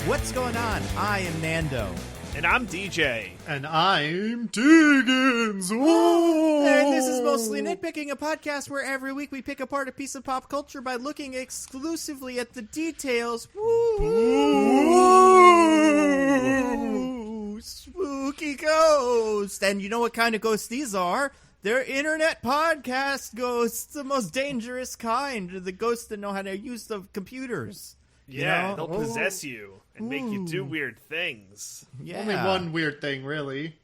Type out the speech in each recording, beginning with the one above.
What's going on? I am Nando. And I'm DJ. And I'm Diggins. Oh! And this is Mostly Nitpicking, a podcast where every week we pick apart a piece of pop culture by looking exclusively at the details. Woo! Spooky ghosts. And you know what kind of ghosts these are? They're internet podcast ghosts, the most dangerous kind. The ghosts that know how to use the computers. Yeah, they'll possess you and make you do weird things. Yeah. Only one weird thing, really.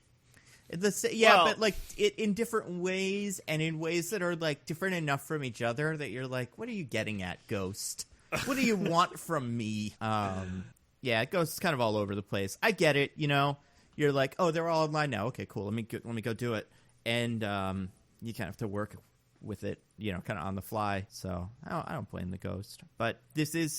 But like in different ways, and in ways that are like different enough from each other that you're like, what are you getting at, Ghost? What do you want from me? Ghost is kind of all over the place. I get it, you know. You're like, oh, they're all online now. Okay, cool. Let me go do it, and you kind of have to work with it, you know, kind of on the fly. So I don't blame the Ghost. But this is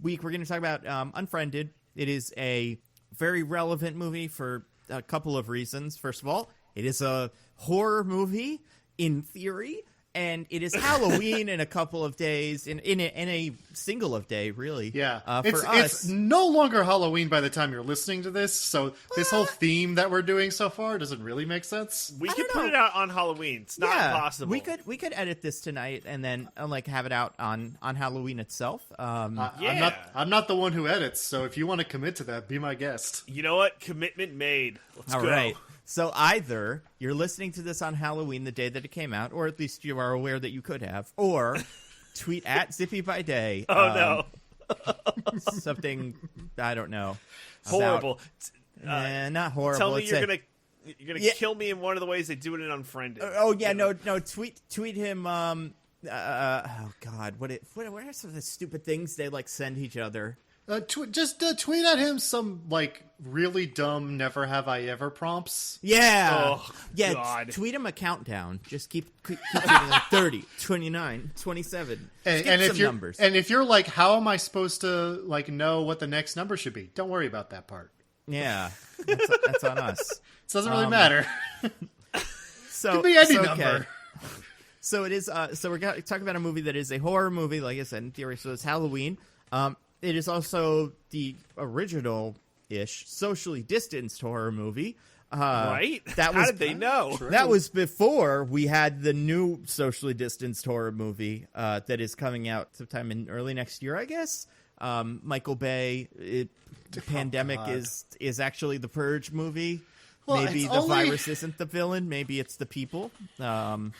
week we're going to talk about Unfriended. It is a very relevant movie for a couple of reasons. First of all, it is a horror movie in theory, and it is Halloween in a couple of days, in a single of day, really. Yeah. It's no longer Halloween by the time you're listening to this, so this whole theme that we're doing so far doesn't really make sense. We could put it out on Halloween. It's not impossible. We could edit this tonight and then have it out on Halloween itself. I'm not the one who edits, so if you want to commit to that, be my guest. You know what? Commitment made. Let's go. All right. So either you're listening to this on Halloween, the day that it came out, or at least you are aware that you could have, or tweet at Zippy by Day. Oh, no. Something, I don't know. Horrible. Not horrible. Tell me you're gonna kill me in one of the ways they do it in Unfriended. Tweet him. Oh God, what are some of the stupid things they like send each other? Tweet at him some like really dumb "Never Have I Ever" prompts. Yeah, oh, yeah. God. Tweet him a countdown. Just keep tweeting like 30, 29, 27. And if you're like, how am I supposed to like know what the next number should be? Don't worry about that part. Yeah, that's on us. It doesn't really matter. So it could be any okay. number. So it is. So we're talking about a movie that is a horror movie, like I said in theory. So it's Halloween. It is also the original-ish, socially distanced horror movie. Right? How did they know? That was before we had the new socially distanced horror movie that is coming out sometime in early next year, I guess. Michael Bay, Pandemic is actually the Purge movie. Well, maybe the virus isn't the villain. Maybe it's the people. So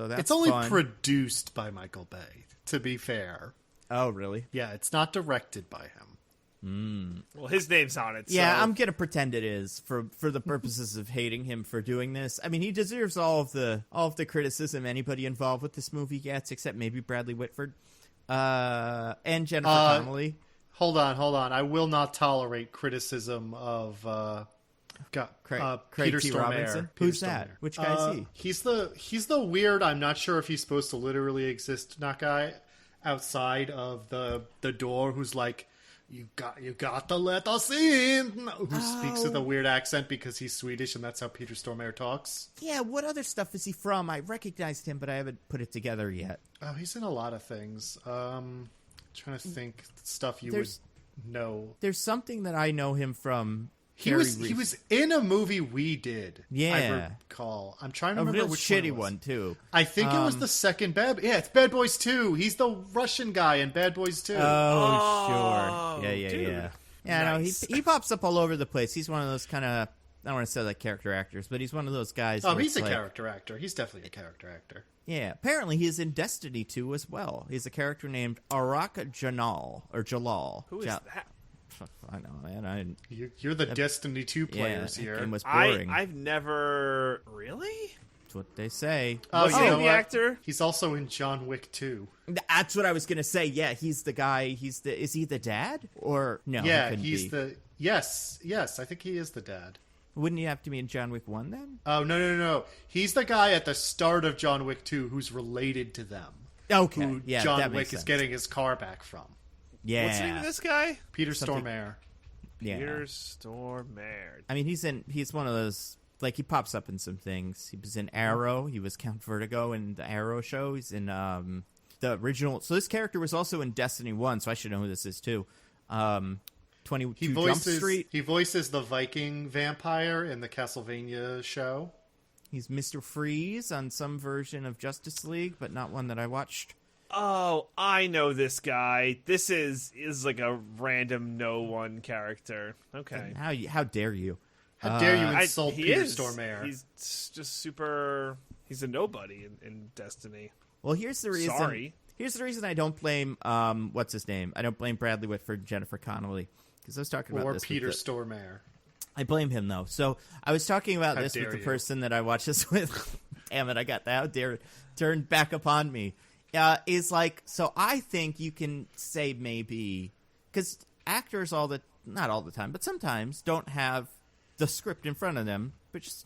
that's It's only fun. produced by Michael Bay, to be fair. Oh, really? Yeah, it's not directed by him. Well, his name's on it. Yeah, so. I'm gonna pretend it is for the purposes of hating him for doing this. I mean, he deserves all of the criticism anybody involved with this movie gets, except maybe Bradley Whitford and Jennifer Connelly. Hold on. I will not tolerate criticism of Craig Peter T. Stormare. Robinson. Who's that? Which guy is he? He's the weird. I'm not sure if he's supposed to literally exist. Not guy outside of the door who's like, you got to let us in, who speaks with a weird accent because he's Swedish and that's how Peter Stormare talks. Yeah, what other stuff is he from? I recognized him, but I haven't put it together yet. Oh, he's in a lot of things. Trying to think stuff you would know. There's something that I know him from. He was in a movie we did. Yeah, I recall. I'm trying to remember real which shitty one too. I think it was the second it's Bad Boys 2. He's the Russian guy in Bad Boys 2. Oh, sure. Yeah. Dude. Yeah, Nice. no, he pops up all over the place. He's one of those kind of, I don't want to say like character actors, but he's one of those guys. Oh, he's a character actor. He's definitely a character actor. Yeah, apparently he's in Destiny 2 as well. He's a character named Arak Jalal. Who is that? I know, man. You're the Destiny 2 players here. That game was boring. I've never... Really? That's what they say. Was he the actor? He's also in John Wick 2. That's what I was going to say. Yeah, he's the guy. Is he the dad? Or no, yeah, he's the... Yes, I think he is the dad. Wouldn't he have to be in John Wick 1 then? Oh, no. He's the guy at the start of John Wick 2 who's related to them. Okay, who yeah, John Wick is getting his car back from. Yeah. What's the name of this guy? Peter Stormare. Yeah. Peter Stormare. I mean, he's one of those, like, he pops up in some things. He was in Arrow. He was Count Vertigo in the Arrow show. He's in the original. So this character was also in Destiny 1, so I should know who this is too. 22 Jump Street. He voices the Viking vampire in the Castlevania show. He's Mr. Freeze on some version of Justice League, but not one that I watched. Oh, I know this guy. This is like a random no one character. Okay. How dare you? How dare you insult Peter is. Stormare? He's just super... He's a nobody in Destiny. Well, here's the reason. Sorry. Here's the reason I don't blame, what's his name? I don't blame Bradley Whitford and Jennifer Connelly. Because I was talking about this. Or Peter Stormare. I blame him, though. So I was talking about this with the person that I watch this with. Damn it, I got that. How dare it turn back upon me. Is like, so I think you can say maybe, because actors not all the time, but sometimes don't have the script in front of them, which is,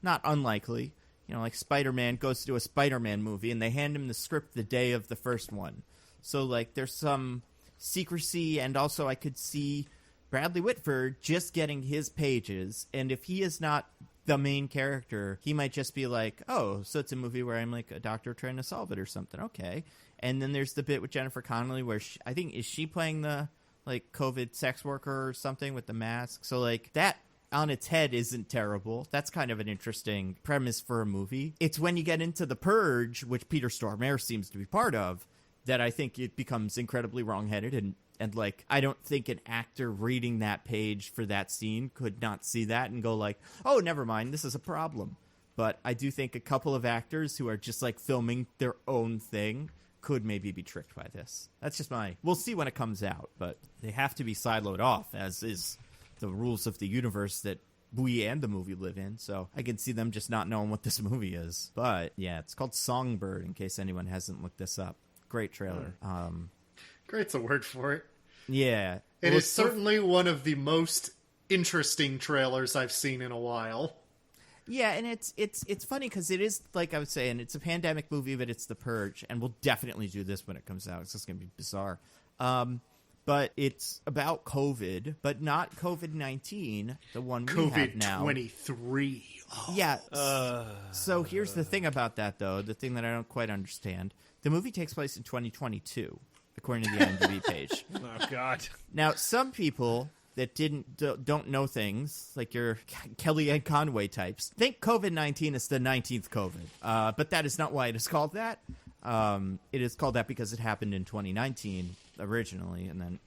not unlikely. Like Spider-Man goes to do a Spider-Man movie and they hand him the script the day of the first one. So, like, there's some secrecy, and also I could see Bradley Whitford just getting his pages, and if he is not the main character, he might just be like, oh, so it's a movie where I'm like a doctor trying to solve it or something. Okay. And then there's the bit with Jennifer Connelly where I think, is she playing the like COVID sex worker or something with the mask? So like that on its head isn't terrible. That's kind of an interesting premise for a movie. It's when you get into The Purge, which Peter Stormare seems to be part of, that I think it becomes incredibly wrongheaded, and like, I don't think an actor reading that page for that scene could not see that and go like, oh, never mind, this is a problem. But I do think a couple of actors who are just like filming their own thing could maybe be tricked by this. That's just we'll see when it comes out, but they have to be siloed off, as is the rules of the universe that we and the movie live in. So I can see them just not knowing what this movie is. But yeah, it's called Songbird, in case anyone hasn't looked this up. Great trailer. Great's a word for it. Yeah. It is certainly one of the most interesting trailers I've seen in a while. Yeah, and it's funny because it is, like I was saying, it's a pandemic movie, but it's The Purge, and we'll definitely do this when it comes out. It's just going to be bizarre. But it's about COVID, but not COVID-19, the one we have now. COVID-23. Oh. Yeah. So here's the thing about that, though, the thing that I don't quite understand. The movie takes place in 2022, according to the IMDb page. Oh, God. Now, some people that don't know things, like your Kellyanne Conway types, think COVID-19 is the 19th COVID. But that is not why it is called that. It is called that because it happened in 2019 originally, and then,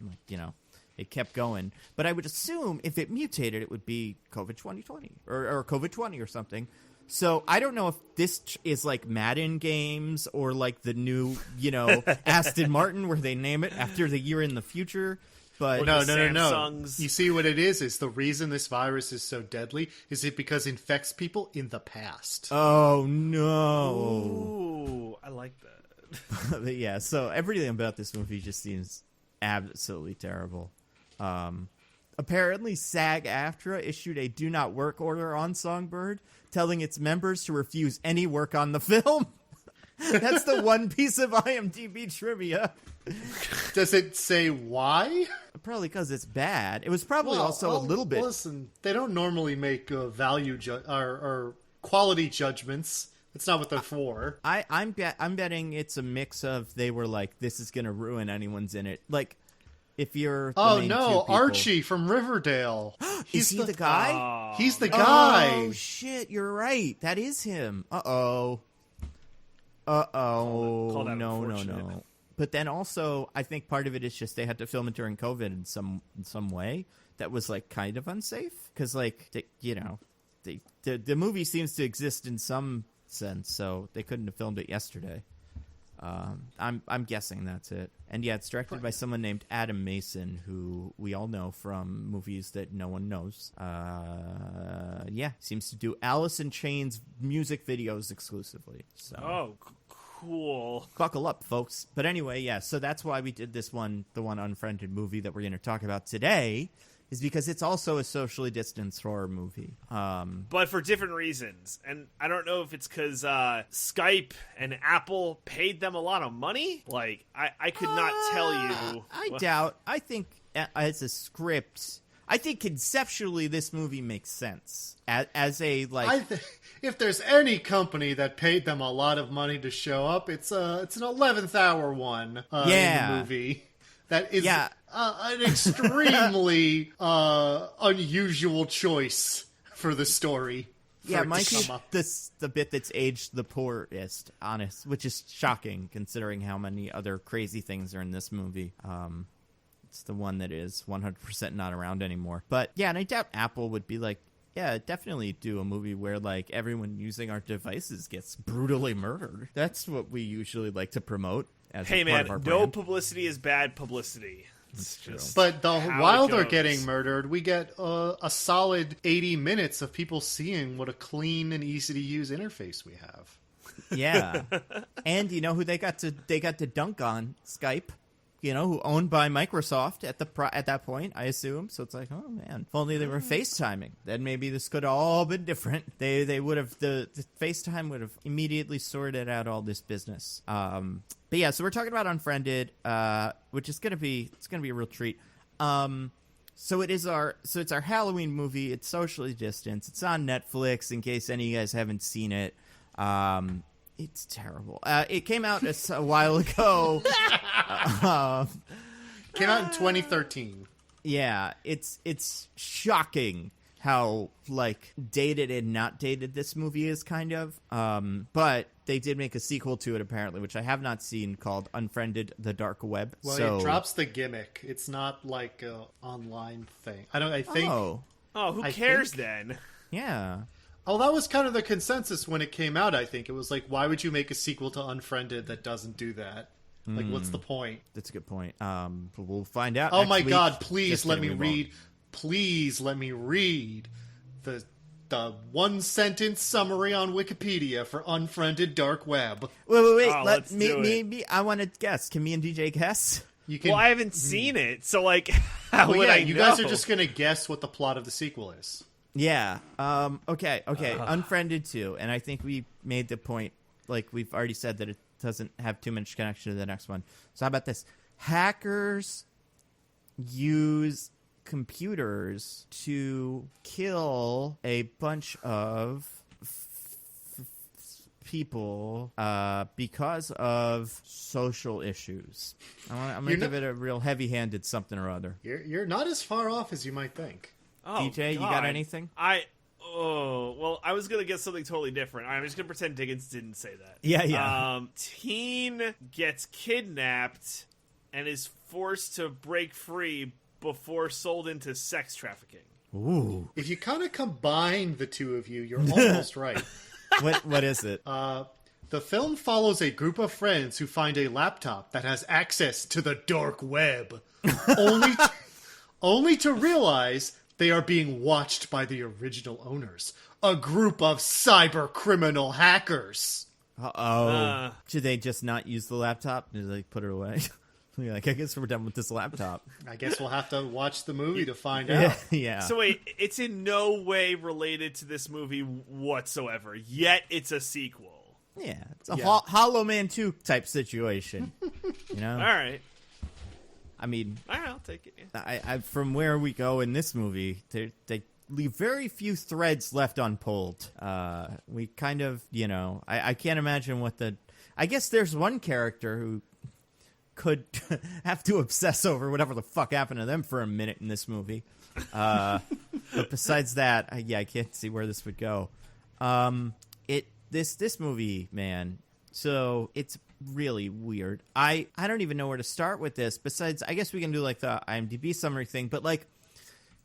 it kept going. But I would assume if it mutated, it would be COVID 2020 or COVID 20 or something. So I don't know if this is like Madden games or like the new, Aston Martin where they name it after the year in the future. But no. You see what it is the reason this virus is so deadly is it because it infects people in the past. Oh, no. Ooh, I like that. But yeah, so everything about this movie just seems absolutely terrible. Apparently, SAG-AFTRA issued a do not work order on Songbird, telling its members to refuse any work on the film. That's the one piece of IMDb trivia. Does it say why? Probably because it's bad. It was probably also a little bit... Listen, they don't normally make value or quality judgments. That's not what they're for. I'm betting it's a mix of they were like, this is going to ruin anyone's in it. Like, if you're the main two people. Archie from Riverdale. Is he the guy? He's the guy. Oh, shit, you're right. That is him. Uh-oh. Call that No. unfortunate. But then also, I think part of it is just they had to film it during COVID in some way that was, like, kind of unsafe. Because, like, the movie seems to exist in some sense, so they couldn't have filmed it yesterday. I'm guessing that's it. And yeah, it's directed by someone named Adam Mason, who we all know from movies that no one knows. Seems to do Alice in Chains music videos exclusively. So. Oh, cool. Buckle up, folks. But anyway, yeah, so that's why we did this one, the one Unfriended movie that we're going to talk about today, is because it's also a socially distanced horror movie. But for different reasons. And I don't know if it's because Skype and Apple paid them a lot of money. Like, I could not tell you. I doubt. I think as a script, I think conceptually this movie makes sense. As a, like... if there's any company that paid them a lot of money to show up, it's an 11th hour one in the movie. That is an extremely unusual choice for the story. Yeah, it might be the bit that's aged the poorest, honest, which is shocking considering how many other crazy things are in this movie. It's the one that is 100% not around anymore. But yeah, and I doubt Apple would be like, yeah, definitely do a movie where like everyone using our devices gets brutally murdered. That's what we usually like to promote as a part of our brand. No publicity is bad publicity. It's just but while they're getting murdered, we get a solid 80 minutes of people seeing what a clean and easy to use interface we have. Yeah, and you know who they got to dunk on? Skype. You know, who owned by Microsoft at that point, I assume. So it's like, oh man, if only they were FaceTiming, then maybe this could have all been different. They would have the FaceTime would have immediately sorted out all this business. But yeah, so we're talking about Unfriended, which is gonna be a real treat. So it's our Halloween movie. It's socially distanced. It's on Netflix. In case any of you guys haven't seen it. It's terrible. It came out a while ago. Came out in 2013. Yeah, it's shocking how like dated and not dated this movie is, kind of. But they did make a sequel to it apparently, which I have not seen, called Unfriended: The Dark Web. Well, it drops the gimmick. It's not like an online thing. I think. Oh, who cares then? Yeah. Oh, that was kind of the consensus when it came out, I think. It was like, why would you make a sequel to Unfriended that doesn't do that? Like, what's the point? That's a good point. We'll find out. Oh my God, please let me read. Please let me read the one-sentence summary on Wikipedia for Unfriended Dark Web. Wait. Let's do it. I want to guess. Can me and DJ guess? You can, well, I haven't seen it, so like, how would I know? You guys are just going to guess what the plot of the sequel is. Yeah. Okay. Unfriended 2. And I think we made the point, like we've already said, that it doesn't have too much connection to the next one. So how about this? Hackers use computers to kill a bunch of people because of social issues. I'm going to give it a real heavy-handed something or other. You're not as far off as you might think. Oh, DJ, you got anything? I was gonna get something totally different. I'm just gonna pretend Diggins didn't say that. Yeah. Teen gets kidnapped and is forced to break free before sold into sex trafficking. Ooh. If you kind of combine the two of you, you're almost right. What is it? The film follows a group of friends who find a laptop that has access to the dark web, only to realize they are being watched by the original owners, a group of cyber criminal hackers. Uh-oh. Should they just not use the laptop? Did they put it away? You're like, I guess we're done with this laptop. I guess we'll have to watch the movie to find out. Yeah. So wait, it's in no way related to this movie whatsoever, yet it's a sequel. Yeah, it's a Hollow Man 2 type situation. You know? All right. I mean, I'll take it. Yeah. I from where we go in this movie, they leave very few threads left unpulled. We kind of, I can't imagine what I guess there's one character who could have to obsess over whatever the fuck happened to them for a minute in this movie. But besides that, I can't see where this would go. This movie, man. So it's really weird. I don't even know where to start with this. Besides, I guess we can do like the IMDb summary thing. But like,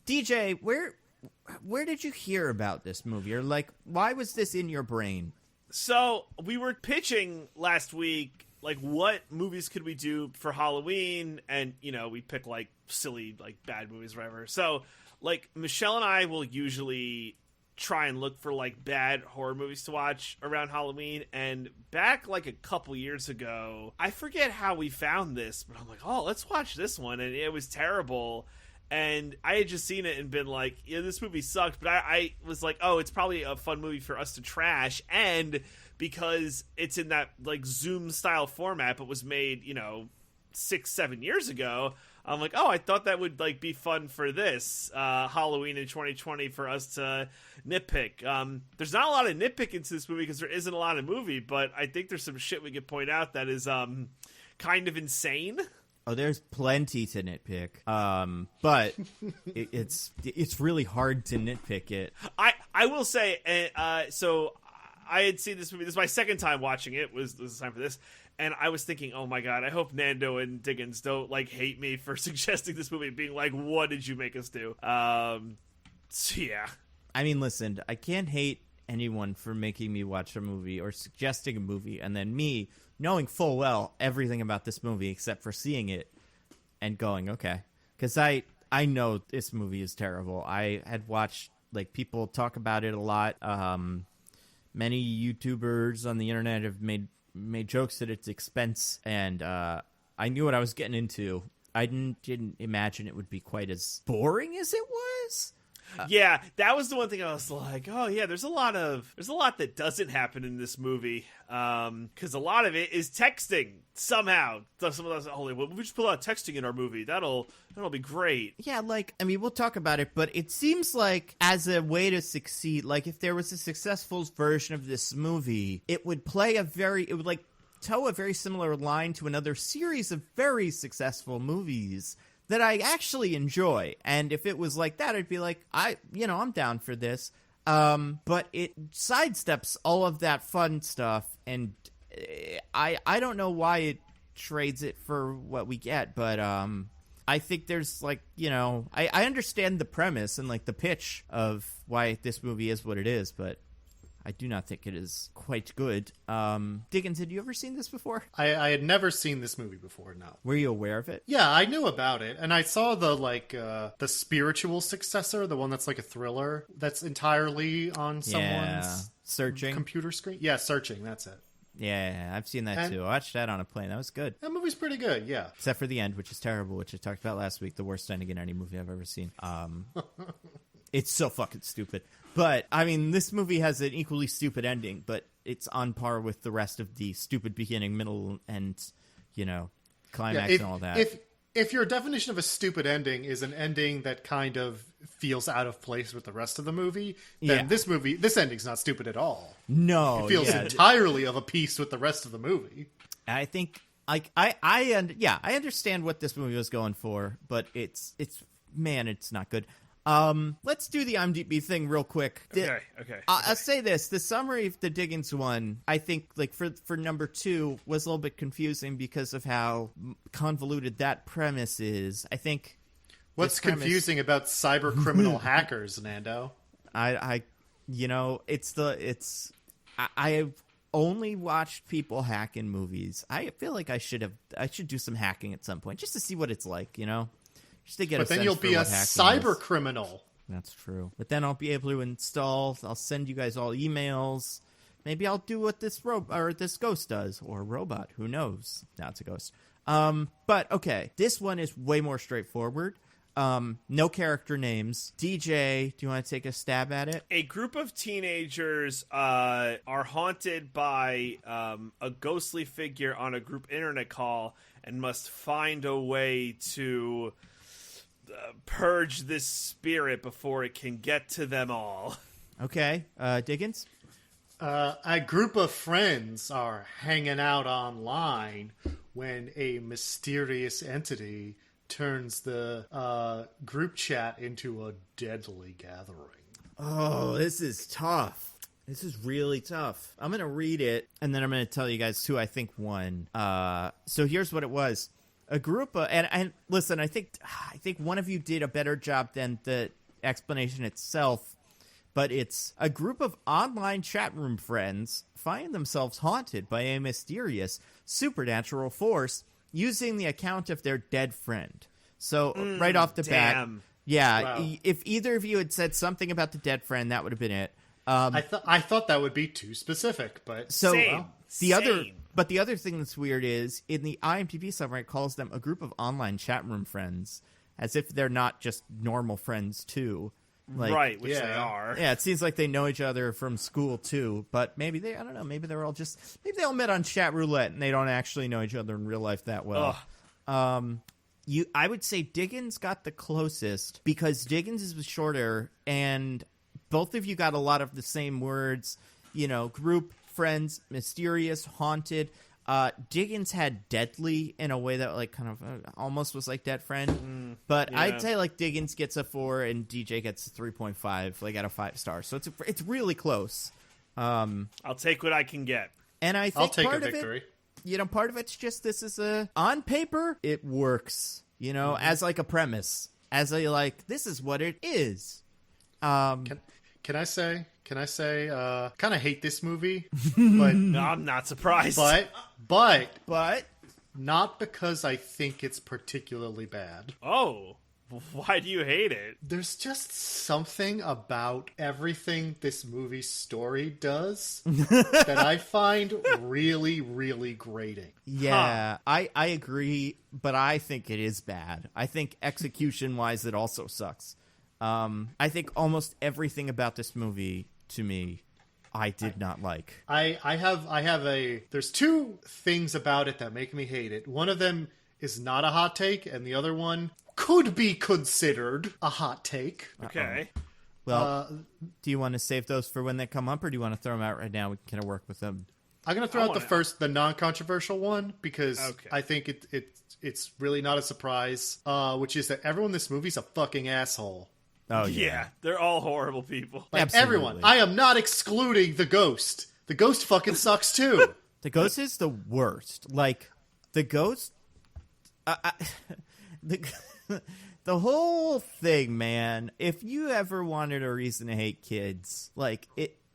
DJ, where did you hear about this movie, or like, why was this in your brain? So we were pitching last week, like, what movies could we do for Halloween, and we pick like silly, like bad movies, or whatever. So like Michelle and I will usually try and look for like bad horror movies to watch around Halloween, and back like a couple years ago, I forget how we found this, but I'm like, oh, let's watch this one, and it was terrible, and I had just seen it and been like, yeah, this movie sucked, but I was like, oh, it's probably a fun movie for us to trash, and because it's in that like Zoom style format but was made 6-7 years ago, I'm like, oh, I thought that would like be fun for this Halloween in 2020 for us to nitpick. There's not a lot of nitpicking to this movie because there isn't a lot of movie, but I think there's some shit we could point out that is kind of insane. Oh, there's plenty to nitpick. But it's really hard to nitpick it. I will say, so I had seen this movie. This is my second time watching it. Was the time for this, and I was thinking, oh my god, I hope Nando and Diggins don't like hate me for suggesting this movie, being like, what did you make us do? So yeah. I mean, listen, I can't hate anyone for making me watch a movie or suggesting a movie, and then me knowing full well everything about this movie except for seeing it and going, okay. Because I know this movie is terrible. I had watched, like, people talk about it a lot. Many YouTubers on the internet have made jokes at its expense, and I knew what I was getting into. I didn't imagine it would be quite as boring as it was. Yeah, that was the one thing I was like, oh yeah, there's a lot that doesn't happen in this movie, because a lot of it is texting somehow. Some of us, oh, well, we just put a lot of texting in our movie. That'll be great. Yeah, like, I mean, we'll talk about it, but it seems like as a way to succeed, like if there was a successful version of this movie, it would toe a very similar line to another series of very successful movies that I actually enjoy. And if it was like that, I'd be like, I'm down for this. But it sidesteps all of that fun stuff, and I don't know why it trades it for what we get, but I think there's like, I understand the premise and like the pitch of why this movie is what it is, but I do not think it is quite good. Diggins, had you ever seen this before? I had never seen this movie before, no. Were you aware of it? Yeah, I knew about it. And I saw the spiritual successor, the one that's like a thriller that's entirely on someone's searching computer screen. Yeah, Searching, that's it. Yeah, I've seen that too. I watched that on a plane. That was good. That movie's pretty good, yeah. Except for the end, which is terrible, which I talked about last week. The worst ending in any movie I've ever seen. It's so fucking stupid. But, I mean, this movie has an equally stupid ending, but it's on par with the rest of the stupid beginning, middle, and, climax and all that. If your definition of a stupid ending is an ending that kind of feels out of place with the rest of the movie, then this ending's not stupid at all. No. It feels entirely of a piece with the rest of the movie. I think, like, I understand what this movie was going for, but it's not good. Let's do the IMDb thing real quick. Okay. I'll say this. The summary of the Diggins one, I think, like, for number 2 was a little bit confusing because of how convoluted that premise is. I think... What's confusing about cyber criminal hackers, Nando? I've only watched people hack in movies. I feel like I should do some hacking at some point just to see what it's like, Just to get but then you'll be a cyber criminal. That's true. But then I'll be able to install. I'll send you guys all emails. Maybe I'll do what this ghost does, or a robot. Who knows? Now it's a ghost. But okay, this one is way more straightforward. No character names. DJ, do you want to take a stab at it? A group of teenagers are haunted by a ghostly figure on a group internet call and must find a way to purge this spirit before it can get to them all. Okay. Diggins? A group of friends are hanging out online when a mysterious entity turns the group chat into a deadly gathering. Oh, this is tough. This is really tough. I'm going to read it, and then I'm going to tell you guys who I think won. So here's what it was. A group of... And listen, I think one of you did a better job than the explanation itself, but it's a group of online chat room friends find themselves haunted by a mysterious supernatural force using the account of their dead friend. So right off the bat... Yeah, wow. If either of you had said something about the dead friend, that would have been it. I thought that would be too specific, but the other thing that's weird is in the IMDb summary it calls them a group of online chat room friends, as if they're not just normal friends too. Like, right, which they are. Yeah, it seems like they know each other from school too, but maybe I don't know, maybe they all met on chat roulette and they don't actually know each other in real life that well. I would say Diggins got the closest because Diggins is shorter and both of you got a lot of the same words, group, friends, mysterious, haunted. Diggins had deadly in a way that like kind of almost was like Dead Friend, but yeah. I'd say like Diggins gets a 4 and DJ gets a 3.5, like out of 5 stars. So it's really close. I'll take what I can get, and I think I'll take part a of victory. part of it's just this is on paper it works, as like a premise, as a like this is what it is. Can I say? Kind of hate this movie, but no, I'm not surprised. But But not because I think it's particularly bad. Oh, why do you hate it? There's just something about everything this movie's story does that I find really, really grating. yeah, I agree, but I think it is bad. I think execution-wise, it also sucks. I think almost everything about this movie, to me, I did not like. There's two things about it that make me hate it. One of them is not a hot take, and the other one could be considered a hot take. Okay. Well, do you want to save those for when they come up, or do you want to throw them out right now? We can kind of work with them. I'm going to throw out the non-controversial one, because I think it's really not a surprise, which is that everyone in this movie's a fucking asshole. Oh, Yeah, they're all horrible people. Like, absolutely. everyone. I am not excluding the ghost. The ghost fucking sucks too. The ghost is the worst. Like, the ghost... the whole thing, man, if you ever wanted a reason to hate kids, like,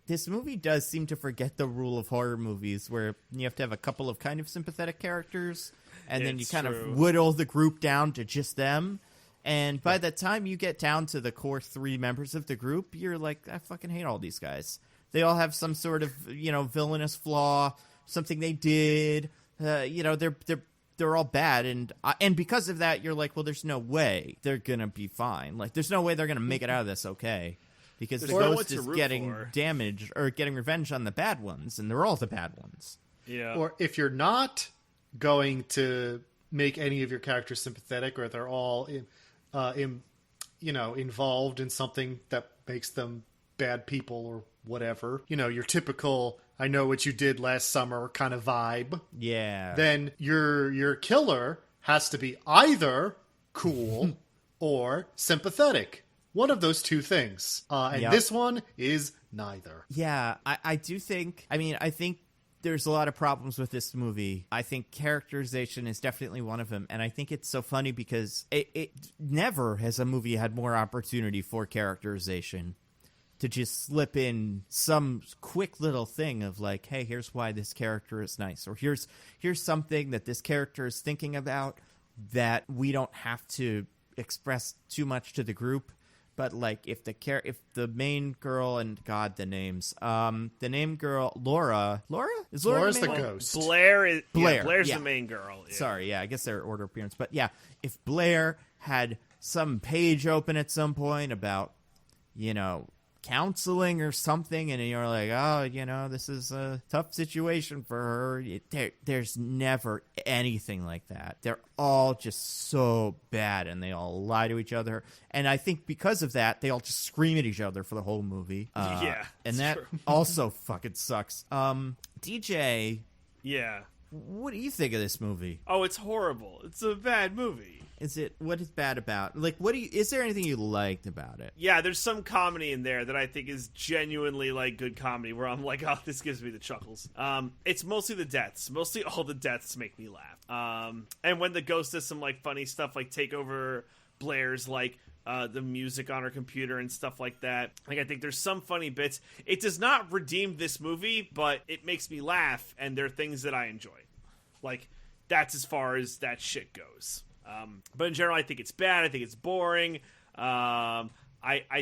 this movie does seem to forget the rule of horror movies where you have to have a couple of kind of sympathetic characters, and then you kind of whittle the group down to just them. And by the time you get down to the core 3 members of the group, you're like, I fucking hate all these guys. They all have some sort of, villainous flaw, something they did. They're all bad, and because of that, you're like, well, there's no way they're gonna be fine. Like, there's no way they're gonna make it out of this okay, because the ghost is getting damaged or getting revenge on the bad ones, and they're all the bad ones. Yeah. Or if you're not going to make any of your characters sympathetic, or they're all involved in something that makes them bad people or whatever, your typical I know what you did last summer kind of vibe. Yeah. Then your killer has to be either cool or sympathetic. One of those two things. And this one is neither. Yeah, I do think, I think there's a lot of problems with this movie. I think characterization is definitely one of them. And I think it's so funny because it never has a movie had more opportunity for characterization. To just slip in some quick little thing of like, hey, here's why this character is nice. Or here's something that this character is thinking about that we don't have to express too much to the group. But like if the main girl, and God, the names, the name girl, Laura is Laura's the the ghost. Blair's yeah. the main girl. Yeah. Sorry, I guess they're order of appearance. But yeah, if Blair had some page open at some point about, counseling or something, and you're like, oh, this is a tough situation for her. There's never anything like that. They're all just so bad, and they all lie to each other. And I think because of that, they all just scream at each other for the whole movie. And that true. also fucking sucks. DJ, Yeah. what do you think of this movie? Oh, it's horrible. It's a bad movie. What is bad about? Like, is there anything you liked about it? Yeah, there's some comedy in there that I think is genuinely like good comedy where I'm like, oh, this gives me the chuckles. It's mostly the deaths. Mostly all the deaths make me laugh. And when the ghost does some like funny stuff, like take over Blair's like the music on her computer and stuff like that. Like, I think there's some funny bits. It does not redeem this movie, but it makes me laugh, and there are things that I enjoy. Like, that's as far as that shit goes. But in general, I think it's bad. I think it's boring. I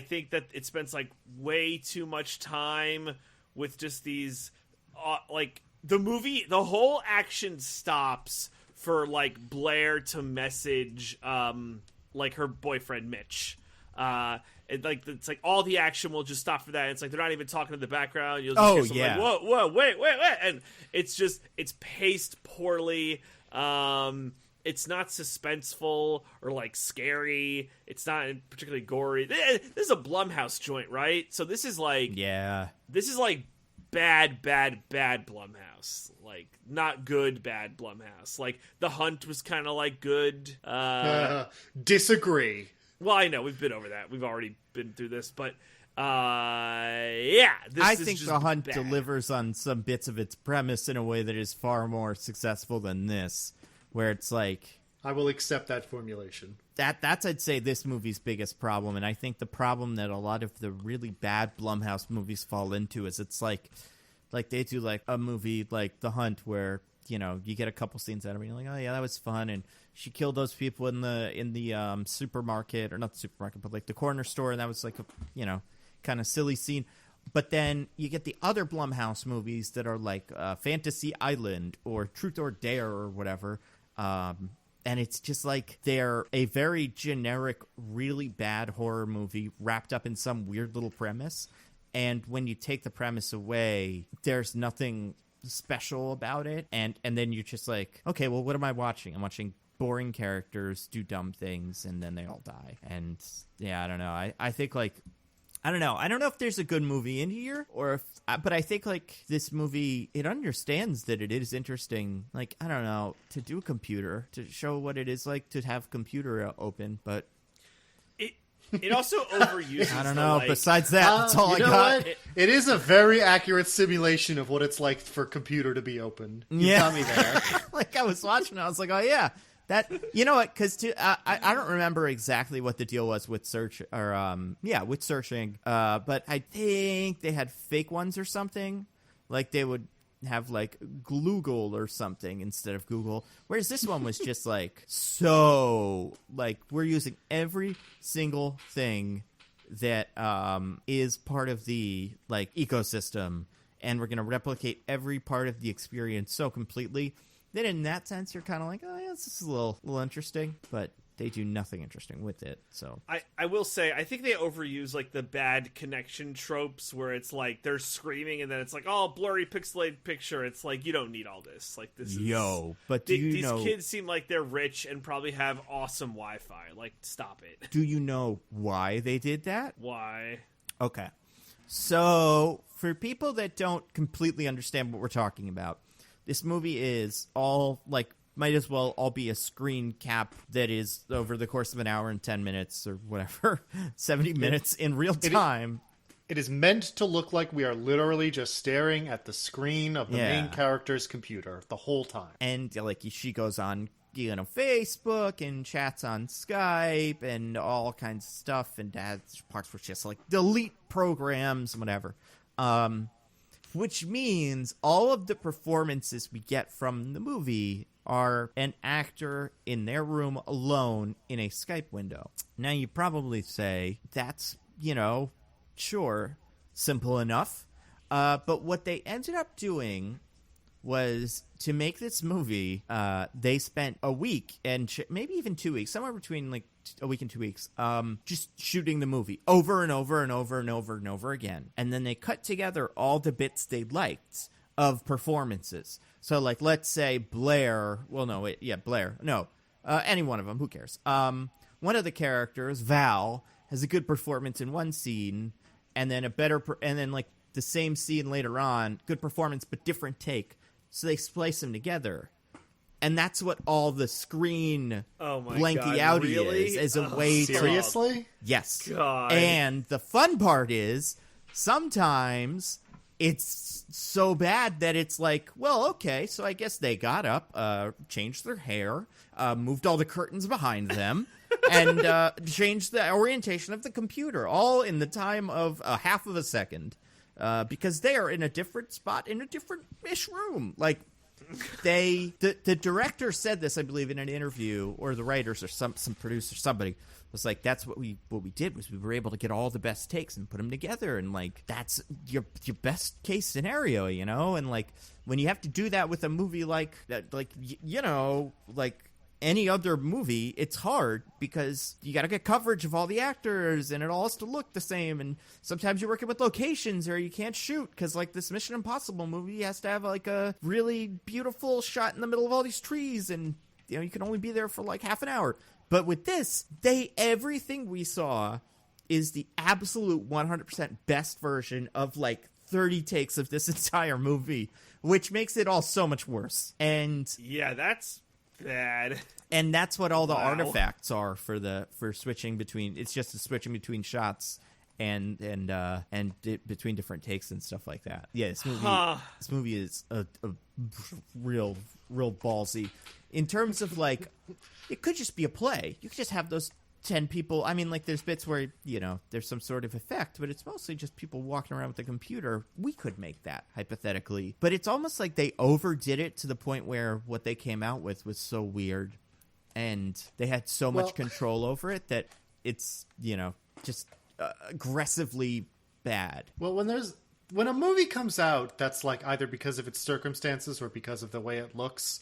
think that it spends like way too much time with just these, the whole action stops for like Blair to message, like her boyfriend Mitch. It's like all the action will just stop for that. It's like they're not even talking in the background. You'll just hear something like, whoa, wait, and it's paced poorly. It's not suspenseful or like scary. It's not particularly gory. This is a Blumhouse joint, right? So this is like bad Blumhouse. Like, not good bad Blumhouse. Like, The Hunt was kind of like good. Disagree. Well, I know, we've been over that. We've already been through this, but yeah. I think The Hunt bad. delivers on some bits of its premise in a way that is far more successful than this, where it's like... I will accept that formulation. That's, I'd say, this movie's biggest problem, and I think the problem that a lot of the really bad Blumhouse movies fall into is it's like they do like a movie like The Hunt where, you know, you get a couple scenes out of it and you're like, oh yeah, that was fun, and she killed those people in the supermarket, or not the supermarket, but like the corner store, and that was like a, you know, kind of silly scene. But then you get the other Blumhouse movies that are like Fantasy Island or Truth or Dare or whatever, and it's just like they're a very generic, really bad horror movie wrapped up in some weird little premise. And when you take the premise away, there's nothing special about it. And then you're just like, okay, well, what am I watching? I'm watching boring characters do dumb things, and then they all die. And yeah, I don't know. I think like... I don't know. I don't know if there's a good movie in here, or if, but I think like this movie, it understands that it is interesting. Like, I don't know, to do a computer, to show what it is like to have computer open, but it also overuses. I don't know. Like, besides that, that's all I got. It is a very accurate simulation of what it's like for computer to be open. You got me there. Like I was watching, I was like, oh yeah. That, you know what, because I don't remember exactly what the deal was with search, or, with searching, but I think they had fake ones or something, like they would have, like, Gloogle or something instead of Google, whereas this one was just, like, so, like, we're using every single thing that is part of the, like, ecosystem, and we're going to replicate every part of the experience so completely. Then in that sense, you're kind of like, oh, yeah, this is a little interesting, but they do nothing interesting with it. So I will say, I think they overuse like the bad connection tropes where it's like they're screaming and then it's like, oh, blurry pixelated picture. It's like, you don't need all this. Like this is... but do you know... These kids seem like they're rich and probably have awesome Wi-Fi. Like, stop it. Do you know why they did that? Why? Okay. So for people that don't completely understand what we're talking about, this movie is all, like, might as well all be a screen cap that is over the course of an hour and 10 minutes or whatever, 70 minutes in real time. It is meant to look like we are literally just staring at the screen of the main character's computer the whole time. And, like, she goes on, you know, Facebook and chats on Skype and all kinds of stuff, and that's parts where she has to, like, delete programs and whatever. Which means all of the performances we get from the movie are an actor in their room alone in a Skype window. Now, you probably say, that's, you know, sure, simple enough. But what they ended up doing was to make this movie, they spent a week and maybe even 2 weeks, somewhere between like a week and 2 weeks, just shooting the movie over and over and over and over and over again. And then they cut together all the bits they liked of performances. So like, let's say Blair, any one of them, who cares? One of the characters, Val, has a good performance in one scene, and then and then like the same scene later on, good performance but different take. So they splice them together. And that's what all the screen blanky outy is a way to... Seriously? Yes. God. And the fun part is, sometimes it's so bad that it's like, well, okay, so I guess they got up, changed their hair, moved all the curtains behind them, and changed the orientation of the computer, all in the time of a half of a second. Because they are in a different spot in a different-ish room. Like, the director said this, I believe, in an interview, or the writers or some producer, somebody was like, that's what we did, was we were able to get all the best takes and put them together, and like, that's your best case scenario, you know? And like, when you have to do that with a movie like that, like, you know, like any other movie, it's hard because you got to get coverage of all the actors and it all has to look the same. And sometimes you're working with locations or you can't shoot because like this Mission Impossible movie has to have like a really beautiful shot in the middle of all these trees. And, you know, you can only be there for like half an hour. But with this, everything we saw is the absolute 100% best version of like 30 takes of this entire movie, which makes it all so much worse. And yeah, that's bad. And that's what all the artifacts are for switching between. It's just switching between shots and between different takes and stuff like that. Yeah, this movie is a real ballsy in terms of like, it could just be a play. You could just have those 10 people. I mean, like, there's bits where, you know, there's some sort of effect, but it's mostly just people walking around with a computer. We could make that, hypothetically. But it's almost like they overdid it to the point where what they came out with was so weird, and they had so much control over it that it's, you know, just aggressively bad. Well, when a movie comes out that's like either because of its circumstances or because of the way it looks,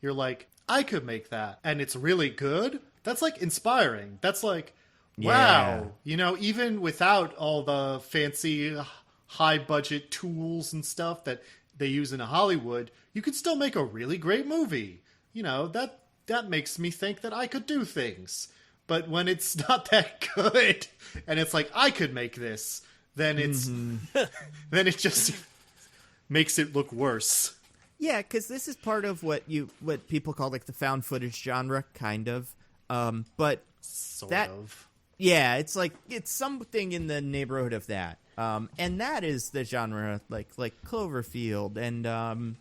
you're like, I could make that, and it's really good. That's like inspiring. That's like, wow, you know, even without all the fancy high budget tools and stuff that they use in Hollywood, you could still make a really great movie. You know, that makes me think that I could do things. But when it's not that good and it's like, I could make this, then it's then it just makes it look worse. Yeah, because this is part of what people call like the found footage genre, kind of. But sort of. Yeah, it's like, it's something in the neighborhood of that. And that is the genre like Cloverfield and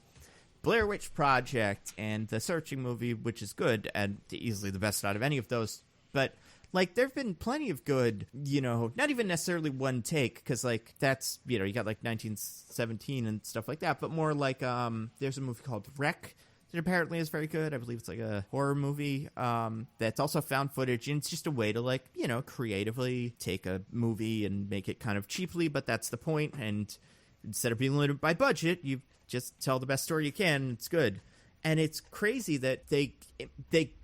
Blair Witch Project and The Searching movie, which is good and easily the best out of any of those. But like, there've been plenty of good, you know, not even necessarily one take, because like, that's, you know, you got like 1917 and stuff like that, but more like there's a movie called Wreck that apparently is very good. I believe it's like a horror movie that's also found footage, and it's just a way to, like, you know, creatively take a movie and make it kind of cheaply, but that's the point. And instead of being limited by budget, you just tell the best story you can, and it's good. And it's crazy that they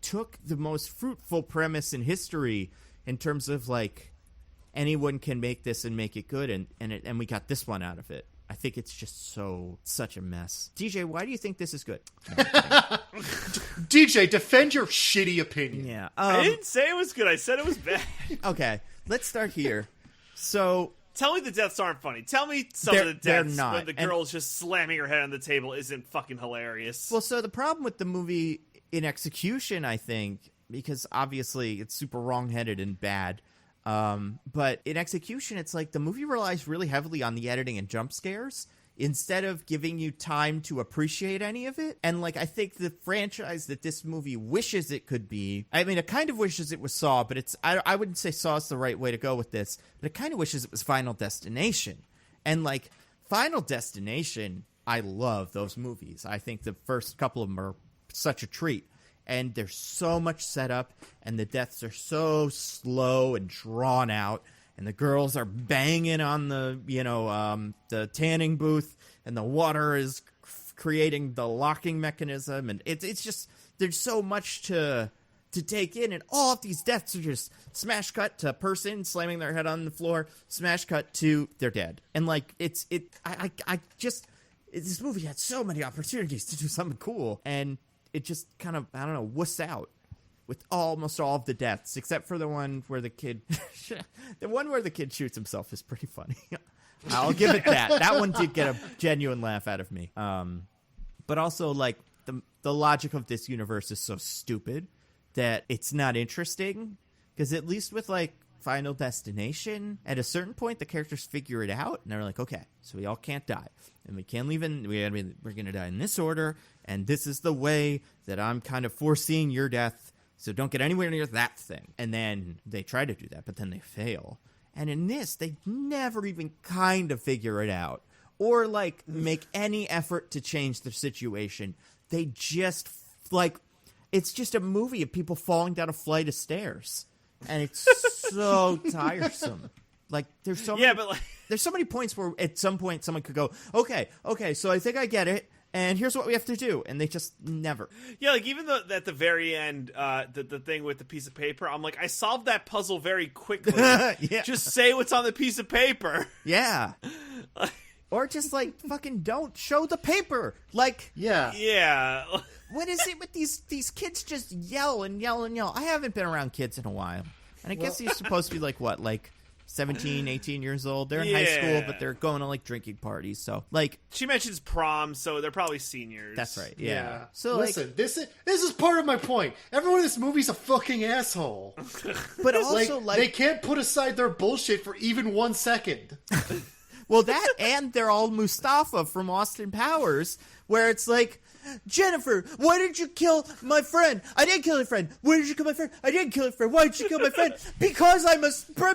took the most fruitful premise in history in terms of, like, anyone can make this and make it good, and we got this one out of it. I think it's just such a mess. DJ, why do you think this is good? No, DJ, defend your shitty opinion. Yeah. I didn't say it was good. I said it was bad. Okay, let's start here. So, tell me the deaths aren't funny. Tell me some of the deaths not. when the girl's just slamming her head on the table isn't fucking hilarious. Well, so the problem with the movie in execution, I think, because obviously it's super wrong-headed and bad, but in execution, it's like the movie relies really heavily on the editing and jump scares instead of giving you time to appreciate any of it. And, like, I think the franchise that this movie wishes it could be, I mean, it kind of wishes it was Saw, but it's, I wouldn't say Saw is the right way to go with this, but it kind of wishes it was Final Destination. And, like, Final Destination, I love those movies. I think the first couple of them are such a treat. And there's so much setup, and the deaths are so slow and drawn out, and the girls are banging on the, you know, the tanning booth, and the water is creating the locking mechanism, and it's just, there's so much to take in, and all of these deaths are just smash cut to a person slamming their head on the floor, smash cut to they're dead. And, like, this movie had so many opportunities to do something cool, and it just kind of, I don't know, wuss out with almost all of the deaths, except for the one where the kid shoots himself is pretty funny. I'll give it that. That one did get a genuine laugh out of me. But also, like, the logic of this universe is so stupid that it's not interesting, because at least with, like, Final Destination, at a certain point, the characters figure it out, and they're like, okay, so we all can't die, and we can't leave we're going to die in this order, and this is the way that I'm kind of foreseeing your death, so don't get anywhere near that thing. And then they try to do that, but then they fail. And in this, they never even kind of figure it out, or, like, make any effort to change the situation. They just, like, it's just a movie of people falling down a flight of stairs. And it's so tiresome. Like, there's so many points where at some point someone could go, okay, so I think I get it, and here's what we have to do, and they just never. Yeah, like, even though at the very end, the thing with the piece of paper, I'm like, I solved that puzzle very quickly. Yeah. Just say what's on the piece of paper. Yeah. Or just, like, fucking don't show the paper. Like, yeah. What is it with these kids just yell and yell and yell? I haven't been around kids in a while. And I guess you're supposed to be like, what, like 17, 18 years old. They're in high school, but they're going to like drinking parties. So like she mentions prom, so they're probably seniors. That's right. Yeah. So listen, this is part of my point. Everyone in this movie's a fucking asshole. But also like they can't put aside their bullshit for even 1 second. Well, that and they're all Mustafa from Austin Powers, where it's like, Jennifer, why did you kill my friend? I didn't kill your friend. Why did you kill my friend? I didn't kill your friend. Why did you kill my friend? Because I'm a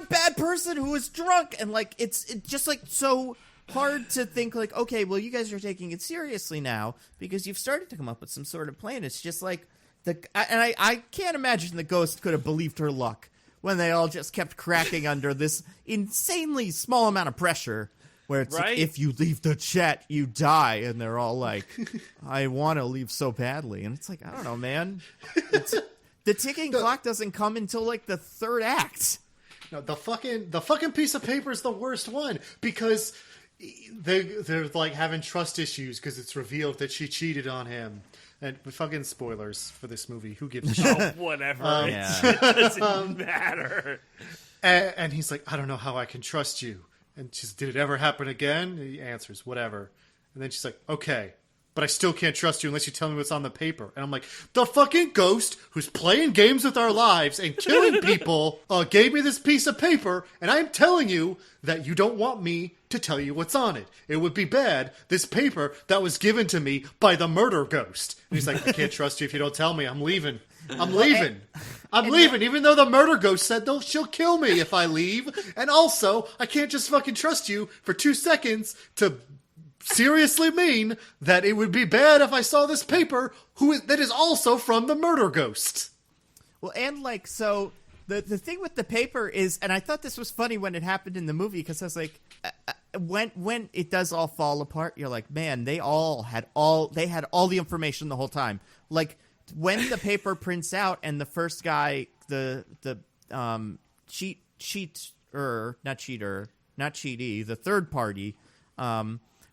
bad person who was drunk. And like, it's just like so hard to think like, okay, well, you guys are taking it seriously now because you've started to come up with some sort of plan. It's just like I can't imagine the ghost could have believed her luck when they all just kept cracking under this insanely small amount of pressure. Where it's like, if you leave the chat, you die. And they're all like, I want to leave so badly. And it's like, I don't know, man. The ticking clock doesn't come until like the third act. No, the fucking piece of paper is the worst one because they're like having trust issues because it's revealed that she cheated on him. And fucking spoilers for this movie. Who gives a shit? Oh, whatever. It doesn't matter. And he's like, I don't know how I can trust you. And she's, did it ever happen again? And he answers, whatever. And then she's like, okay, but I still can't trust you unless you tell me what's on the paper. And I'm like, the fucking ghost who's playing games with our lives and killing people gave me this piece of paper, and I'm telling you that you don't want me to tell you what's on it. It would be bad, this paper that was given to me by the murder ghost. And he's like, I can't trust you if you don't tell me. I'm leaving. I'm leaving, even though the murder ghost said she'll kill me if I leave. And also, I can't just fucking trust you for 2 seconds to seriously mean that it would be bad if I saw this paper that is also from the murder ghost. Well, and like, so the thing with the paper is, and I thought this was funny when it happened in the movie, because I was like, when it does all fall apart, you're like, man, they had all the information the whole time. Like, when the paper prints out and the first guy, the the third party,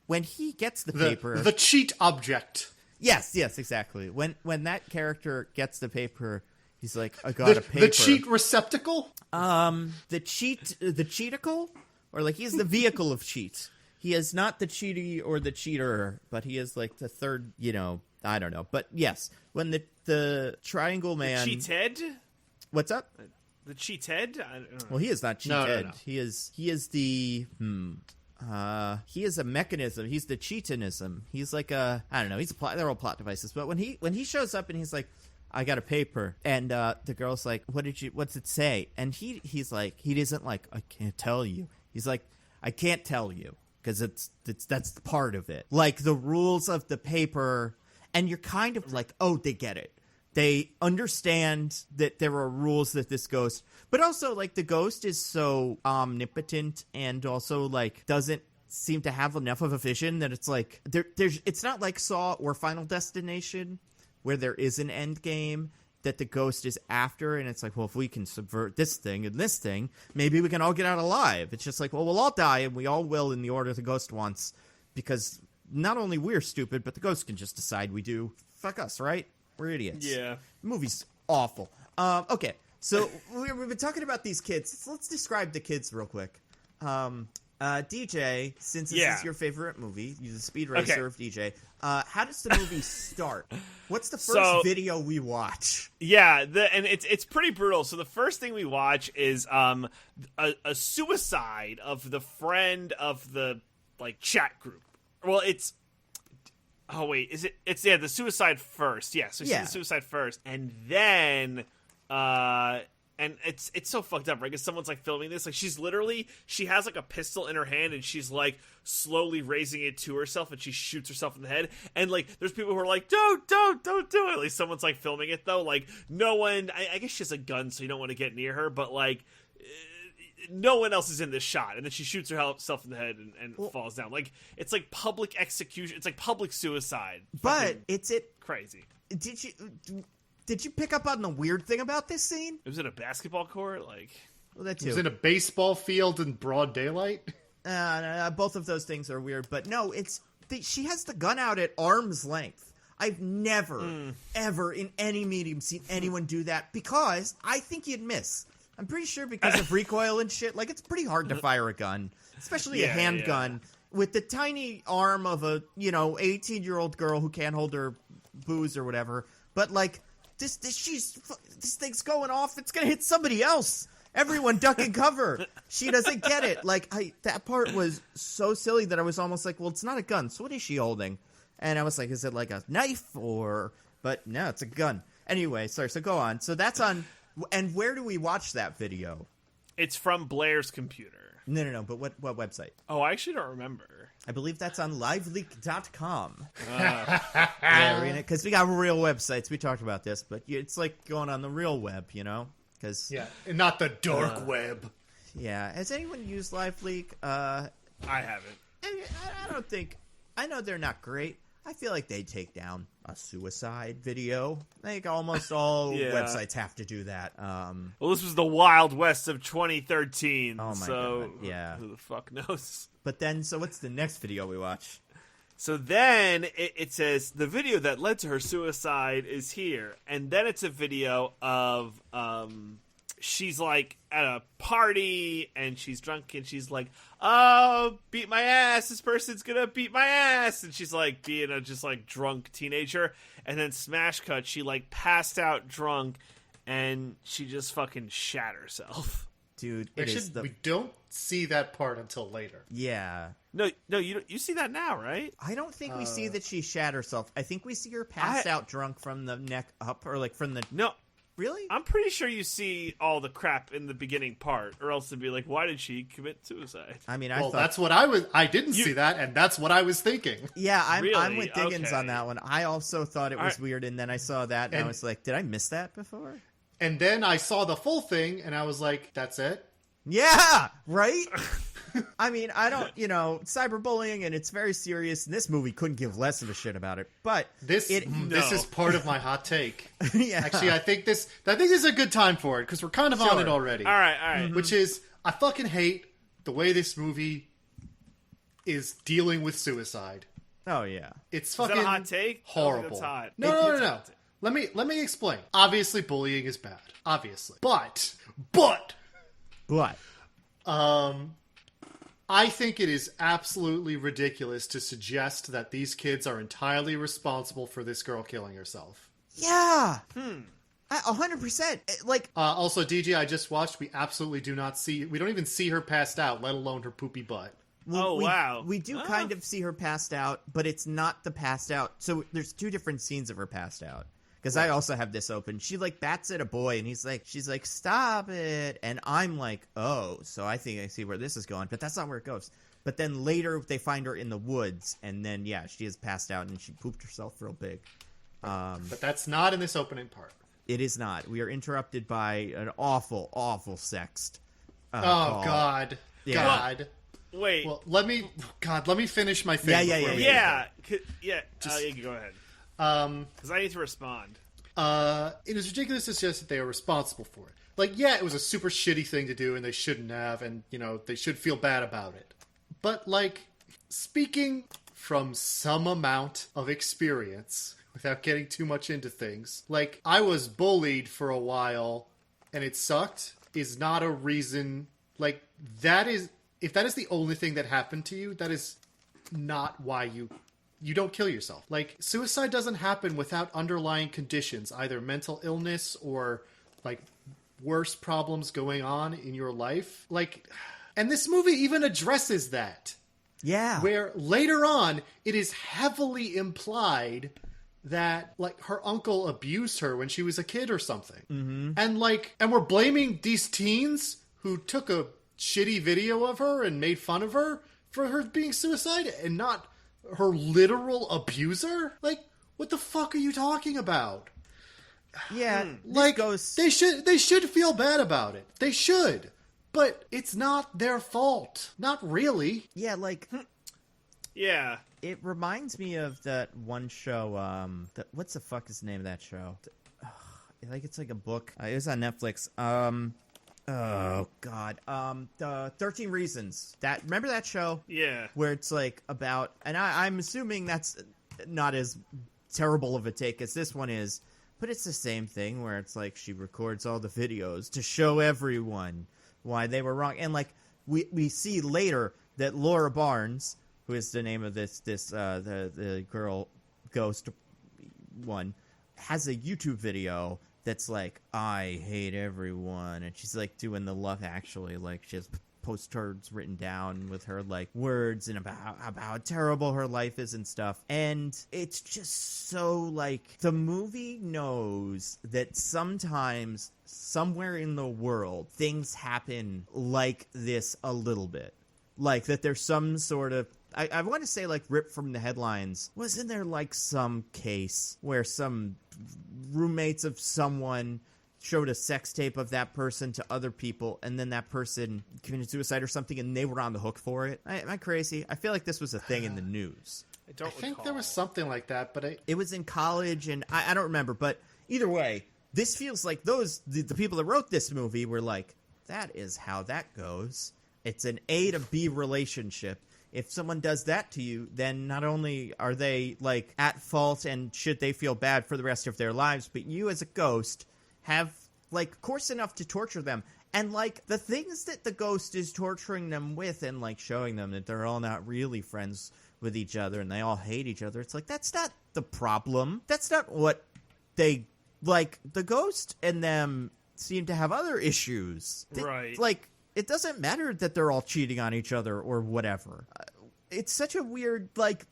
when he gets the paper, the cheat object. Yes, exactly. When that character gets the paper, he's like, I got a paper. The cheat receptacle? The cheaticle? Or like, he's the vehicle of cheat. He is not the cheaty or the cheater, but he is like the third, I don't know. But yes, when the triangle man... The cheathead? What's up? The cheathead? I don't know. Well, he is not cheathead. No. He is the... he is a mechanism. He's the cheatonism. He's like a... I don't know. He's a plot... They're all plot devices. But when he shows up and he's like, I got a paper. And the girl's like, what's it say? And he's like, he isn't like, I can't tell you. He's like, I can't tell you. Because that's part of it. Like, the rules of the paper... And you're kind of like, oh, they get it. They understand that there are rules that this ghost... But also, like, the ghost is so omnipotent and also, like, doesn't seem to have enough of a vision that it's like... It's not like Saw or Final Destination, where there is an end game that the ghost is after, and it's like, well, if we can subvert this thing and this thing, maybe we can all get out alive. It's just like, well, we'll all die, and we all will in the order the ghost wants, because... Not only we're stupid, but the ghost can just decide we do. Fuck us, right? We're idiots. Yeah. The movie's awful. Okay, so we've been talking about these kids. So let's describe the kids real quick. DJ, since this is your favorite movie, you're the Speed Racer of DJ, how does the movie start? What's the first video we watch? Yeah, and it's pretty brutal. So the first thing we watch is a suicide of the friend of the chat group. Well, it's... Oh, wait. Is it... It's, the suicide first. Yeah, so the suicide first. And then... and it's so fucked up, right? Because someone's, filming this. Like, she has, a pistol in her hand, and she's, slowly raising it to herself, and she shoots herself in the head. And, there's people who are like, don't do it. At least someone's, filming it, though. No one... I guess she has a gun, so you don't want to get near her, but, no one else is in this shot, and then she shoots herself in the head and falls down. It's public execution. It's public suicide. But crazy. Did you pick up on the weird thing about this scene? It was in a basketball court. Well, that too. It was in a baseball field in broad daylight. No, both of those things are weird. But no, she has the gun out at arm's length. I've never, ever in any medium seen anyone do that because I think you'd miss. I'm pretty sure because of recoil and shit, like, it's pretty hard to fire a gun, especially a handgun, with the tiny arm of a, 18-year-old girl who can't hold her booze or whatever. But, like, this thing's going off. It's going to hit somebody else. Everyone duck and cover. She doesn't get it. Like, that part was so silly that I was almost like, well, it's not a gun. So what is she holding? And I was like, is it like a knife or... But no, it's a gun. Anyway, sorry, so go on. So that's on... And where do we watch that video? It's from Blair's computer. No, but what website? Oh, I actually don't remember. I believe that's on liveleak.com. Yeah, because we got real websites. We talked about this, but it's like going on the real web, Cause, yeah, and not the dark web. Yeah. Has anyone used LiveLeak? I haven't. I don't think... I know they're not great. I feel like they take down a suicide video. I think almost all websites have to do that. Well, this was the Wild West of 2013. Oh, my God. Yeah. Who the fuck knows? But then, so what's the next video we watch? So then it says, the video that led to her suicide is here. And then it's a video of... she's like at a party and she's drunk and she's like, oh, beat my ass. This person's gonna beat my ass. And she's like being a just like drunk teenager. And then smash cut, she like passed out drunk and she just fucking shat herself. Dude, we don't see that part until later. Yeah. No, you see that now, right? I don't think we see that she shat herself. I think we see her passed out drunk from the neck up or like from the... No. Really? I'm pretty sure you see all the crap in the beginning part, or else it'd be like, why did she commit suicide? I mean, I thought... that's what I didn't see that, and that's what I was thinking. Yeah, I'm with Diggins on that one. I also thought it was weird, and then I saw that, and I was like, did I miss that before? And then I saw the full thing, and I was like, that's it? Yeah, right? I mean, I don't, cyberbullying, and it's very serious, and this movie couldn't give less of a shit about it, but... This is part of my hot take. Yeah. Actually, I think this is a good time for it, because we're kind of on it already. All right. Mm-hmm. Which is, I fucking hate the way this movie is dealing with suicide. Oh, yeah. It's fucking is that a hot take? horrible. Hot. No. Let me explain. Obviously, bullying is bad. Obviously. But... I think it is absolutely ridiculous to suggest that these kids are entirely responsible for this girl killing herself. Yeah. 100%. Like, also, DJ, I just watched. We absolutely do not see. We don't even see her passed out, let alone her poopy butt. Wow. We do kind of see her passed out, but it's not the passed out. So there's two different scenes of her passed out. Because I also have this open. She, like, bats at a boy, and she's like, stop it. And I'm like, oh, so I think I see where this is going. But that's not where it goes. But then later, they find her in the woods, and then, yeah, she is passed out, and she pooped herself real big. But that's not in this opening part. It is not. We are interrupted by an awful, awful sext. Call. God. Yeah. God. Wait. Well, let me finish my thing. Yeah. You can go ahead. Because I need to respond. It is ridiculous to suggest that they are responsible for it. Like, yeah, it was a super shitty thing to do, and they shouldn't have, and, they should feel bad about it. But, like, speaking from some amount of experience, without getting too much into things, like, I was bullied for a while, and it sucked, is not a reason, like, if that is the only thing that happened to you, that is not why you don't kill yourself. Like, suicide doesn't happen without underlying conditions, either mental illness or, like, worse problems going on in your life. Like, and this movie even addresses that. Yeah. Where later on, it is heavily implied that, like, her uncle abused her when she was a kid or something. Mm-hmm. And we're blaming these teens who took a shitty video of her and made fun of her for her being suicidal and not her literal abuser? Like, what the fuck are you talking about? Yeah, like, they should feel bad about it. They should. But it's not their fault. Not really. Yeah, like... Yeah. It reminds me of that one show, what's the fuck is the name of that show? Like, it's like a book. It was on Netflix. Oh, God. The 13 Reasons. Remember that show? Yeah. Where it's like about, and I'm assuming that's not as terrible of a take as this one is, But it's the same thing where it's like she records all the videos to show everyone why they were wrong. And like we see later that Laura Barnes, who is the name of the girl ghost one, has a YouTube video that's like, I hate everyone, and she's like doing the Love Actually, like she has postcards written down with her like words and about how terrible her life is and stuff. And it's just so like, the movie knows that sometimes somewhere in the world things happen like this a little bit, like that there's some sort of, I want to say like ripped from the headlines, wasn't there like some case where some roommates of someone showed a sex tape of that person to other people, and then that person committed suicide or something, and they were on the hook for it? Am I crazy? I feel like this was a thing in the news. I think there was something like that, but it was in college, and I don't remember. But either way, this feels like the people that wrote this movie were like, that is how that goes. It's an A to B relationship. If someone does that to you, then not only are they like at fault and should they feel bad for the rest of their lives, but you as a ghost have like course enough to torture them. And like the things that the ghost is torturing them with, and like showing them that they're all not really friends with each other and they all hate each other. It's like, that's not the problem. That's not what they like. The ghost and them seem to have other issues. Right. Like, it doesn't matter that they're all cheating on each other or whatever. It's such a weird, like,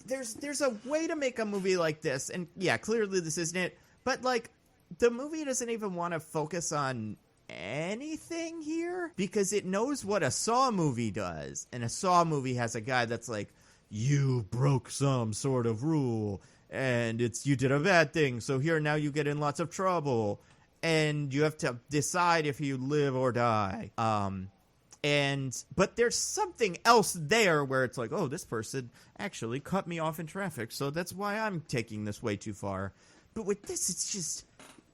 there's a way to make a movie like this. And yeah, clearly this isn't it. But like, the movie doesn't even want to focus on anything here because it knows what a Saw movie does. And a Saw movie has a guy that's like, you broke some sort of rule and you did a bad thing. So here now you get in lots of trouble. And you have to decide if you live or die. But there's something else there where it's like, oh, this person actually cut me off in traffic, so that's why I'm taking this way too far. But with this, it's just,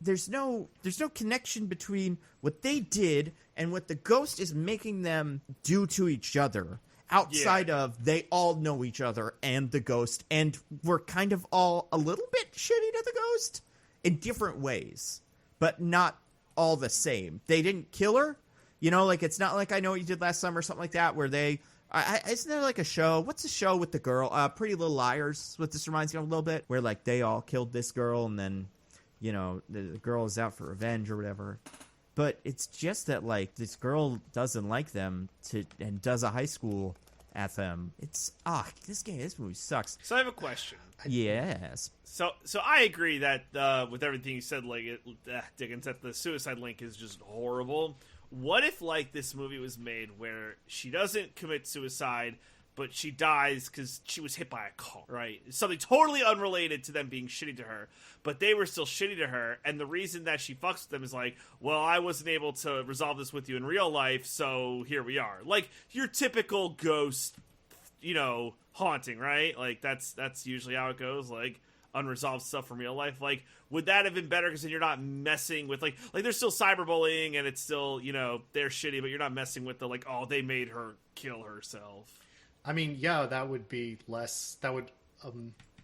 there's no connection between what they did and what the ghost is making them do to each other. Outside of, they all know each other and the ghost, and we're kind of all a little bit shitty to the ghost in different ways. But not all the same. They didn't kill her. You know, like, it's not like I Know What You Did Last Summer or something like that, where they... isn't there, like, a show? What's the show with the girl? Pretty Little Liars, what this reminds me of a little bit. Where, like, they all killed this girl, and then, you know, the girl is out for revenge or whatever. But it's just that, like, this girl doesn't like them and does a high school at them. It's... this movie sucks. So I have a question. Yes. So I agree that with everything you said, like Diggins, that the suicide link is just horrible. What if like this movie was made where she doesn't commit suicide, but she dies because she was hit by a car, right? Something totally unrelated to them being shitty to her, but they were still shitty to her, and the reason that she fucks with them is like, well, I wasn't able to resolve this with you in real life, so here we are. Like your typical ghost, you know, haunting, right? Like that's usually how it goes. Like unresolved stuff from real life. Like, would that have been better? Because then you're not messing with like there's still cyberbullying and it's still, you know, they're shitty, but you're not messing with the like, oh, they made her kill herself. I mean, yeah, that would be less. That would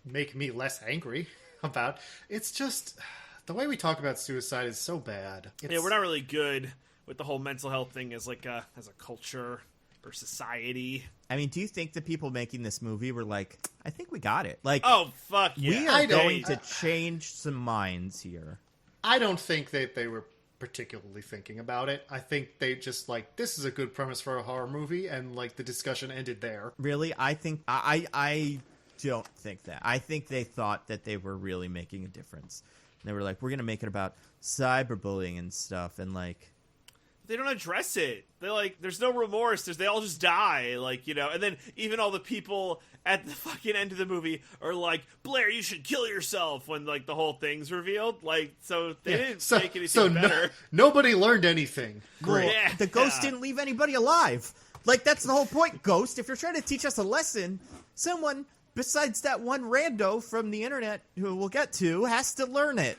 make me less angry about. It's just the way we talk about suicide is so bad. Yeah, we're not really good with the whole mental health thing as like as a culture or society. I mean, do you think the people making this movie were like, I think we got it? Like, oh, fuck yeah. We are going to change some minds here. I don't think that they were particularly thinking about it. I think they just like, this is a good premise for a horror movie, and like the discussion ended there. Really? I think I don't think that. I think they thought that they were really making a difference. And they were like, we're going to make it about cyberbullying and stuff, and like, they don't address it. They're like, there's no remorse. They all just die. Like, you know, and then even all the people at the fucking end of the movie are like, Blair, you should kill yourself when like the whole thing's revealed. Like, so they didn't make anything better. Nobody learned anything. Great. Well, yeah. The ghost didn't leave anybody alive. Like, that's the whole point, Ghost. If you're trying to teach us a lesson, someone besides that one rando from the internet who we'll get to has to learn it.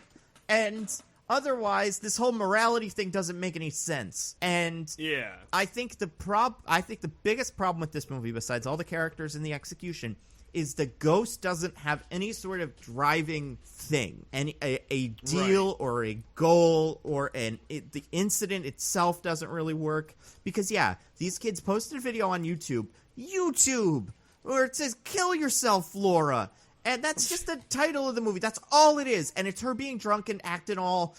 And otherwise, this whole morality thing doesn't make any sense. And yeah, I think the biggest problem with this movie, besides all the characters and the execution, is the ghost doesn't have any sort of driving thing, a deal or a goal or the incident itself doesn't really work. Because, yeah, these kids posted a video on YouTube, where it says, "Kill yourself, Laura." And that's just the title of the movie. That's all it is. And it's her being drunk and acting all,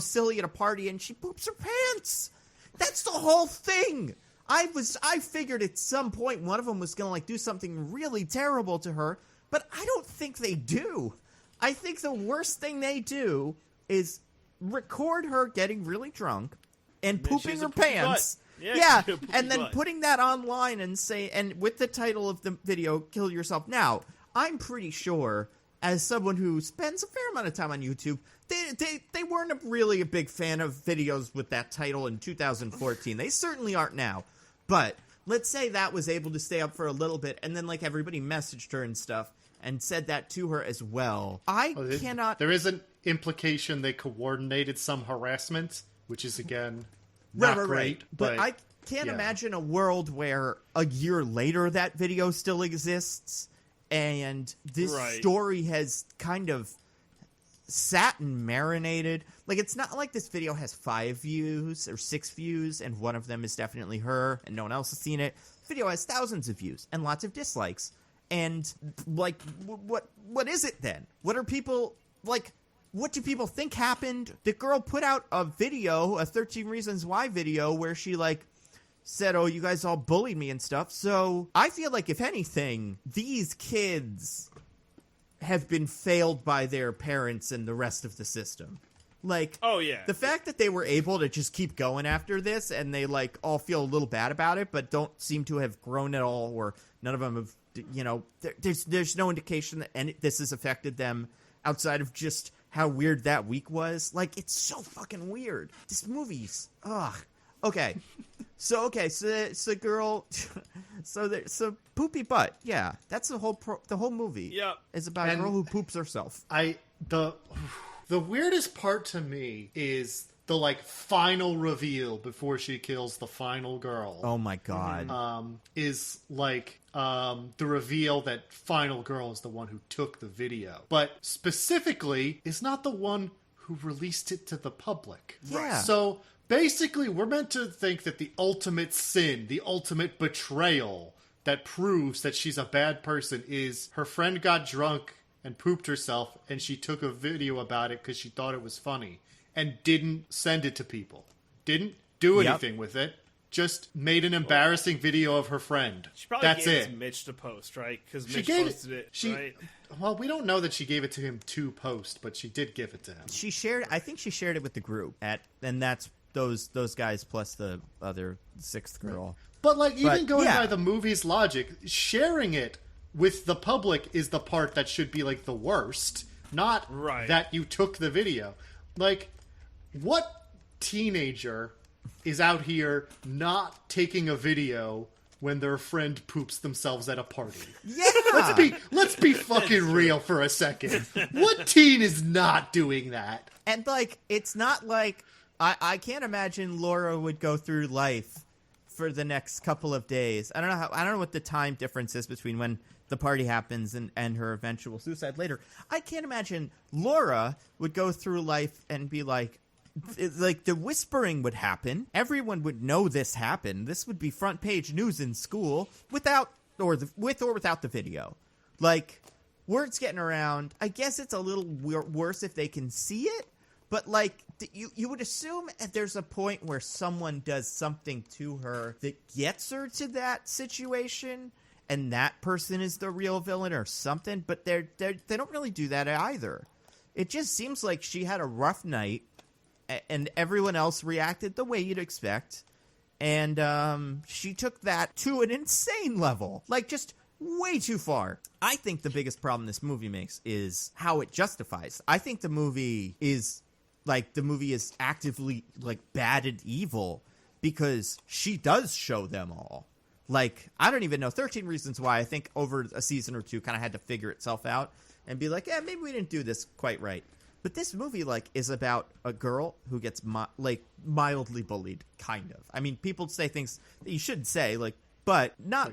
silly at a party, and she poops her pants. That's the whole thing. I figured at some point one of them was going to, do something really terrible to her, but I don't think they do. I think the worst thing they do is record her getting really drunk and pooping her pants. Yeah, and then putting that online and with the title of the video, "Kill Yourself." Now, I'm pretty sure, as someone who spends a fair amount of time on YouTube, they weren't really a big fan of videos with that title in 2014. They certainly aren't now. But let's say that was able to stay up for a little bit, and then everybody messaged her and stuff and said that to her as well. Cannot. There is an implication they coordinated some harassment, which is again not great. Right. But I can't imagine a world where a year later that video still exists. And this story has kind of sat and marinated. It's not like this video has 5 views or 6 views, and one of them is definitely her, and no one else has seen it. The video has thousands of views and lots of dislikes. And, what is it then? What are people, what do people think happened? The girl put out a video, a 13 Reasons Why video, where she, said, "Oh, you guys all bullied me and stuff." So I feel like, if anything, these kids have been failed by their parents and the rest of the system. The fact that they were able to just keep going after this, and they all feel a little bad about it, but don't seem to have grown at all, or none of them have, there's no indication that this has affected them outside of just how weird that week was. It's so fucking weird. This movie's, ugh. Okay. So girl, so poopy butt. Yeah, that's the whole movie. Yeah, is about a girl who poops herself. The weirdest part to me is the final reveal before she kills the final girl. Oh my god. Is the reveal that final girl is the one who took the video, but specifically is not the one who released it to the public. Yeah. So basically, we're meant to think that the ultimate sin, the ultimate betrayal that proves that she's a bad person is her friend got drunk and pooped herself, and she took a video about it because she thought it was funny and didn't send it to people. Didn't do anything with it. Just made an embarrassing video of her friend. She probably That's gave it to Mitch to post, right? Because Mitch posted it, right? Well, we don't know that she gave it to him to post, but she did give it to him. I think she shared it with the group, and that's those guys plus the other 6th girl. But even going by the movie's logic, sharing it with the public is the part that should be the worst, not that you took the video. What teenager is out here not taking a video when their friend poops themselves at a party? Yeah. Let's be fucking real for a second. What teen is not doing that? And it's not I can't imagine Laura would go through life for the next couple of days. I don't know what the time difference is between when the party happens and her eventual suicide later. I can't imagine Laura would go through life and be the whispering would happen. Everyone would know this happened. This would be front page news in school with or without the video. Word's getting around. I guess it's a little worse if they can see it. But, you would assume there's a point where someone does something to her that gets her to that situation, and that person is the real villain or something. But they don't really do that either. It just seems like she had a rough night, and everyone else reacted the way you'd expect. And she took that to an insane level. Just way too far. I think the biggest problem this movie makes is how it justifies. I think the movie is actively bad and evil because she does show them all. I don't even know. 13 Reasons Why, I think over a season or two kind of had to figure itself out and be maybe we didn't do this quite right. But this movie is about a girl who gets mildly bullied, kind of. I mean, people say things that you shouldn't say, but not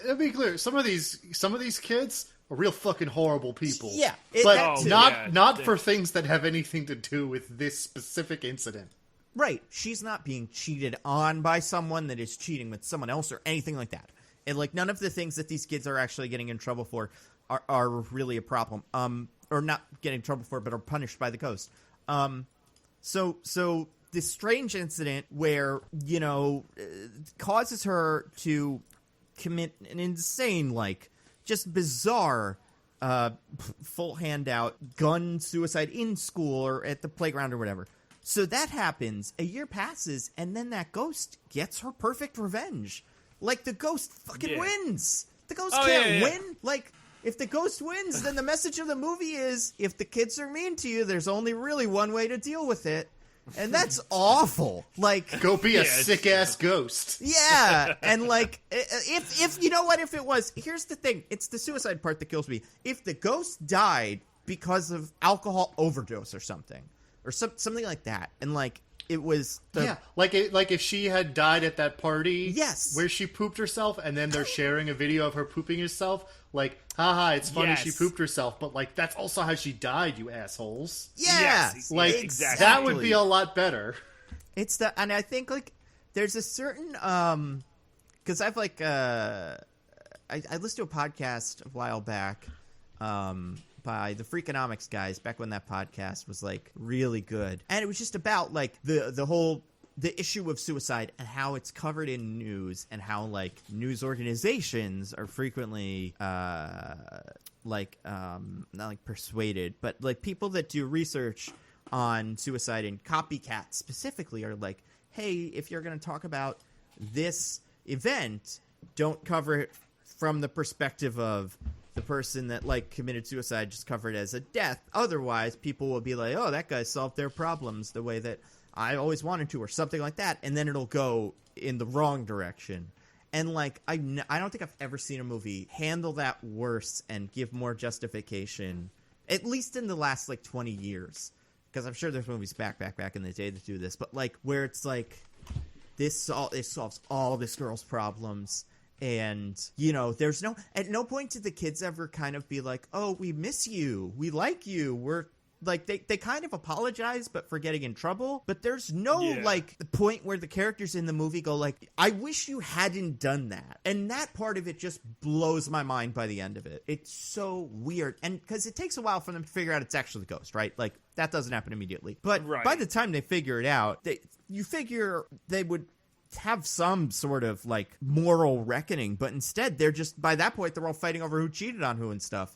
to be clear, some of these kids are real fucking horrible people. Yeah, but not for things that have anything to do with this specific incident. Right. She's not being cheated on by someone that is cheating with someone else or anything like that. And like none of the things that these kids are actually getting in trouble for are really a problem. Or not getting in trouble for, but are punished by the ghost. So this strange incident where, you know, causes her to commit an insane, like, just bizarre, full handout gun suicide in school or at the playground or whatever. So that happens, a year passes, and then that ghost gets her perfect revenge. Like, the ghost fucking wins. The ghost can't win. Like, if the ghost wins, then the message of the movie is, if the kids are mean to you, there's only really one way to deal with it. And that's awful. Like, go be a sick-ass ghost. Yeah, and like, if you know what, if it was, here's the thing, it's the suicide part that kills me. If the ghost died because of alcohol overdose or something, or something like that, and like, it was like if she had died at that party, yes, where she pooped herself, and then they're sharing a video of her pooping herself, like, haha, it's funny she pooped herself, but like, that's also how she died, you assholes. Yeah, like, exactly. That would be a lot better. And I think like there's a certain because I've like I listened to a podcast a while back by the Freakonomics guys, back when that podcast was like really good, and it was just about like the issue of suicide and how it's covered in news, and how like news organizations are frequently not like persuaded, but like people that do research on suicide and copycat specifically are like, hey, if you're going to talk about this event, don't cover it from the perspective of the person that like committed suicide, just cover it as a death. Otherwise, people will be like, oh, that guy solved their problems the way that I always wanted to, or something like that, and then it'll go in the wrong direction. And like, I don't think I've ever seen a movie handle that worse and give more justification, at least in the last like 20 years. Because I'm sure there's movies back in the day that do this, but like where it's like it solves all this girl's problems, and you know, there's at no point did the kids ever kind of be like, oh, we miss you, we like you, we're like, they kind of apologize, but for getting in trouble. But there's no, like, the point where the characters in the movie go, like, I wish you hadn't done that. And that part of it just blows my mind by the end of it. It's so weird. And because it takes a while for them to figure out it's actually the ghost, right? Like, that doesn't happen immediately. But by the time they figure it out, you figure they would have some sort of, like, moral reckoning. But instead, they're just, by that point, they're all fighting over who cheated on who and stuff.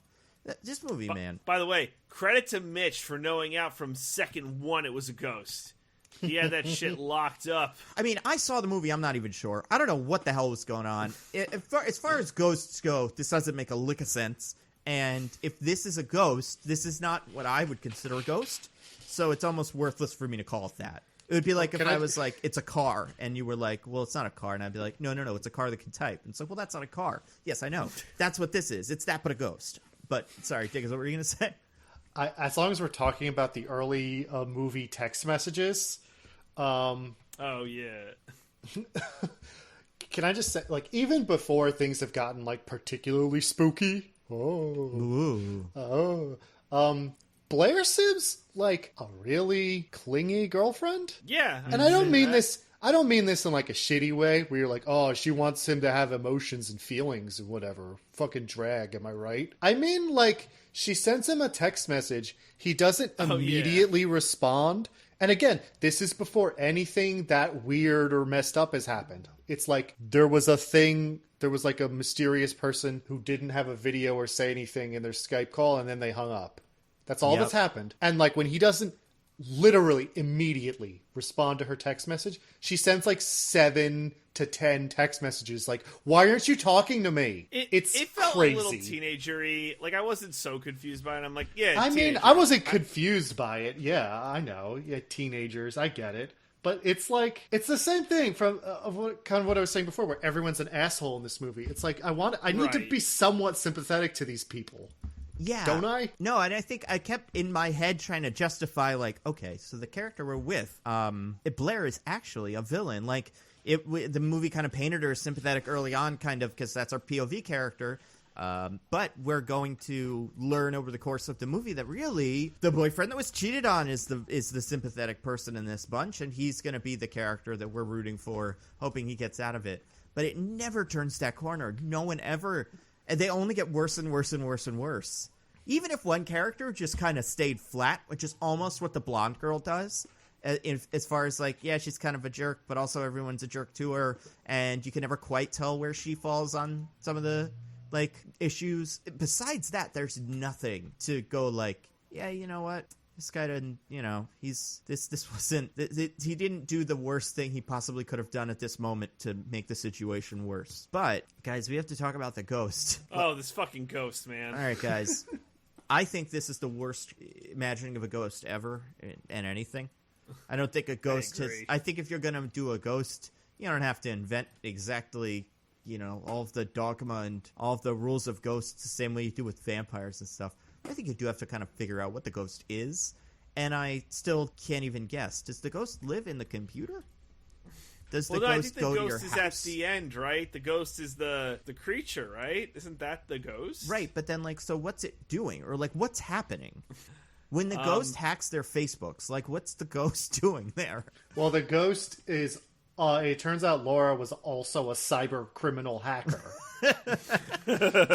This movie, man. By the way, credit to Mitch for knowing out from second one it was a ghost. He had that shit locked up. I mean, I saw the movie. I'm not even sure. I don't know what the hell was going on. As far as ghosts go, this doesn't make a lick of sense. And if this is a ghost, this is not what I would consider a ghost. So it's almost worthless for me to call it that. It would be like if I was like, it's a car, and you were like, well, it's not a car. And I'd be like, no, it's a car that can type. And it's like, well, that's not a car. Yes, I know. That's what this is. It's that, but a ghost. But, sorry, Diggins, what were you going to say? As long as we're talking about the early movie text messages. Oh, yeah. Can I just say, like, even before things have gotten, like, particularly spooky. Blair seems like a really clingy girlfriend. Yeah. And I don't mean this... I don't mean this in like a shitty way where you're like, oh, she wants him to have emotions and feelings and whatever. Fucking drag, am I right? I mean, like, she sends him a text message. He doesn't immediately respond. And again, this is before anything that weird or messed up has happened. It's like there was like a mysterious person who didn't have a video or say anything in their Skype call, and then they hung up. That's all that's happened. And like when he doesn't literally immediately respond to her text message, she sends like 7 to 10 text messages like, why aren't you talking to me? It felt crazy. A little teenager-y. Like, I wasn't so confused by it. I'm like, yeah, I mean, I wasn't confused by it. Yeah, I know. Yeah, teenagers, I get it. But it's like, it's the same thing from kind of what I was saying before, where everyone's an asshole in this movie. It's like, I need to be somewhat sympathetic to these people. Yeah. Don't I? No, and I think I kept in my head trying to justify, like, okay, so the character we're with, Blair is actually a villain. Like, the movie kind of painted her as sympathetic early on, kind of, because that's our POV character. But we're going to learn over the course of the movie that really the boyfriend that was cheated on is the sympathetic person in this bunch, and he's going to be the character that we're rooting for, hoping he gets out of it. But it never turns that corner. No one ever. And they only get worse and worse and worse and worse. Even if one character just kind of stayed flat, which is almost what the blonde girl does, as far as, like, yeah, she's kind of a jerk, but also everyone's a jerk to her, and you can never quite tell where she falls on some of the, like, issues. Besides that, there's nothing to go, like, yeah, you know what? This guy didn't, this wasn't, he didn't do the worst thing he possibly could have done at this moment to make the situation worse. But, guys, we have to talk about the ghost. Oh, this fucking ghost, man. All right, guys. I think this is the worst imagining of a ghost ever in anything. I don't think a ghost I think if you're going to do a ghost, you don't have to invent exactly, all of the dogma and all of the rules of ghosts the same way you do with vampires and stuff. I think you do have to kind of figure out what the ghost is, and I still can't even guess. Does the ghost live in the computer? Does the ghost go to your house? I think the ghost is at the end, right? The ghost is the creature, right? Isn't that the ghost? Right, but then, like, so what's it doing? Or, like, what's happening? When the ghost hacks their Facebooks, like, what's the ghost doing there? Well, the ghost is, it turns out Laura was also a cyber criminal hacker.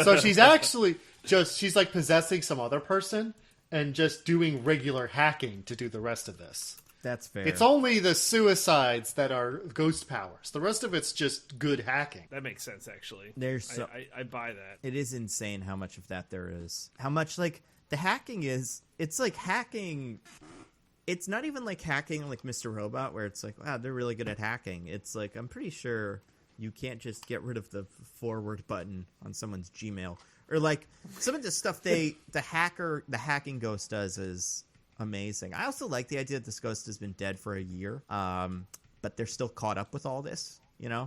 So she's actually she's like possessing some other person and just doing regular hacking to do the rest of this. That's fair. It's only the suicides that are ghost powers. The rest of it's just good hacking. That makes sense, actually. I buy that. It is insane how much of that there is. How much, like, the hacking is... It's like hacking... It's not even like hacking like Mr. Robot, where it's like, wow, they're really good at hacking. It's like, I'm pretty sure you can't just get rid of the forward button on someone's Gmail. Or, like, some of the stuff the hacking ghost does is... amazing. I also like the idea that this ghost has been dead for a year, but they're still caught up with all this.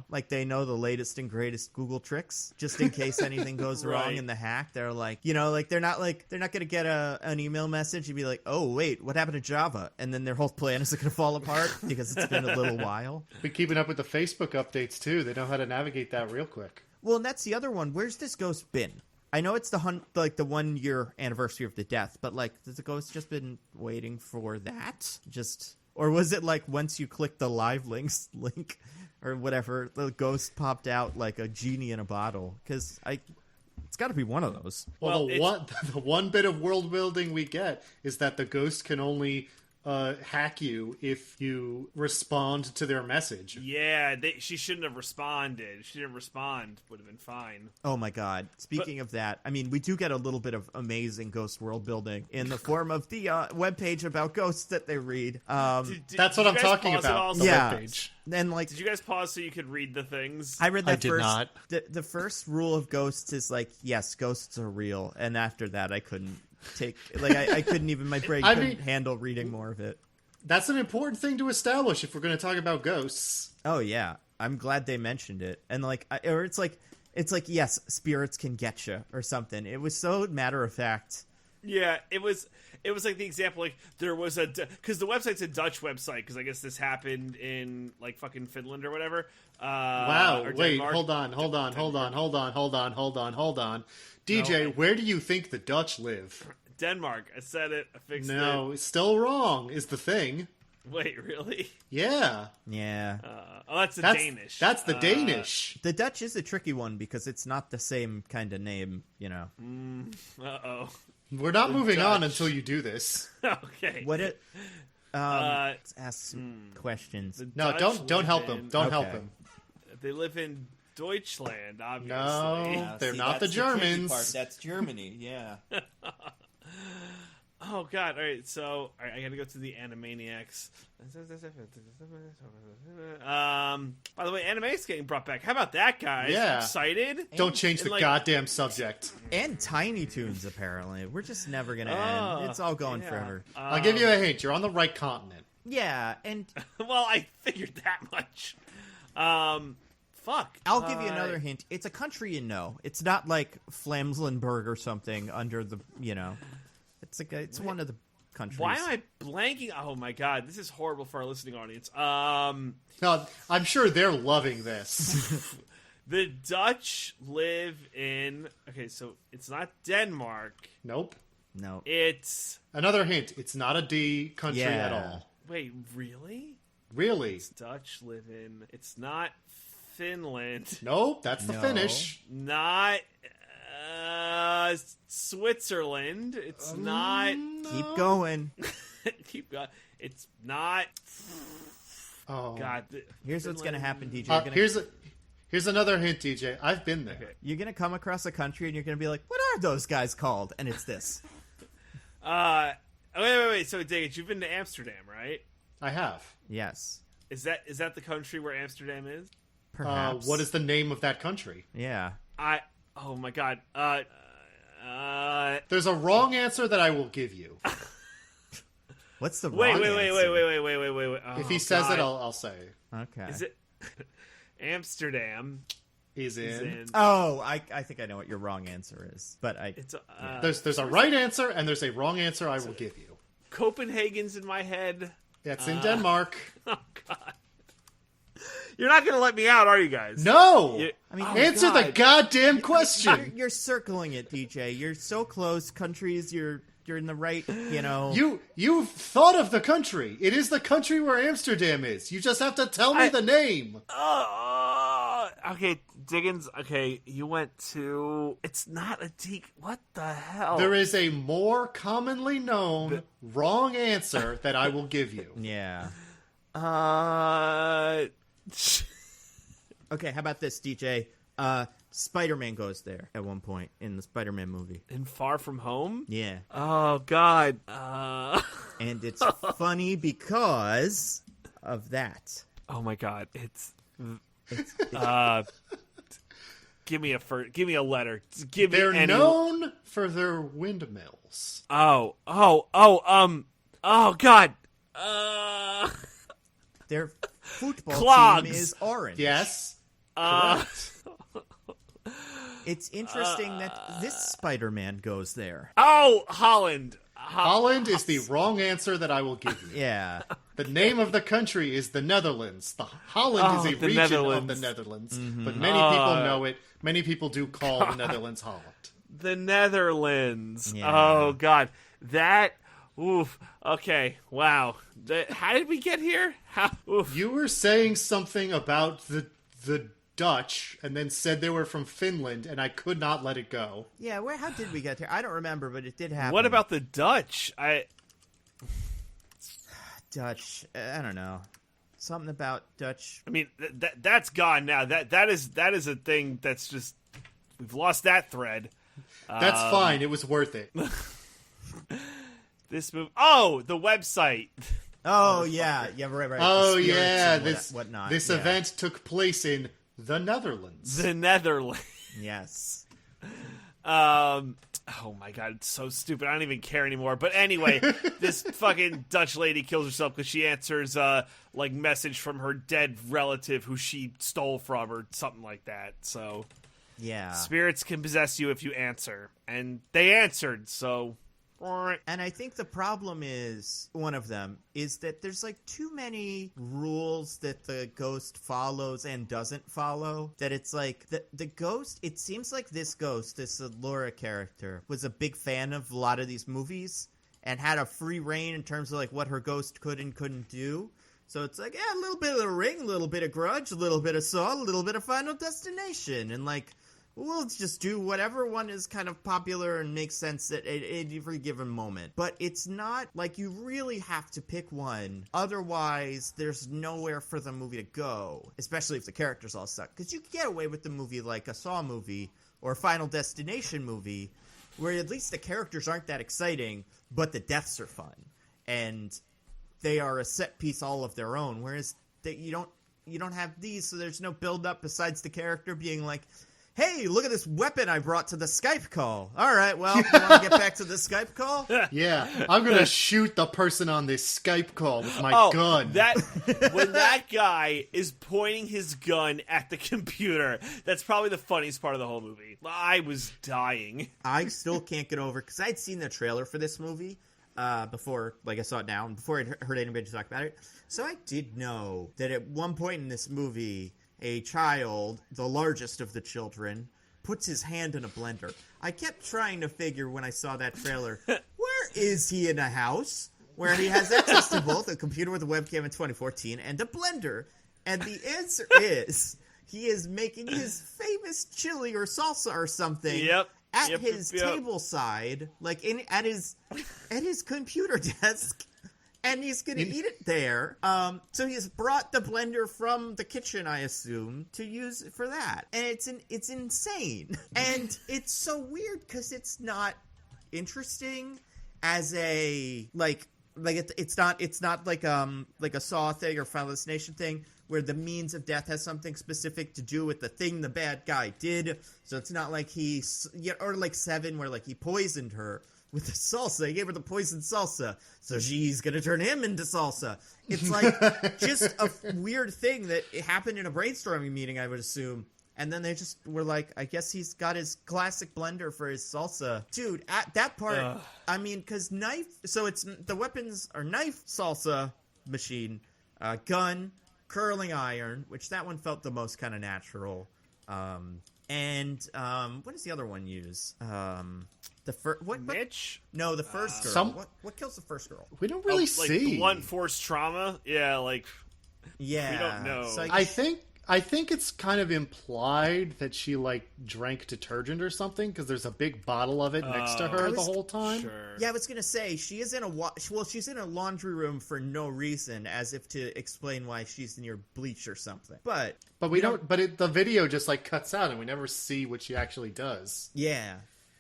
Like they know the latest and greatest Google tricks, just in case anything goes wrong in the hack. They're like, like they're not going to get an email message and be like, oh wait, what happened to Java? And then their whole plan is going to fall apart because it's been a little while. Been keeping up with the Facebook updates too. They know how to navigate that real quick. Well, and that's the other one. Where's this ghost been? I know it's the 1 year anniversary of the death, but, like, has the ghost just been waiting for that? Or was it like once you click the live link or whatever, the ghost popped out like a genie in a bottle? Because it's got to be one of those. Well, the one bit of world building we get is that the ghost can only hack you if you respond to their message. Yeah, she shouldn't have responded. She didn't respond. Would have been fine. Oh my god. Speaking of that, I mean, we do get a little bit of amazing ghost world building in the form of the webpage about ghosts that they read. That's what I'm talking about. Webpage. And, like, did you guys pause so you could read the things? I read that first. Not. The first rule of ghosts is, like, yes, ghosts are real. And after that, I couldn't I couldn't even, my brain couldn't handle reading more of it. That's an important thing to establish if we're going to talk about ghosts. Oh yeah, I'm glad they mentioned it. And, like, it's like yes, spirits can get you or something. It was so matter of fact. Yeah, it was like the example, like, there was because the website's a Dutch website, because I guess this happened in, like, fucking Finland or whatever. Wow, wait, Denmark. hold on. DJ, where do you think the Dutch live? Denmark. I said it. I fixed it. No, it's still wrong is the thing. Wait, really? Yeah. Yeah. That's Danish. That's the Danish. The Dutch is a tricky one because it's not the same kind of name, Uh-oh. We're not moving on until you do this. Okay. Let's ask some questions. No, don't help him. Don't help him. They live in Deutschland, obviously. No, they're not the Germans. Part. That's Germany, yeah. Oh, God. All right, so I got to go to the Animaniacs. By the way, Animaniacs getting brought back. How about that, guys? Yeah. Excited? Don't change the goddamn subject. And Tiny Toons, apparently. We're just never going to end. It's all going forever. I'll give you a hint. You're on the right continent. Yeah, and... well, I figured that much. Fuck. I'll give you another hint. It's a country you know. It's not like Flamslenberg or something under the, It's like it's one of the countries. Why am I blanking? Oh my god, this is horrible for our listening audience. No, I'm sure they're loving this. The Dutch live in... Okay, so it's not Denmark. Nope. No. It's... Another hint. It's not a D country at all. Wait, really? Really? It's Dutch live in... It's not Finland. Nope, that's the Finnish. Not Switzerland. It's not... Keep going. Keep going. It's not... Oh. God. Here's what's going to happen, DJ. Here's another hint, DJ. I've been there. Okay. You're going to come across a country and you're going to be like, what are those guys called? And it's this. Wait. So, Diggins, you've been to Amsterdam, right? I have. Yes. Is that the country where Amsterdam is? Perhaps. What is the name of that country? Yeah. Oh my god. There's a wrong answer that I will give you. What's the Wait. wrong answer? Wait. Oh, If he says God. it, I'll say. Okay. Is it Amsterdam? He's in. Oh, I think I know what your wrong answer is, but It's There's a right answer and there's a wrong answer I will give you. Copenhagen's in my head. That's in Denmark. Oh god. You're not gonna let me out, are you guys? No! I mean, answer the goddamn question! You're circling it, DJ. You're so close. Countries, you're in the right, you know. You've thought of the country. It is the country where Amsterdam is. You just have to tell me the name. Okay, Diggins. Okay, you went to... It's not a D... What the hell? There is a more commonly known wrong answer that I will give you. Yeah. Okay, how about this, DJ? Spider-Man goes there at one point in the Spider-Man movie. In Far From Home? Yeah. Oh, God. And it's funny because of that. Oh, my God. Give me a letter. They're known for their windmills. Oh, God. Their football Clogs. team is orange. Yes. Correct. It's interesting that this Spider-Man goes there. Oh, Holland. Holland is the wrong answer that I will give you. Yeah. The name of the country is the Netherlands. Holland is a region of the Netherlands, but many people know it. Many people do call the Netherlands Holland. The Netherlands. Yeah. Oh, God. That... Oof. Okay. Wow. How did we get here? Oof. You were saying something about the Dutch, and then said they were from Finland, and I could not let it go. Yeah, how did we get here? I don't remember, but it did happen. What about the Dutch? Dutch? I don't know. Something about Dutch. I mean, that's gone now. That is a thing that's just... We've lost that thread. That's fine. It was worth it. This move... Oh, the website. Oh, yeah. Yeah, right. Oh, The spirits yeah. and whatnot. This event took place in the Netherlands. The Netherlands. Yes. Oh my god, it's so stupid. I don't even care anymore. But anyway, this fucking Dutch lady kills herself because she answers like message from her dead relative who she stole from or something like that. So Yeah. spirits can possess you if you answer, and they answered. So. And I think the problem is, one of them, is that there's like too many rules that the ghost follows and doesn't follow, that it's like, the ghost, it seems like this ghost, this Laura character, was a big fan of a lot of these movies, and had a free reign in terms of like what her ghost could and couldn't do. So it's like, yeah, a little bit of The Ring, a little bit of Grudge, a little bit of Saw, a little bit of Final Destination, and like, we'll just do whatever one is kind of popular and makes sense at every given moment. But it's not like you really have to pick one. Otherwise, there's nowhere for the movie to go, especially if the characters all suck. Because you can get away with the movie like a Saw movie or a Final Destination movie, where at least the characters aren't that exciting, but the deaths are fun. And they are a set piece all of their own. Whereas you don't have these, so there's no build-up besides the character being like, hey, look at this weapon I brought to the Skype call. All right, well, you want to get back to the Skype call? Yeah, I'm going to shoot the person on this Skype call with my gun. When that guy is pointing his gun at the computer, that's probably the funniest part of the whole movie. I was dying. I still can't get over, because I'd seen the trailer for this movie. before, like I saw it now, and before I heard anybody talk about it. So I did know that at one point in this movie, a child, the largest of the children, puts his hand in a blender. I kept trying to figure when I saw that trailer, where is he in a house where he has access to both a computer with a webcam in 2014 and a blender? And the answer is he is making his famous chili or salsa or something at his table side, like at his computer desk. And he's going to eat it there. So he's brought the blender from the kitchen, I assume, to use it for that. And it's insane. And it's so weird because it's not interesting as a it's not like a Saw thing or Final Destination thing where the means of death has something specific to do with the thing the bad guy did. So it's not like or like Seven where like he poisoned her with the salsa. He gave her the poison salsa, so she's gonna turn him into salsa. It's like just a weird thing that happened in a brainstorming meeting, I would assume. And then they just were like, I guess he's got his classic blender for his salsa. Dude, at that part, I mean, because knife, so it's, the weapons are knife, salsa machine, gun, curling iron, which that one felt the most kind of natural. And what does the other one use? The first Mitch? No, the first girl. What kills the first girl? We don't really see. Blunt force trauma? Yeah, we don't know. So I think it's kind of implied that she like drank detergent or something because there's a big bottle of it next to her the whole time. Sure. Yeah, I was gonna say she is in she's in a laundry room for no reason, as if to explain why she's near bleach or something. But we don't. But the video just like cuts out, and we never see what she actually does. Yeah.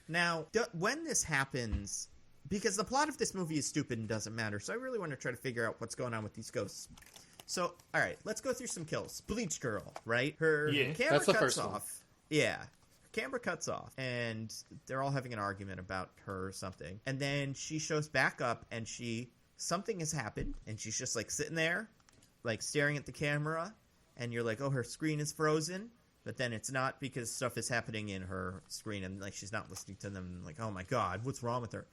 Now, when this happens, because the plot of this movie is stupid and doesn't matter, so I really want to try to figure out what's going on with these ghosts. So, all right, let's go through some kills. Bleach Girl, right? Her camera cuts off. Yeah. Her camera cuts off, and they're all having an argument about her or something. And then she shows back up, and something has happened, and she's just, like, sitting there, like, staring at the camera, and you're like, oh, her screen is frozen. But then it's not because stuff is happening in her screen, and, like, she's not listening to them, and, like, oh, my God, what's wrong with her?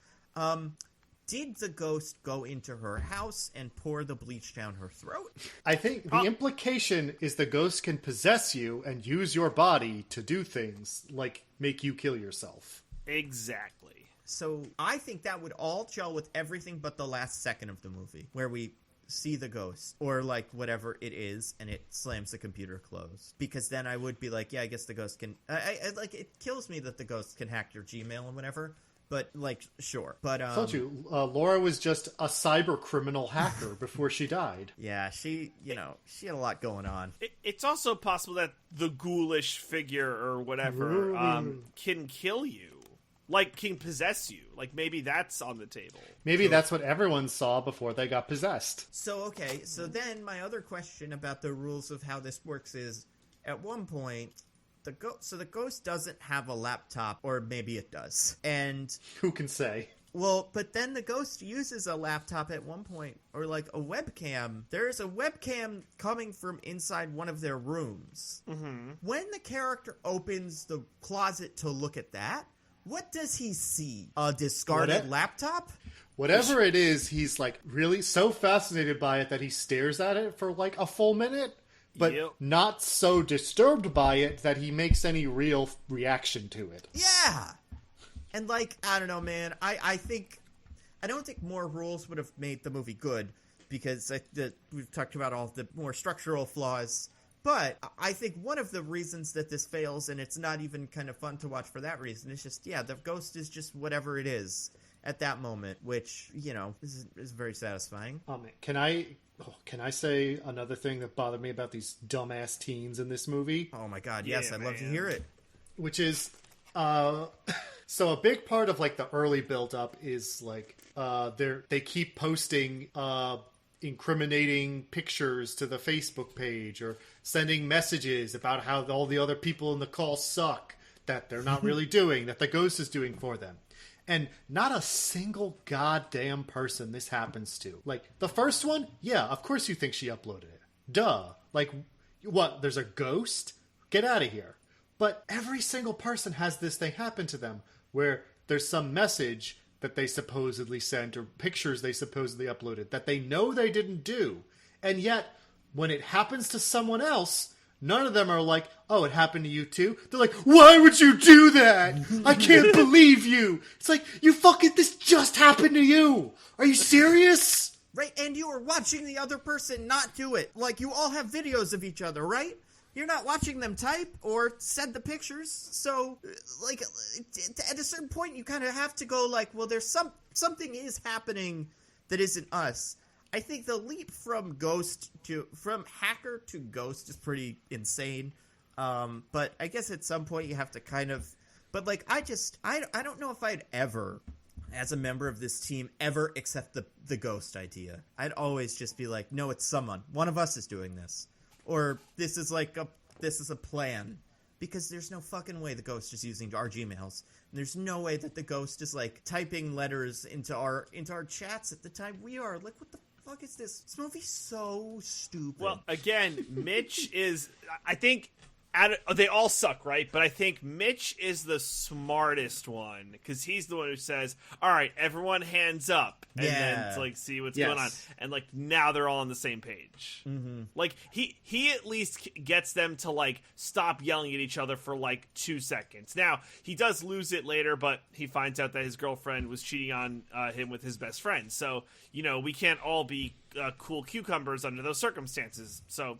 Did the ghost go into her house and pour the bleach down her throat? I think the implication is the ghost can possess you and use your body to do things like make you kill yourself. Exactly. So I think that would all gel with everything but the last second of the movie, where we see the ghost, or like whatever it is, and it slams the computer closed. Because then I would be like, yeah, I guess the ghost can... it kills me that the ghost can hack your Gmail and whatever. But, like, sure. But, I told you, Laura was just a cyber criminal hacker before she died. Yeah, she had a lot going on. It's also possible that the ghoulish figure or whatever can kill you. Like, can possess you. Like, maybe that's on the table. Maybe that's what everyone saw before they got possessed. So, okay. So then my other question about the rules of how this works is, at one point... the ghost doesn't have a laptop, or maybe it does. And who can say? Well, but then the ghost uses a laptop at one point, or like a webcam. There's a webcam coming from inside one of their rooms. Mm-hmm. When the character opens the closet to look at that, what does he see? A discarded laptop? Whatever it is, he's like really so fascinated by it that he stares at it for like a full minute. But not so disturbed by it that he makes any real reaction to it. Yeah! And, like, I don't know, man. I don't think more rules would have made the movie good, because we've talked about all the more structural flaws. But I think one of the reasons that this fails, and it's not even kind of fun to watch for that reason, is just, the ghost is just whatever it is at that moment, which, is very satisfying. Can I say another thing that bothered me about these dumbass teens in this movie? Oh my god, yes, I'd love to hear it. Which is, so a big part of like the early build-up is like, they keep posting, incriminating pictures to the Facebook page or sending messages about how all the other people in the call suck, that they're not really doing, that the ghost is doing for them. And not a single goddamn person this happens to. Like, the first one, yeah, of course you think she uploaded it. Duh. Like, what, there's a ghost? Get out of here. But every single person has this thing happen to them, where there's some message that they supposedly sent, or pictures they supposedly uploaded, that they know they didn't do. And yet, when it happens to someone else, none of them are like, oh, it happened to you too? They're like, why would you do that? I can't believe you. It's like, this just happened to you. Are you serious? Right, and you were watching the other person not do it. Like, you all have videos of each other, right? You're not watching them type or send the pictures, so, like, at a certain point, you kind of have to go, like, well, there's something is happening that isn't us. I think the leap from hacker to ghost is pretty insane, but I guess at some point you have to kind of, but, like, I don't know if I'd ever, as a member of this team, ever accept the ghost idea. I'd always just be like, no, it's someone. One of us is doing this. Or this is a plan, because there's no fucking way the ghost is using our Gmails. And there's no way that the ghost is like typing letters into our chats at the time we are. Like, what the fuck is this? This movie's so stupid. Well, again, Mitch is, I think, they all suck, right? But I think Mitch is the smartest one, because he's the one who says, all right, everyone hands up, and then to, like, see what's going on. And, like, now they're all on the same page. Mm-hmm. Like, he at least gets them to, like, stop yelling at each other for, like, 2 seconds. Now, he does lose it later, but he finds out that his girlfriend was cheating on him with his best friend. So, we can't all be cool cucumbers under those circumstances. So,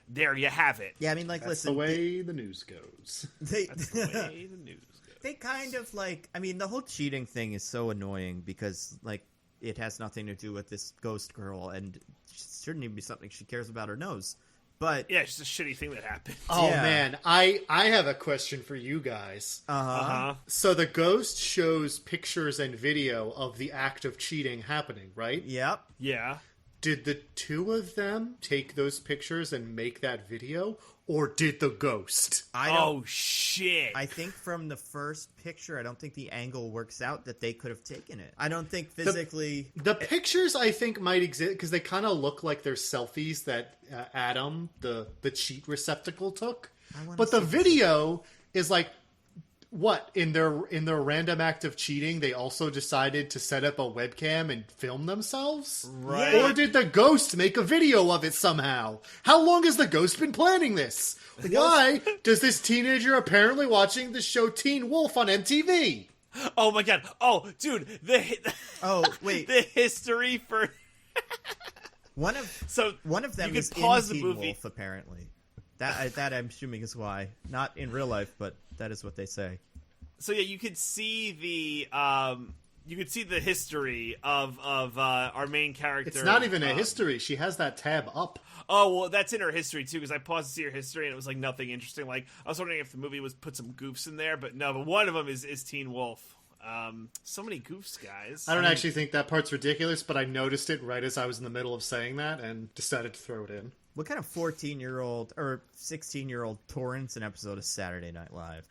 there you have it. Yeah, I mean, like, That's listen. the way the news goes. That's the way the news goes. They kind of, like, I mean, the whole cheating thing is so annoying because, like, it has nothing to do with this ghost girl, and it shouldn't even be something she cares about or knows. But yeah, it's just a shitty thing that happened. Oh, man. I have a question for you guys. So the ghost shows pictures and video of the act of cheating happening, right? Yep. Yeah. Did the two of them take those pictures and make that video, or did the ghost? Oh, shit. I think from the first picture, I don't think the angle works out that they could have taken it. I don't think physically... The pictures, I think, might exist, because they kind of look like they're selfies that Adam, the cheat receptacle, took. But the video is like... What, in their random act of cheating, they also decided to set up a webcam and film themselves? Right. Or did the ghost make a video of it somehow? How long has the ghost been planning this? Why does this teenager apparently watching the show Teen Wolf on MTV? Oh my god. Oh, dude, wait. The history for... One of them is in Teen Wolf, apparently. That I'm assuming is why. Not in real life, but that is what they say. So yeah, you could see the history of our main character. It's not even a history. She has that tab up. Oh, well, that's in her history too, because I paused to see her history and it was like nothing interesting. Like, I was wondering if the movie was put some goofs in there, but no. But one of them is Teen Wolf. So many goofs, guys. I don't actually think that part's ridiculous, but I noticed it right as I was in the middle of saying that and decided to throw it in. What kind of 14-year-old or 16-year-old torrents an episode of Saturday Night Live?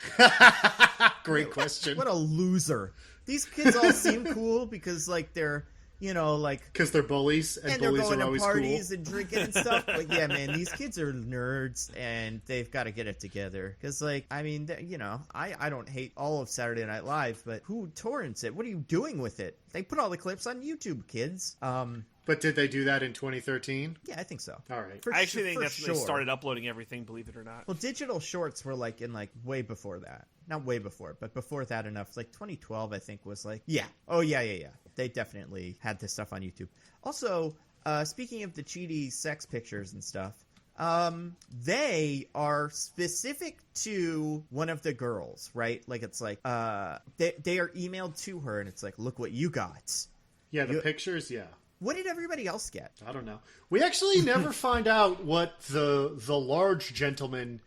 Great question. What a loser. These kids all seem cool because, like, they're, because they're bullies, and bullies they're going are always to parties cool. and drinking and stuff. But yeah, man, these kids are nerds, and they've got to get it together. Because, like, I mean, I don't hate all of Saturday Night Live, but who torrents it? What are you doing with it? They put all the clips on YouTube, kids. But did they do that in 2013? Yeah, I think so. All right. I actually think that's when they started uploading everything, believe it or not. Well, digital shorts were way before that. Not way before, but before that enough. Like 2012, I think, was like, yeah. Oh, yeah. They definitely had this stuff on YouTube. Also, speaking of the cheaty sex pictures and stuff, they are specific to one of the girls, right? Like, it's like, they are emailed to her, and it's like, look what you got. Yeah, the pictures, yeah. What did everybody else get? I don't know. We actually never find out what the large gentleman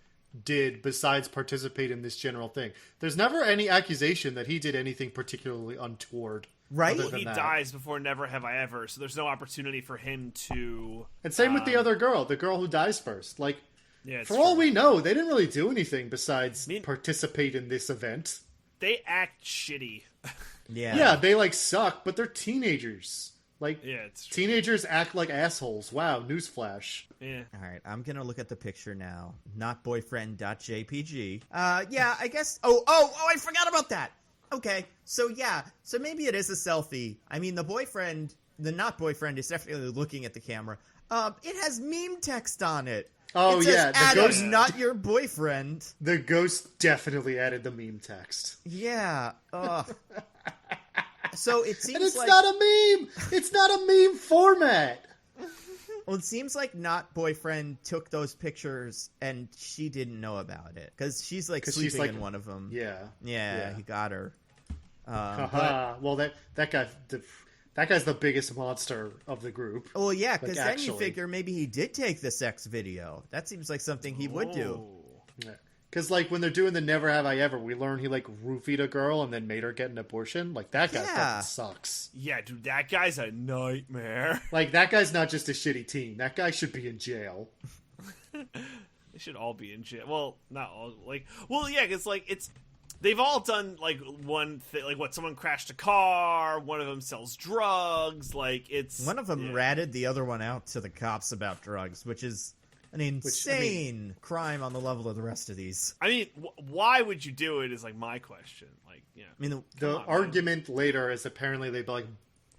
did besides participate in this general thing. There's never any accusation that he did anything particularly untoward. Right? Well, he dies before Never Have I Ever, so there's no opportunity for him to... And same with the other girl, the girl who dies first. Like, yeah, for all we know, they didn't really do anything besides participate in this event. They act shitty. Yeah. Yeah, they, suck, but they're teenagers. Yeah, it's true. Teenagers act like assholes. Wow, newsflash. Yeah. All right, I'm going to look at the picture now. Not boyfriend.jpg. Yeah, I guess... Oh, I forgot about that. Okay, so maybe it is a selfie. I mean, the not boyfriend is definitely looking at the camera. It has meme text on it. Oh, it says, yeah. Adam's not your boyfriend. The ghost definitely added the meme text. Yeah. So it seems and it's like... not a meme! It's not a meme format! Well, it seems like not boyfriend took those pictures and she didn't know about it. Because she's like sleeping in one of them. Yeah. He got her. Well, that guy's the biggest monster of the group. Well, yeah, because then you figure maybe he did take the sex video. That seems like something he would do. Because, like, when they're doing the Never Have I Ever, we learn he, like, roofied a girl and then made her get an abortion. Like, that guy fucking sucks. Yeah, dude, that guy's a nightmare. Like, that guy's not just a shitty teen. That guy should be in jail. They should all be in jail. Well, not all. Like, well, yeah, because, like, it's... They've all done, like, one thing, like, what, someone crashed a car, one of them sells drugs, like, it's... One of them ratted the other one out to the cops about drugs, which is an insane crime on the level of the rest of these. I mean, why would you do it is, like, my question. Like, yeah. I mean, the argument later is apparently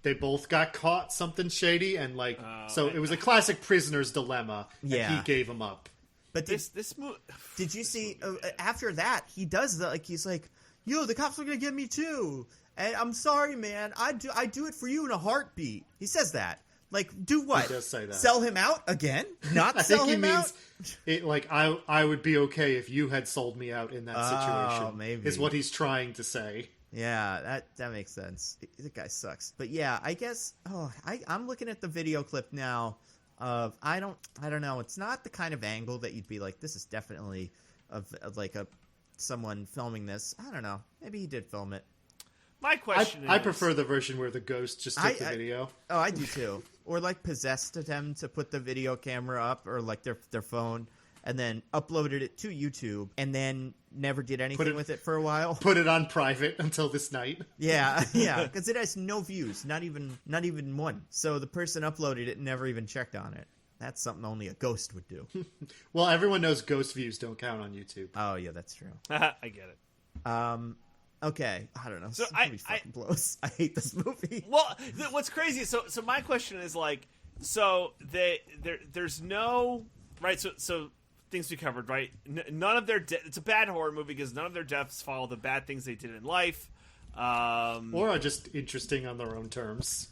they both got caught something shady, and, like, so it was a classic prisoner's dilemma, and he gave him up. But this movie... Did you see, after that, he does that, like, he's like, yo, the cops are gonna get me too, and I'm sorry, man, I do it for you in a heartbeat. He says that. Like, do what? He does say that. Sell him out again? Not sell him out? I think he means, like, I would be okay if you had sold me out in that situation. Maybe. Is what he's trying to say. Yeah, that makes sense. The guy sucks. But yeah, I guess, I'm looking at the video clip now. I don't know. It's not the kind of angle that you'd be like, this is definitely someone filming this. I don't know. Maybe he did film it. My question is... I prefer the version where the ghost just took the video. Oh, I do too. Or like possessed them to put the video camera up, or like their phone, and then uploaded it to YouTube, and then never did anything with it for a while. Put it on private until this night. Yeah, because it has no views, not even one. So the person uploaded it and never even checked on it. That's something only a ghost would do. Well, everyone knows ghost views don't count on YouTube. Oh yeah, that's true. I get it. Okay, I don't know. So fucking blows. I hate this movie. Well, what's crazy? So my question is like, so there's no right. So things we covered, right? None of their it's a bad horror movie because none of their deaths follow the bad things they did in life, or are just interesting on their own terms.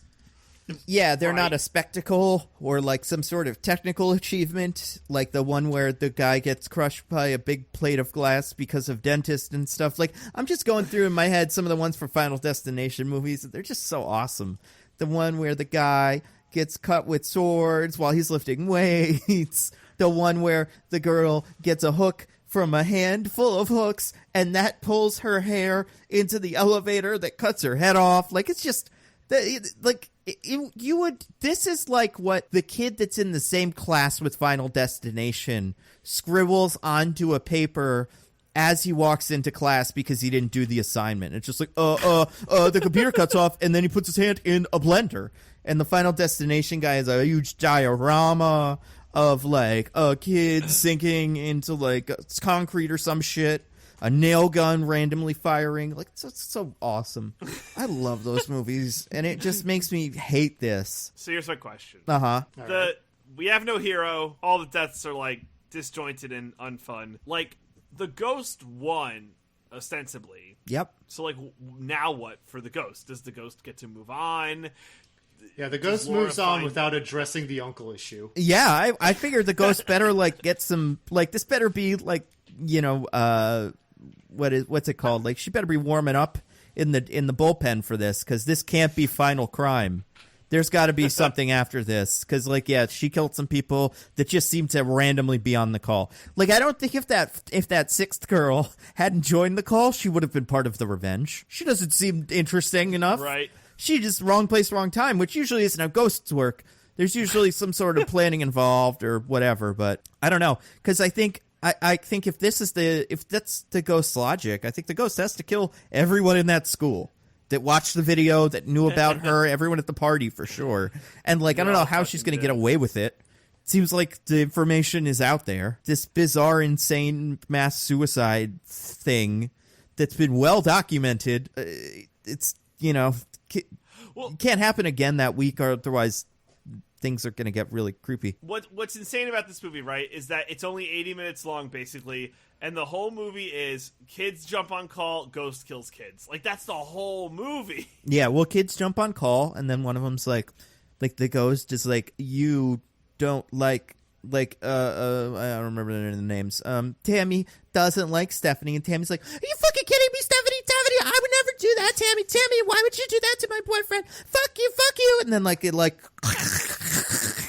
Yeah, they're not a spectacle or like some sort of technical achievement, like the one where the guy gets crushed by a big plate of glass because of dentist and stuff. Like, I'm just going through in my head some of the ones for Final Destination movies. They're just so awesome. The one where the guy gets cut with swords while he's lifting weights. The one where the girl gets a hook from a handful of hooks and that pulls her hair into the elevator that cuts her head off. Like, it's just... This is like what the kid that's in the same class with Final Destination scribbles onto a paper as he walks into class because he didn't do the assignment. It's just like, the computer cuts off, and then he puts his hand in a blender. And the Final Destination guy has a huge diorama of like a kid sinking into like concrete or some shit. A nail gun randomly firing. Like, it's so awesome. I love those movies, and it just makes me hate this. So here's my question. We have no hero. All the deaths are, like, disjointed and unfun. Like, the ghost won, ostensibly. Yep. So, like, now what for the ghost? Does the ghost get to move on? Yeah, the ghost moves on without addressing the uncle issue. Yeah, I figured the ghost better, like, get some... Like, this better be, like, you know, what's it called? Like, she better be warming up in the bullpen for this, because this can't be final crime. There's got to be something after this, because, like, yeah, she killed some people that just seem to randomly be on the call. Like, I don't think if that sixth girl hadn't joined the call, she would have been part of the revenge. She doesn't seem interesting enough. Right. She just wrong place, wrong time, which usually isn't how ghosts work. There's usually some sort of planning involved or whatever, but I don't know, because I think if that's the ghost's logic, I think the ghost has to kill everyone in that school that watched the video, that knew about her, everyone at the party for sure. And like, I don't know how she's going to get away with it. Seems like the information is out there. This bizarre, insane mass suicide thing that's been well documented. It's, it can't happen again that week, or otherwise things are going to get really creepy. What's insane about this movie, right, is that it's only 80 minutes long, basically, and the whole movie is kids jump on call, ghost kills kids. Like, that's the whole movie. Yeah, well, kids jump on call, and then one of them's like the ghost is like, you don't like I don't remember the names. Tammy doesn't like Stephanie, and Tammy's like, are you fucking kidding me, Stephanie? I would never do that, Tammy, why would you do that to my boyfriend? Fuck you. And then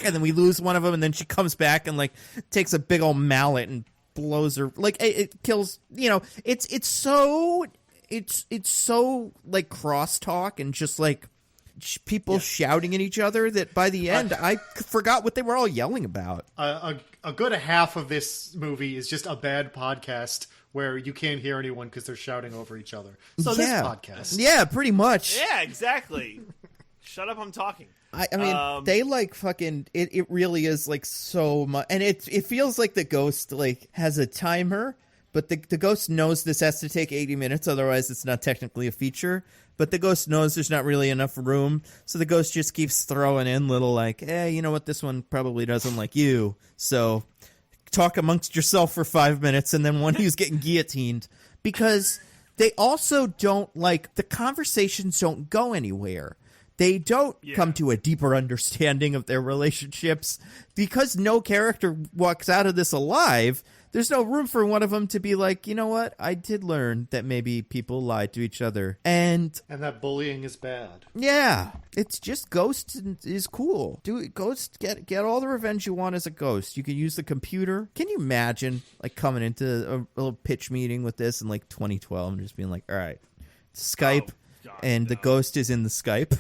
and then we lose one of them, and then she comes back and takes a big old mallet and blows her. It kills, it's so crosstalk and just people shouting at each other that by the end I forgot what they were all yelling about. A good half of this movie is just a bad podcast where you can't hear anyone because they're shouting over each other. So this podcast. Yeah, pretty much. Yeah, exactly. Shut up, I'm talking. I mean, they fucking, it really is so much. And it feels like the ghost has a timer, but the ghost knows this has to take 80 minutes. Otherwise, it's not technically a feature. But the ghost knows there's not really enough room. So the ghost just keeps throwing in little you know what? This one probably doesn't like you. So talk amongst yourself for 5 minutes. And then when he's getting guillotined, because they also don't the conversations don't go anywhere. They don't come to a deeper understanding of their relationships because no character walks out of this alive. There's no room for one of them to be like, you know what? I did learn that maybe people lie to each other. And that bullying is bad. Yeah. It's just Ghost is cool. Ghost, get all the revenge you want as a ghost. You can use the computer. Can you imagine coming into a little pitch meeting with this in 2012 and just being like, all right, Skype, the ghost is in the Skype.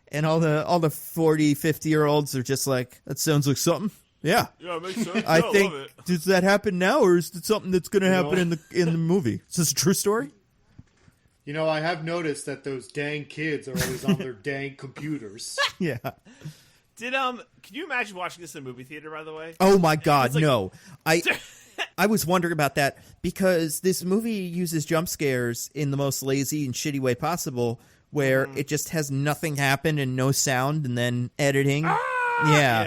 And all the 40, 50-year-olds are just like, that sounds like something. Yeah. Yeah, it makes sense. I think, does that happen now, or is it something that's going to happen in the movie? Is this a true story? I have noticed that those dang kids are always on their dang computers. Yeah. Can you imagine watching this in a movie theater, by the way? Oh my God, no. I was wondering about that because this movie uses jump scares in the most lazy and shitty way possible, where it just has nothing happen and no sound and then editing. Yeah.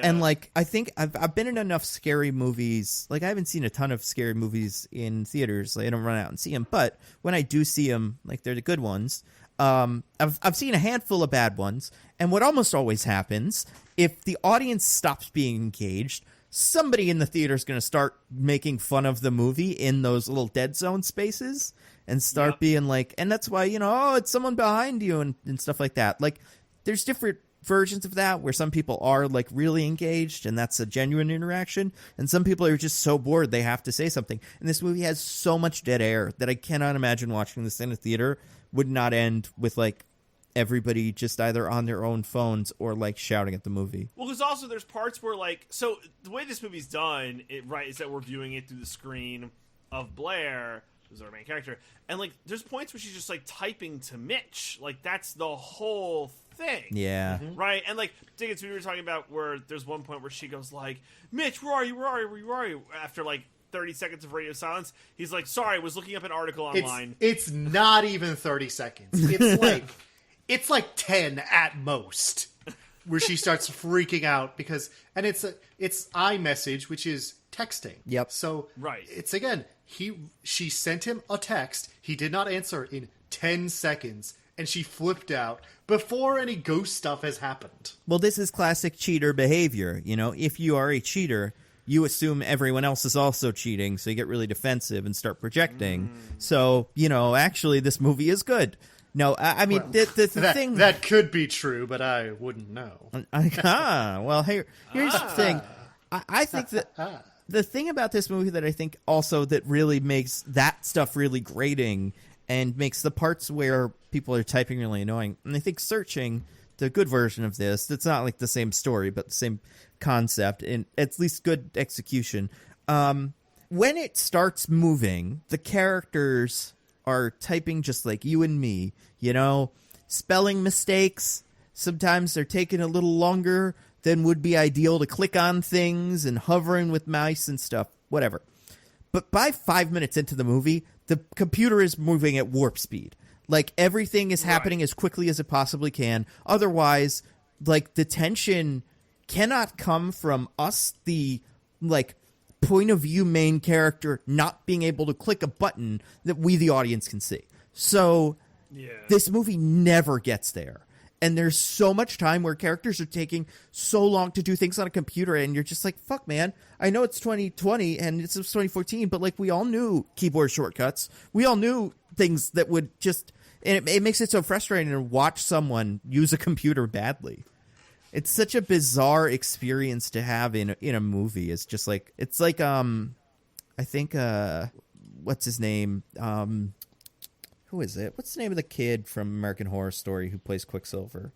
And I think I've been in enough scary movies. I haven't seen a ton of scary movies in theaters. I don't run out and see them, but when I do see them, they're the good ones. I've seen a handful of bad ones, and what almost always happens, if the audience stops being engaged, somebody in the theater is going to start making fun of the movie in those little dead zone spaces and start being and that's why, it's someone behind you and stuff like that. There's different versions of that where some people are really engaged and that's a genuine interaction, and some people are just so bored they have to say something. And this movie has so much dead air that I cannot imagine watching this in a theater would not end with everybody just either on their own phones or shouting at the movie. Well, because also there's parts where so the way this movie's done, is that we're viewing it through the screen of Blair, who's our main character, and there's points where she's just typing to Mitch. That's the whole thing. Yeah. Mm-hmm. Right? And Diggins, we were talking about where there's one point where she goes Mitch, where are you? After 30 seconds of radio silence, he's sorry, I was looking up an article online. It's not even 30 seconds. It's 10 at most, where she starts freaking out because it's iMessage, which is texting. Yep. So right. It's again, she sent him a text. He did not answer in 10 seconds, and she flipped out before any ghost stuff has happened. Well, this is classic cheater behavior. If you are a cheater, you assume everyone else is also cheating, so you get really defensive and start projecting. So, actually, this movie is good. No, I mean, the thing... That could be true, but I wouldn't know. Well, here's the thing. I think that the thing about this movie that I think also that really makes that stuff really grating and makes the parts where people are typing really annoying, and I think Searching, the good version of this, it's not the same story, but the same concept, and at least good execution. When it starts moving, the characters are typing just like you and me, spelling mistakes. Sometimes they're taking a little longer than would be ideal to click on things and hovering with mice and stuff, whatever. But by 5 minutes into the movie, the computer is moving at warp speed. Like, everything is happening as quickly as it possibly can. Otherwise, like, the tension cannot come from us, the, like, point of view main character not being able to click a button that we, the audience, can see. So, this movie never gets there. And there's so much time where characters are taking so long to do things on a computer, and you're just like, fuck, man. I know it's 2020 and it's 2014, but, like, we all knew keyboard shortcuts. We all knew things that would just... And it makes it so frustrating to watch someone use a computer badly. It's such a bizarre experience to have in a movie. It's just like... It's like, I think, what's his name? Who is it? What's the name of the kid from American Horror Story who plays Quicksilver?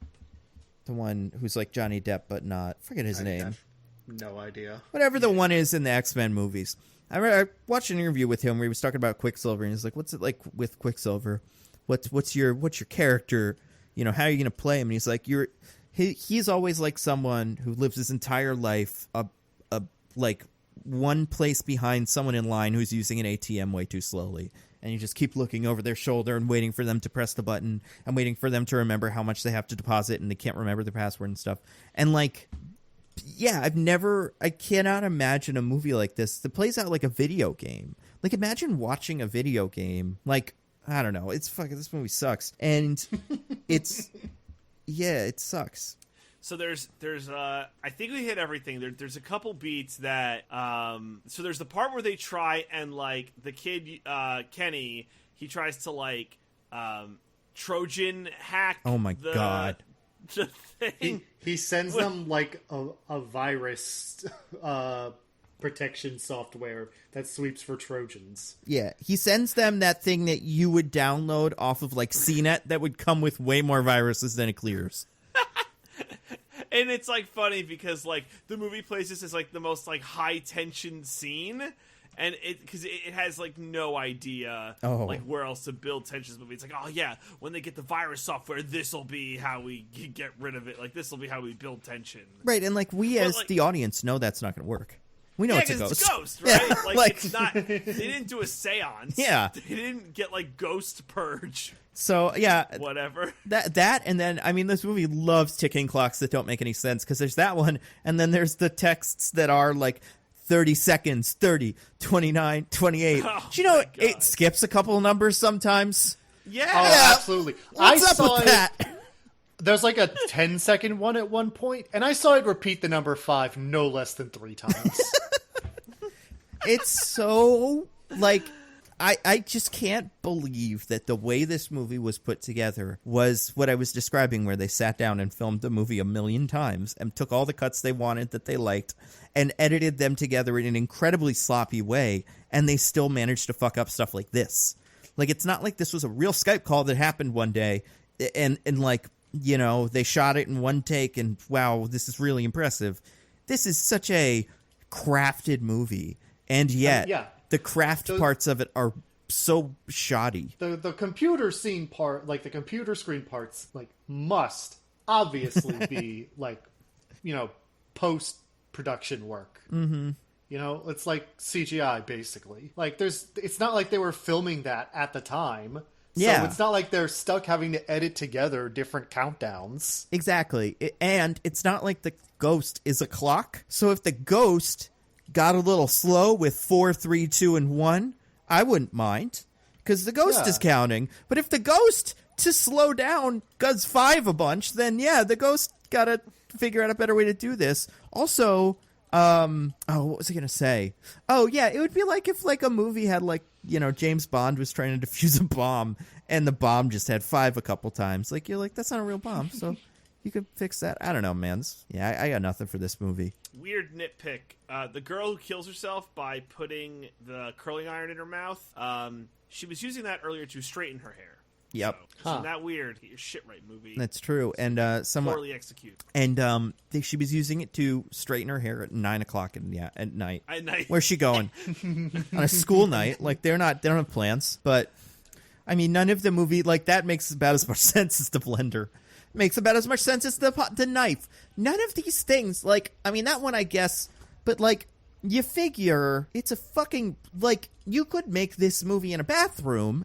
The one who's like Johnny Depp, but not. Forget his name. Have no idea. Whatever the one is in the X-Men movies. I watched an interview with him where he was talking about Quicksilver, and he's like, "What's it like with Quicksilver? What's your character? You know, how are you going to play him?" And he's like, he's always like someone who lives his entire life like one place behind someone in line who's using an ATM way too slowly. And you just keep looking over their shoulder and waiting for them to press the button and waiting for them to remember how much they have to deposit, and they can't remember the password and stuff. And, like, yeah, I cannot imagine a movie like this that plays out like a video game. Like, imagine watching a video game. Like, I don't know. It's fucking, this movie sucks. And it's, yeah, it sucks. So there's I think we hit everything. There's a couple beats that so there's the part where they try and, like, the kid Kenny, he tries to, like, Trojan hack. Oh my god. The thing. He sends them like a virus protection software that sweeps for Trojans. Yeah, he sends them that thing that you would download off of, like, CNET that would come with way more viruses than it clears. And it's, like, funny because, like, the movie plays this as, like, the most, like, high-tension scene, and because it has, like, no idea, like, where else to build tension in this movie. It's like, oh, yeah, when they get the virus software, this'll be how we get rid of it. Like, this'll be how we build tension. Right, and, like, we as the audience know that's not going to work. We know it's a ghost. It's a ghost, right? Yeah, like, it's not... They didn't do a seance. Yeah. They didn't get, like, ghost purge. So, yeah. Whatever. That, and then, I mean, this movie loves ticking clocks that don't make any sense, because there's that one, and then there's the texts that are, like, 30 seconds, 30, 29, 28. Oh, do you know it skips a couple of numbers sometimes? Yeah. Oh, absolutely. What's up with that? There's like a 10-second one at one point, and I saw it repeat the number 5 no less than 3 times. It's so, like, I just can't believe that the way this movie was put together was what I was describing, where they sat down and filmed the movie a million times and took all the cuts they wanted that they liked and edited them together in an incredibly sloppy way, and they still managed to fuck up stuff like this. Like, it's not like this was a real Skype call that happened one day and like, you know, they shot it in one take and, wow, this is really impressive. This is such a crafted movie, and yet the craft parts of it are so shoddy. The computer scene part, like the computer screen parts, like must obviously be like, you know, post-production work. Mm-hmm. You know, it's like CGI basically. Like it's not like they were filming that at the time. So it's not like they're stuck having to edit together different countdowns. Exactly. And it's not like the ghost is a clock. So if the ghost got a little slow with 4, 3, 2, and 1, I wouldn't mind, because the ghost is counting. But if the ghost, to slow down, does 5 a bunch, then yeah, the ghost gotta figure out a better way to do this. Also, what was I gonna say? Oh yeah, it would be like if, like, a movie had, like, you know, James Bond was trying to defuse a bomb and the bomb just had 5 a couple times. Like, you're like, that's not a real bomb, so you could fix that. I don't know, man. I got nothing for this movie. Weird nitpick. The girl who kills herself by putting the curling iron in her mouth, she was using that earlier to straighten her hair. Yep. So, isn't that weird? Get your shit right, movie. That's true. And poorly executed. And she was using it to straighten her hair at 9 o'clock at night. At night. Where's she going? On a school night? Like, they don't have plans. But I mean, none of the movie, like, that makes about as much sense as the blender. Makes about as much sense as the knife. None of these things, like, I mean, that one I guess, but, like, you figure it's a fucking, like, you could make this movie in a bathroom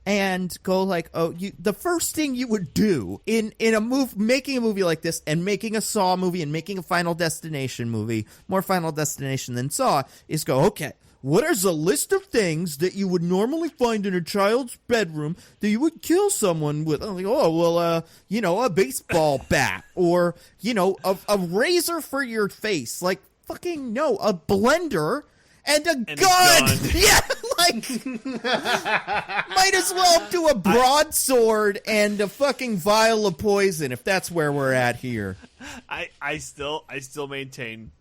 and go like, oh, the first thing you would do in a making a movie like this and making a Saw movie and making a Final Destination movie, more Final Destination than Saw, is go, okay, what is a list of things that you would normally find in a child's bedroom that you would kill someone with? I'm like, a baseball bat, or, a razor for your face. Like, fucking no, a blender and a gun. Yeah, like, might as well do a broadsword and a fucking vial of poison if that's where we're at here. I still maintain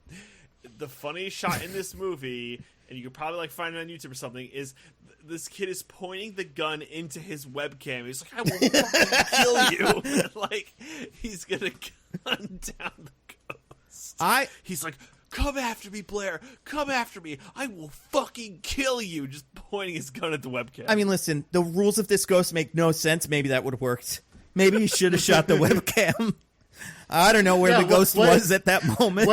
the funniest shot in this movie, and you could probably find it on YouTube or something, is this kid is pointing the gun into his webcam. He's like, I will fucking kill you. Like, he's gonna gun down the ghost. He's like, come after me, Blair. Come after me. I will fucking kill you. Just pointing his gun at the webcam. I mean, listen, the rules of this ghost make no sense. Maybe that would have worked. Maybe he should have shot the webcam. I don't know where the ghost was at that moment.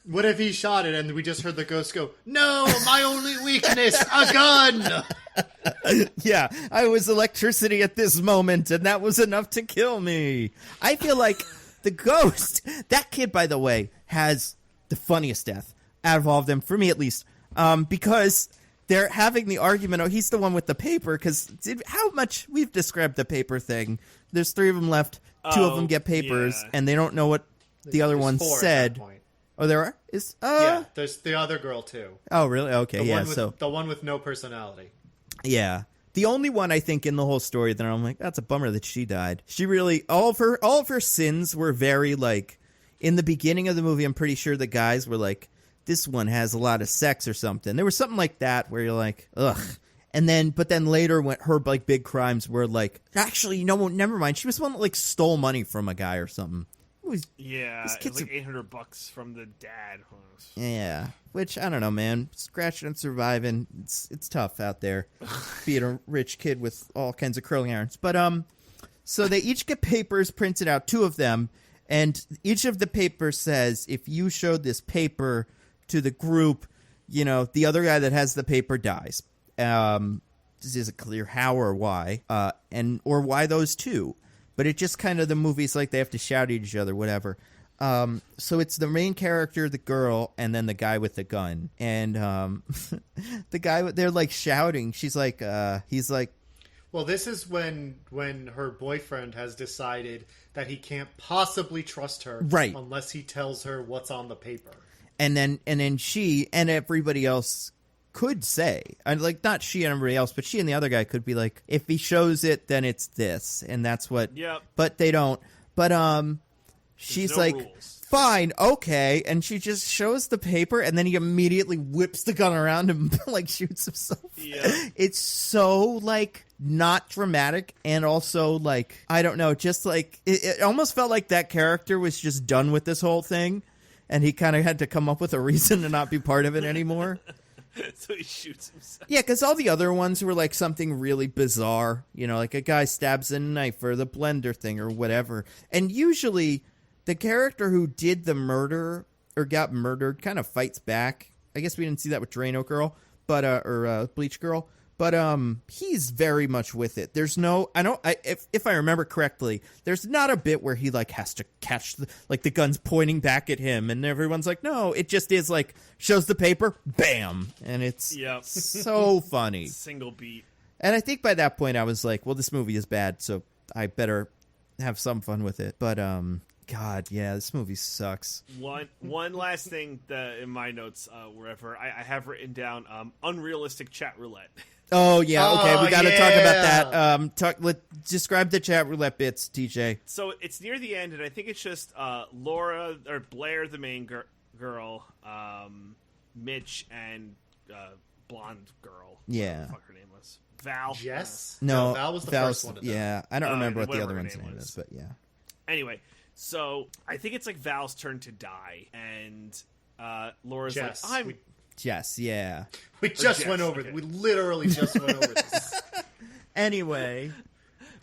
What if he shot it and we just heard the ghost go, no, my only weakness, a gun! Yeah, I was electricity at this moment, and that was enough to kill me. I feel like the ghost, that kid, by the way, has the funniest death out of all of them, for me at least, because they're having the argument, he's the one with the paper, because how much we've described the paper thing. There's 3 of them left, 2 of them get papers, and they don't know what the other one said. Oh, there are? Yeah, there's the other girl, too. Oh, really? Okay, The one with no personality. Yeah. The only one, I think, in the whole story that I'm like, that's a bummer that she died. She really, all of her sins were very, like, in the beginning of the movie, I'm pretty sure the guys were like, this one has a lot of sex or something. There was something like that where you're like, ugh. But then later, when her, like, big crimes were like, actually, never mind. She was the one that, like, stole money from a guy or something. It was like $800 from the dad. Yeah, which I don't know, man. Scratching and surviving, it's tough out there, being a rich kid with all kinds of curling irons. But so they each get papers printed out, 2 of them, and each of the papers says, if you showed this paper to the group, the other guy that has the paper dies. This isn't clear how or why, or why those 2. But it just kind of, the movie's like they have to shout at each other, whatever. So it's the main character, the girl, and then the guy with the gun. And the guy, they're like shouting. She's like, he's like. Well, this is when her boyfriend has decided that he can't possibly trust her. Right. Unless he tells her what's on the paper. And then she and everybody else could say, and like not she and everybody else, but she and the other guy could be like, if he shows it, then it's this, and that's what. Yep. But they don't. But she's like, rules. Fine, okay, and she just shows the paper, and then he immediately whips the gun around him, like shoots himself. Yeah. It's so like not dramatic, and also like I don't know, just like it almost felt like that character was just done with this whole thing, and he kind of had to come up with a reason to not be part of it anymore. So he shoots himself. Yeah, because all the other ones were like something really bizarre. Like a guy stabs a knife or the blender thing or whatever. And usually the character who did the murder or got murdered kind of fights back. I guess we didn't see that with Drano Girl, but or Bleach Girl. But he's very much with it. There's no, if I remember correctly, there's not a bit where he like has to catch the gun's pointing back at him, and everyone's like, no, it just is like shows the paper, bam, and it's so funny, single beat. And I think by that point I was like, well, this movie is bad, so I better have some fun with it. But God, yeah, this movie sucks. One last thing in my notes, wherever I have written down, unrealistic chat roulette. Oh, yeah, okay, we got to talk about that. Describe the chat roulette bits, TJ. So it's near the end, and I think it's just Laura, or Blair, the main girl, Mitch, and blonde girl. Yeah. What the fuck her name was? Val? Jess? No, Val was the first one to die. Yeah, I don't remember what the other one's name is, but yeah. Anyway, so I think it's like Val's turn to die, and Laura's Jess. like, Jess, yeah. We just went over it. We literally just went over this. Anyway.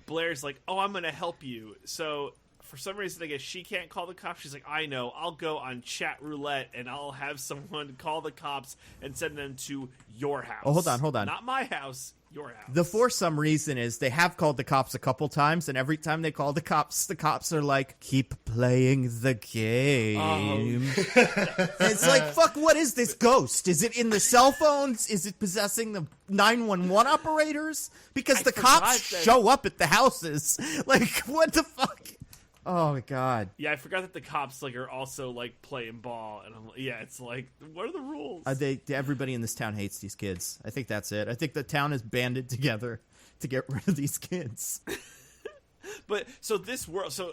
Blair's like, oh, I'm going to help you. So for some reason, I guess she can't call the cops. She's like, I know, I'll go on chat roulette and I'll have someone call the cops and send them to your house. Oh, hold on. Not my house, your house. The for some reason is they have called the cops a couple times, and every time they call the cops are like, keep playing the game. It's like, fuck, what is this ghost? Is it in the cell phones? Is it possessing the 911 operators? Because the cops show up at the houses. Like, what the fuck? Oh my god. Yeah, I forgot that the cops like are also like playing ball, and it's like, what are the rules? Everybody in this town hates these kids. I think that's it. I think the town is banded together to get rid of these kids. But so this world, so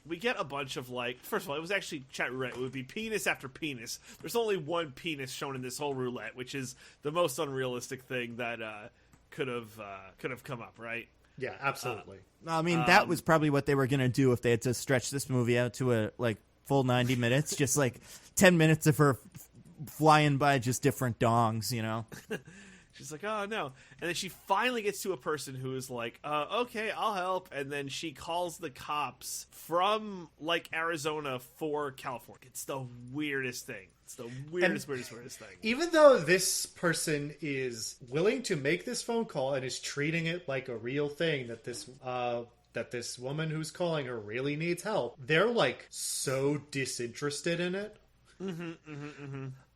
we get a bunch of like. First of all, it was actually chat roulette. It would be penis after penis. There's only one penis shown in this whole roulette, which is the most unrealistic thing that could have come up, right? Yeah, absolutely. I mean, that was probably what they were going to do if they had to stretch this movie out to a full 90 minutes. Just 10 minutes of her flying by just different dongs, you know? She's like, oh, no. And then she finally gets to a person who is like, okay, I'll help. And then she calls the cops from, Arizona for California. It's the weirdest thing. It's the weirdest thing. Even though this person is willing to make this phone call and is treating it like a real thing, that this woman who's calling her really needs help, they're, so disinterested in it.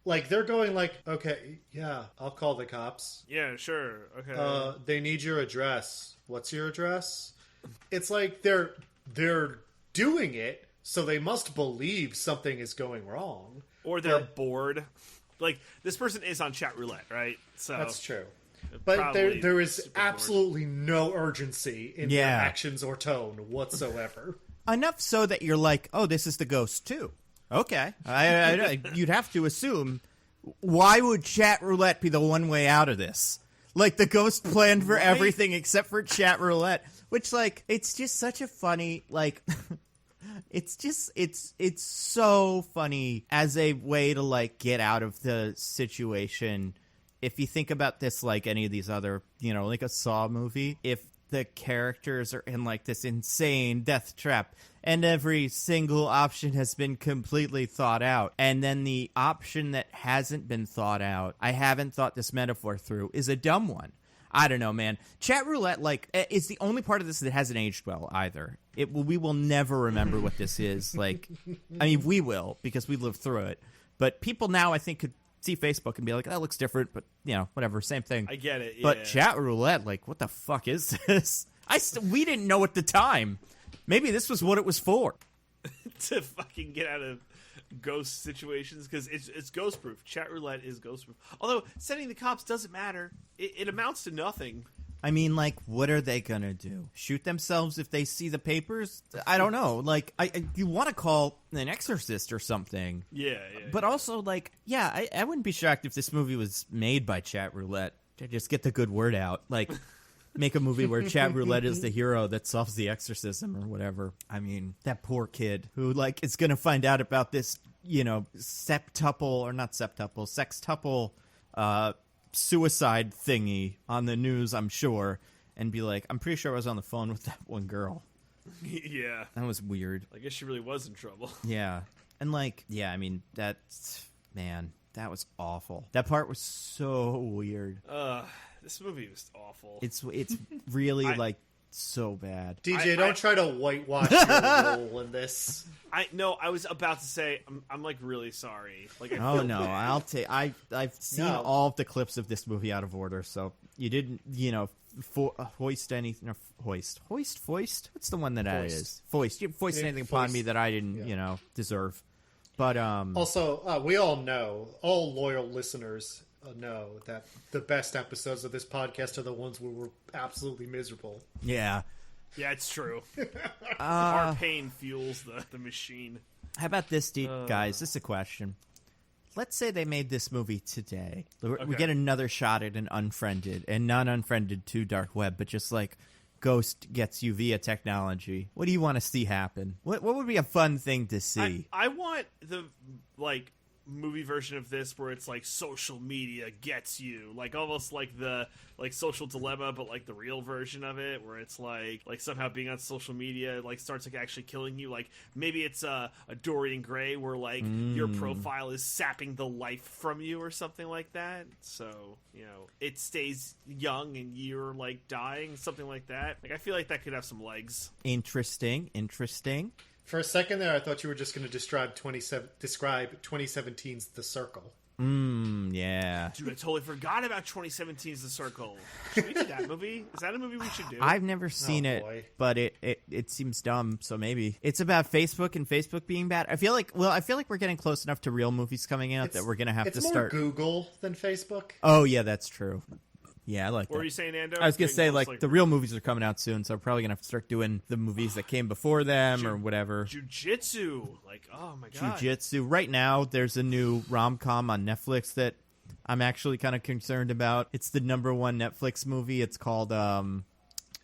They're going okay, yeah, I'll call the cops. Yeah, sure, okay. They need your address. What's your address? It's like they're doing it, so they must believe something is going wrong. Or they're bored. This person is on chat roulette, right? So that's true. But there is absolutely no urgency in their actions or tone whatsoever. Enough so that you're like, oh, this is the ghost too. Okay. You'd have to assume, why would chat roulette be the one way out of this? The ghost planned for everything except for chat roulette. Which, it's just such a funny, it's so funny as a way to, get out of the situation. If you think about this like any of these other, a Saw movie, if the characters are in, this insane death trap, and every single option has been completely thought out, and then the option that hasn't been thought out, I haven't thought this metaphor through, is a dumb one. I don't know, man. Chat roulette, is the only part of this that hasn't aged well, either. We will never remember what this is. I mean, we will, because we lived through it. But people now, I think, could see Facebook and be like, that looks different, but, whatever, same thing. I get it, yeah. But chat roulette, what the fuck is this? We didn't know at the time. Maybe this was what it was for. To fucking get out of ghost situations, because it's ghost proof. Chat roulette is ghost proof. Although sending the cops doesn't matter. It amounts to nothing. I mean, what are they gonna do? Shoot themselves if they see the papers? I don't know. You want to call an exorcist or something. Yeah. But also, I wouldn't be shocked if this movie was made by chat roulette to just get the good word out. Make a movie where chat roulette is the hero that solves the exorcism or whatever. I mean, that poor kid who, is going to find out about this, sextuple suicide thingy on the news, I'm sure, and be like, I'm pretty sure I was on the phone with that one girl. Yeah. That was weird. I guess she really was in trouble. Yeah. And, I mean, that was awful. That part was so weird. This movie was awful. It's really so bad. DJ, don't try to whitewash your role in this. I was about to say I'm really sorry. Oh no, I'll take. I've seen all of the clips of this movie out of order, so you didn't hoist anything. Hoist. What's the one that is? Foist. You foist anything upon me that I didn't deserve. But also we all know, all loyal listeners know that the best episodes of this podcast are the ones where we're absolutely miserable. Yeah, it's true. Our pain fuels the machine. How about this, guys? This is a question. Let's say they made this movie today. We get another shot at an Unfriended, and not Unfriended to Dark Web, but just Ghost gets you via technology. What do you want to see happen? What would be a fun thing to see? I want the movie version of this where it's like social media gets you, like almost like the like Social Dilemma, but like the real version of it, where it's like somehow being on social media like starts like actually killing you. Like maybe it's a Dorian Gray where like your profile is sapping the life from you or something like that. So it stays young and you're like dying, something like that. Like I feel like that could have some legs. Interesting. For a second there, I thought you were just going to describe 2017's The Circle. Yeah. Dude, I totally forgot about 2017's The Circle. Should we do that movie? Is that a movie we should do? I've never seen it, but it seems dumb, so maybe. It's about Facebook and Facebook being bad. I feel like we're getting close enough to real movies coming out that we're going to have to start. It's more Google than Facebook. Oh, yeah, that's true. Yeah, I like that. What were you saying, Nando? I was going to say, like, the real movies are coming out soon, so I'm probably going to have to start doing the movies that came before them or whatever. Jiu-Jitsu. Like, oh, my God. Jiu-Jitsu. Right now, there's a new rom-com on Netflix that I'm actually kind of concerned about. It's the #1 Netflix movie. It's called...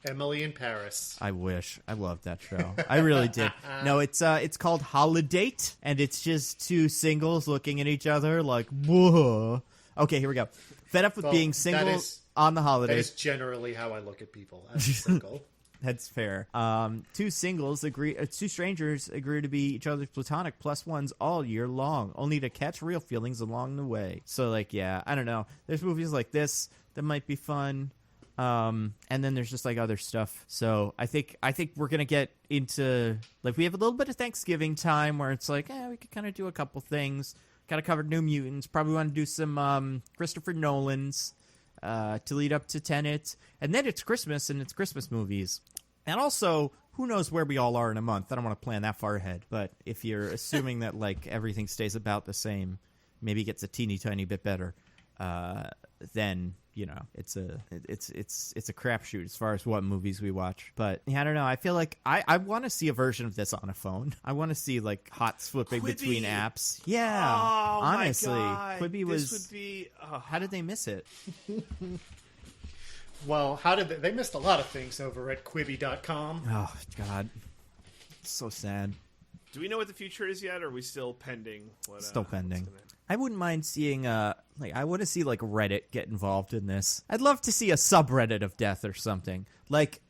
Emily in Paris. I wish. I loved that show. I really did. No, it's called Holiday, and it's just two singles looking at each other like, whoa. Okay, here we go. Fed up with being single on the holidays. That is generally how I look at people as a single. That's fair. Two strangers agree to be each other's platonic plus ones all year long, only to catch real feelings along the way. So, like, yeah, I don't know. There's movies like this that might be fun. And then there's just like other stuff. So I think we're gonna get into like we have a little bit of Thanksgiving time where it's like, we could kind of do a couple things. Got to cover New Mutants. Probably want to do some Christopher Nolan's to lead up to Tenet. And then it's Christmas, and it's Christmas movies. And also, who knows where we all are in a month. I don't want to plan that far ahead. But if you're assuming that like everything stays about the same, maybe gets a teeny tiny bit better, then it's a crapshoot as far as what movies we watch. But yeah, I don't know. I feel like I want to see a version of this on a phone. I want to see like hots flipping between apps. Yeah, honestly, my God. Quibi this would be. How did they miss it? Well, how did they missed a lot of things over at Quibi.com. Oh God, it's so sad. Do we know what the future is yet, or are we still pending? Still pending. I wouldn't mind seeing I want to see like Reddit get involved in this. I'd love to see a subreddit of death or something. Like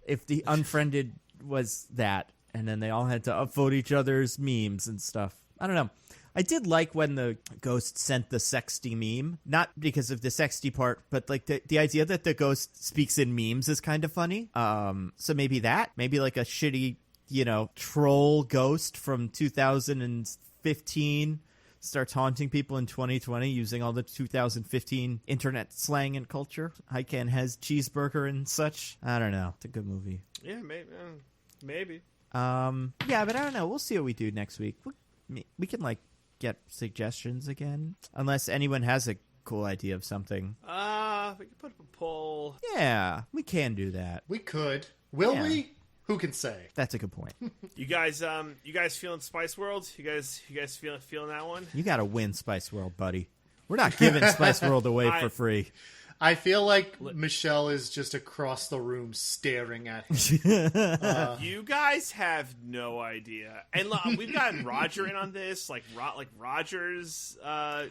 if the Unfriended was that, and then they all had to upvote each other's memes and stuff. I don't know. I did like when the ghost sent the sexty meme, not because of the sexty part, but like the idea that the ghost speaks in memes is kind of funny. So maybe like a shitty, troll ghost from 2015 starts haunting people in 2020 using all the 2015 internet slang and culture. Hycan has cheeseburger and such. I don't know. It's a good movie. Yeah, maybe. Yeah, but I don't know. We'll see what we do next week. We can like get suggestions again, unless anyone has a cool idea of something. We can put up a poll. Yeah, we can do that. We could. Will we? Who can say? That's a good point. You guys feeling Spice World? You guys feeling that one? You got to win Spice World, buddy. We're not giving Spice World away for free. I feel like Michelle is just across the room staring at him. You guys have no idea. And we've gotten Roger in on this. Like Roger's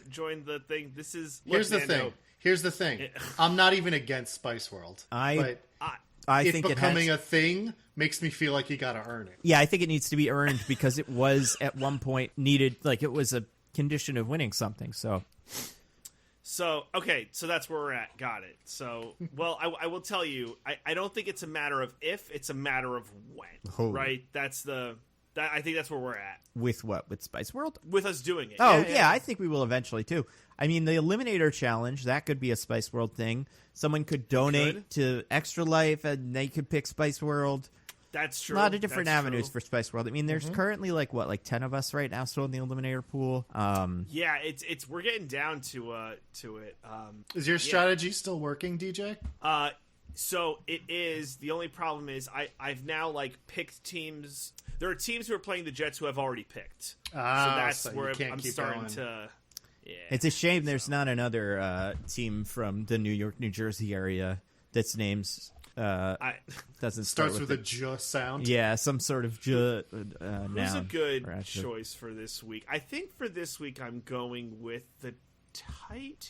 joined the thing. This is... Here's the thing. I'm not even against Spice World. I think becoming a thing makes me feel like you got to earn it. Yeah, I think it needs to be earned because it was at one point needed, like it was a condition of winning something. So okay, so that's where we're at. Got it. So, well, I will tell you, I don't think it's a matter of if, it's a matter of when. Oh. Right? I think that's where we're at. With what? With Spice World? With us doing it. Oh, yeah, I think we will eventually, too. I mean, the Eliminator Challenge, that could be a Spice World thing. Someone could donate to Extra Life, and they could pick Spice World. That's true. A lot of different avenues for Spice World. I mean, there's currently, like 10 of us right now still in the Eliminator pool. Yeah, it's we're getting down to it. Is your strategy still working, DJ? So it is. The only problem is I've now picked teams. There are teams who are playing the Jets who I've already picked. So that's where I'm starting to. Yeah, it's a shame there's not another team from the New York, New Jersey area that's named doesn't starts with a j sound. Yeah, some sort of j noun. Who's a good choice for this week? I think for this week I'm going with the Titans.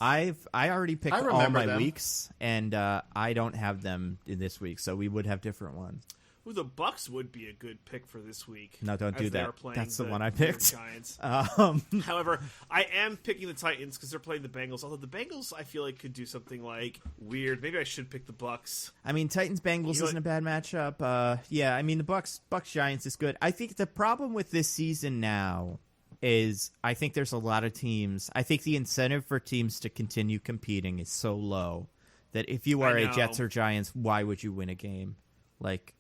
I already picked all my them. weeks, and I don't have them in this week, so we would have different ones. Ooh, the Bucks would be a good pick for this week. No, don't do that. That's the one I picked. Giants. However, I am picking the Titans because they're playing the Bengals. Although the Bengals, I feel like could do something like weird. Maybe I should pick the Bucks. I mean, Titans Bengals isn't a bad matchup. Yeah, I mean the Bucks Giants is good. I think the problem with this season now is I think there's a lot of teams. I think the incentive for teams to continue competing is so low that if you are a Jets or Giants, why would you win a game? Like,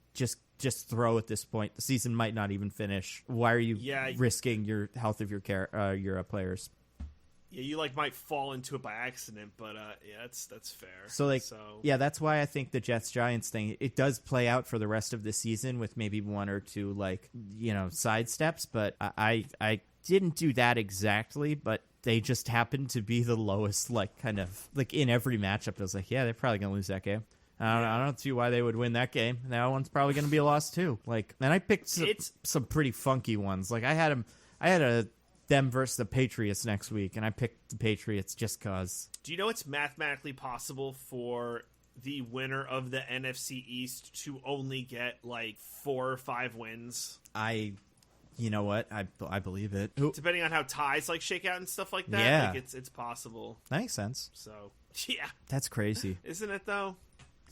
just throw at this point. The season might not even finish. Why are you risking your health of your players? Yeah, you might fall into it by accident, but that's fair. So that's why I think the Jets Giants thing, it does play out for the rest of the season with maybe one or two side steps, but I didn't do that exactly, but they just happened to be the lowest in every matchup. I was like, yeah, they're probably going to lose that game. I don't see why they would win that game. That one's probably going to be a loss too. And I picked some pretty funky ones. I had them versus the Patriots next week, and I picked the Patriots just cause. Do you know it's mathematically possible for the winner of the NFC East to only get 4 or 5 wins? You know what? I believe it. Depending on how ties shake out and stuff like that. Yeah, it's possible. that makes sense. So yeah, that's crazy, isn't it though?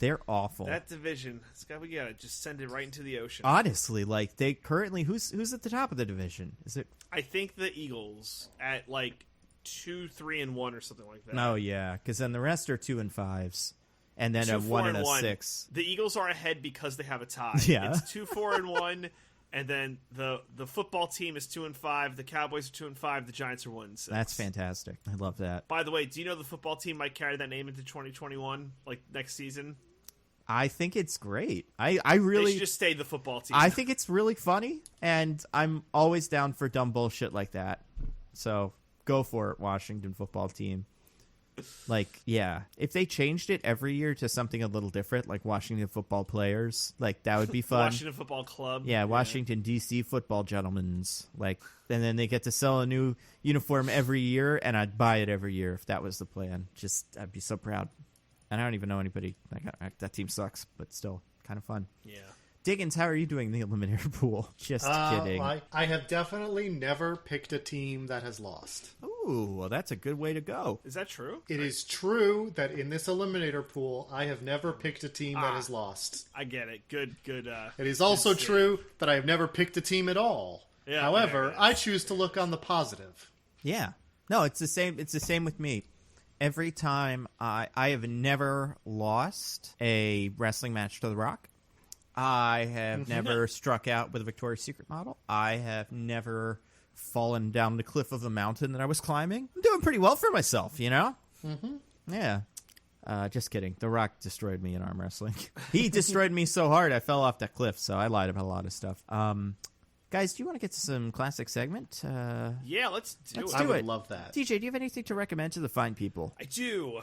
They're awful. That division, we gotta just send it right into the ocean. Honestly, they currently who's at the top of the division? Is it? I think the Eagles at 2-3-1 or something like that. Oh yeah, because then the rest are 2-5s, and then a 1 and a 6. The Eagles are ahead because they have a tie. Yeah, it's 2-4-1. And then the football team is 2-5. The Cowboys are 2-5. The Giants are 1-6. That's fantastic. I love that. By the way, do you know the football team might carry that name into 2021, next season? I think it's great. I really they should just stay the football team. I think it's really funny, and I'm always down for dumb bullshit like that. So go for it, Washington football team. If they changed it every year to something a little different, like Washington football players, that would be fun. Washington football club. Yeah, Washington, D.C. football gentlemen's. And then they get to sell a new uniform every year, and I'd buy it every year if that was the plan. I'd be so proud. And I don't even know anybody. That team sucks, but still kind of fun. Yeah. Diggins, how are you doing in the Eliminator pool? Just kidding. I have definitely never picked a team that has lost. Ooh, well, that's a good way to go. Is that true? It is true that in this Eliminator pool, I have never picked a team that has lost. I get it. Good. It is also true that I have never picked a team at all. Yeah, However, I choose to look on the positive. Yeah. No, it's the same. It's the same with me. Every time I have never lost a wrestling match to The Rock. I have never struck out with a Victoria's Secret model. I have never fallen down the cliff of a mountain that I was climbing. I'm doing pretty well for myself, you know? Mm-hmm. Yeah. Just kidding. The Rock destroyed me in arm wrestling. He destroyed me so hard I fell off that cliff, so I lied about a lot of stuff. Guys, do you want to get to some classic segment? Yeah, let's do it. I would love that. DJ, do you have anything to recommend to the fine people? I do.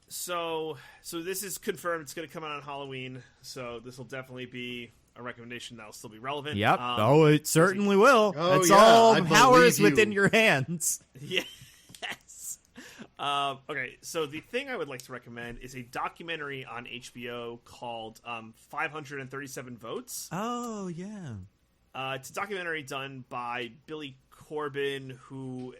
So this is confirmed. It's going to come out on Halloween, so this will definitely be a recommendation that'll still be relevant. Yep. It certainly will. That's all powers within your hands. Yes. Okay, so the thing I would like to recommend is a documentary on HBO called 537 Votes. Oh, yeah. It's a documentary done by Billy Corbin, who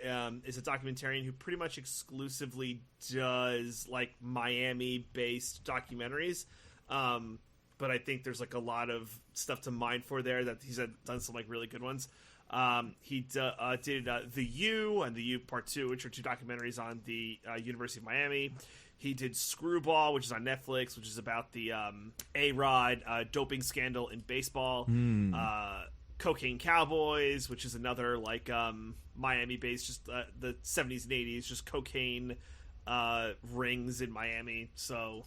is a documentarian who pretty much exclusively does Miami-based documentaries. But I think there's a lot of stuff to mine for there that he's done some really good ones. He did The U and The U Part 2, which are 2 documentaries on the University of Miami. He did Screwball, which is on Netflix, which is about the A-Rod doping scandal in baseball. Cocaine Cowboys, which is another Miami-based, just the 70s and 80s, just cocaine rings in Miami. So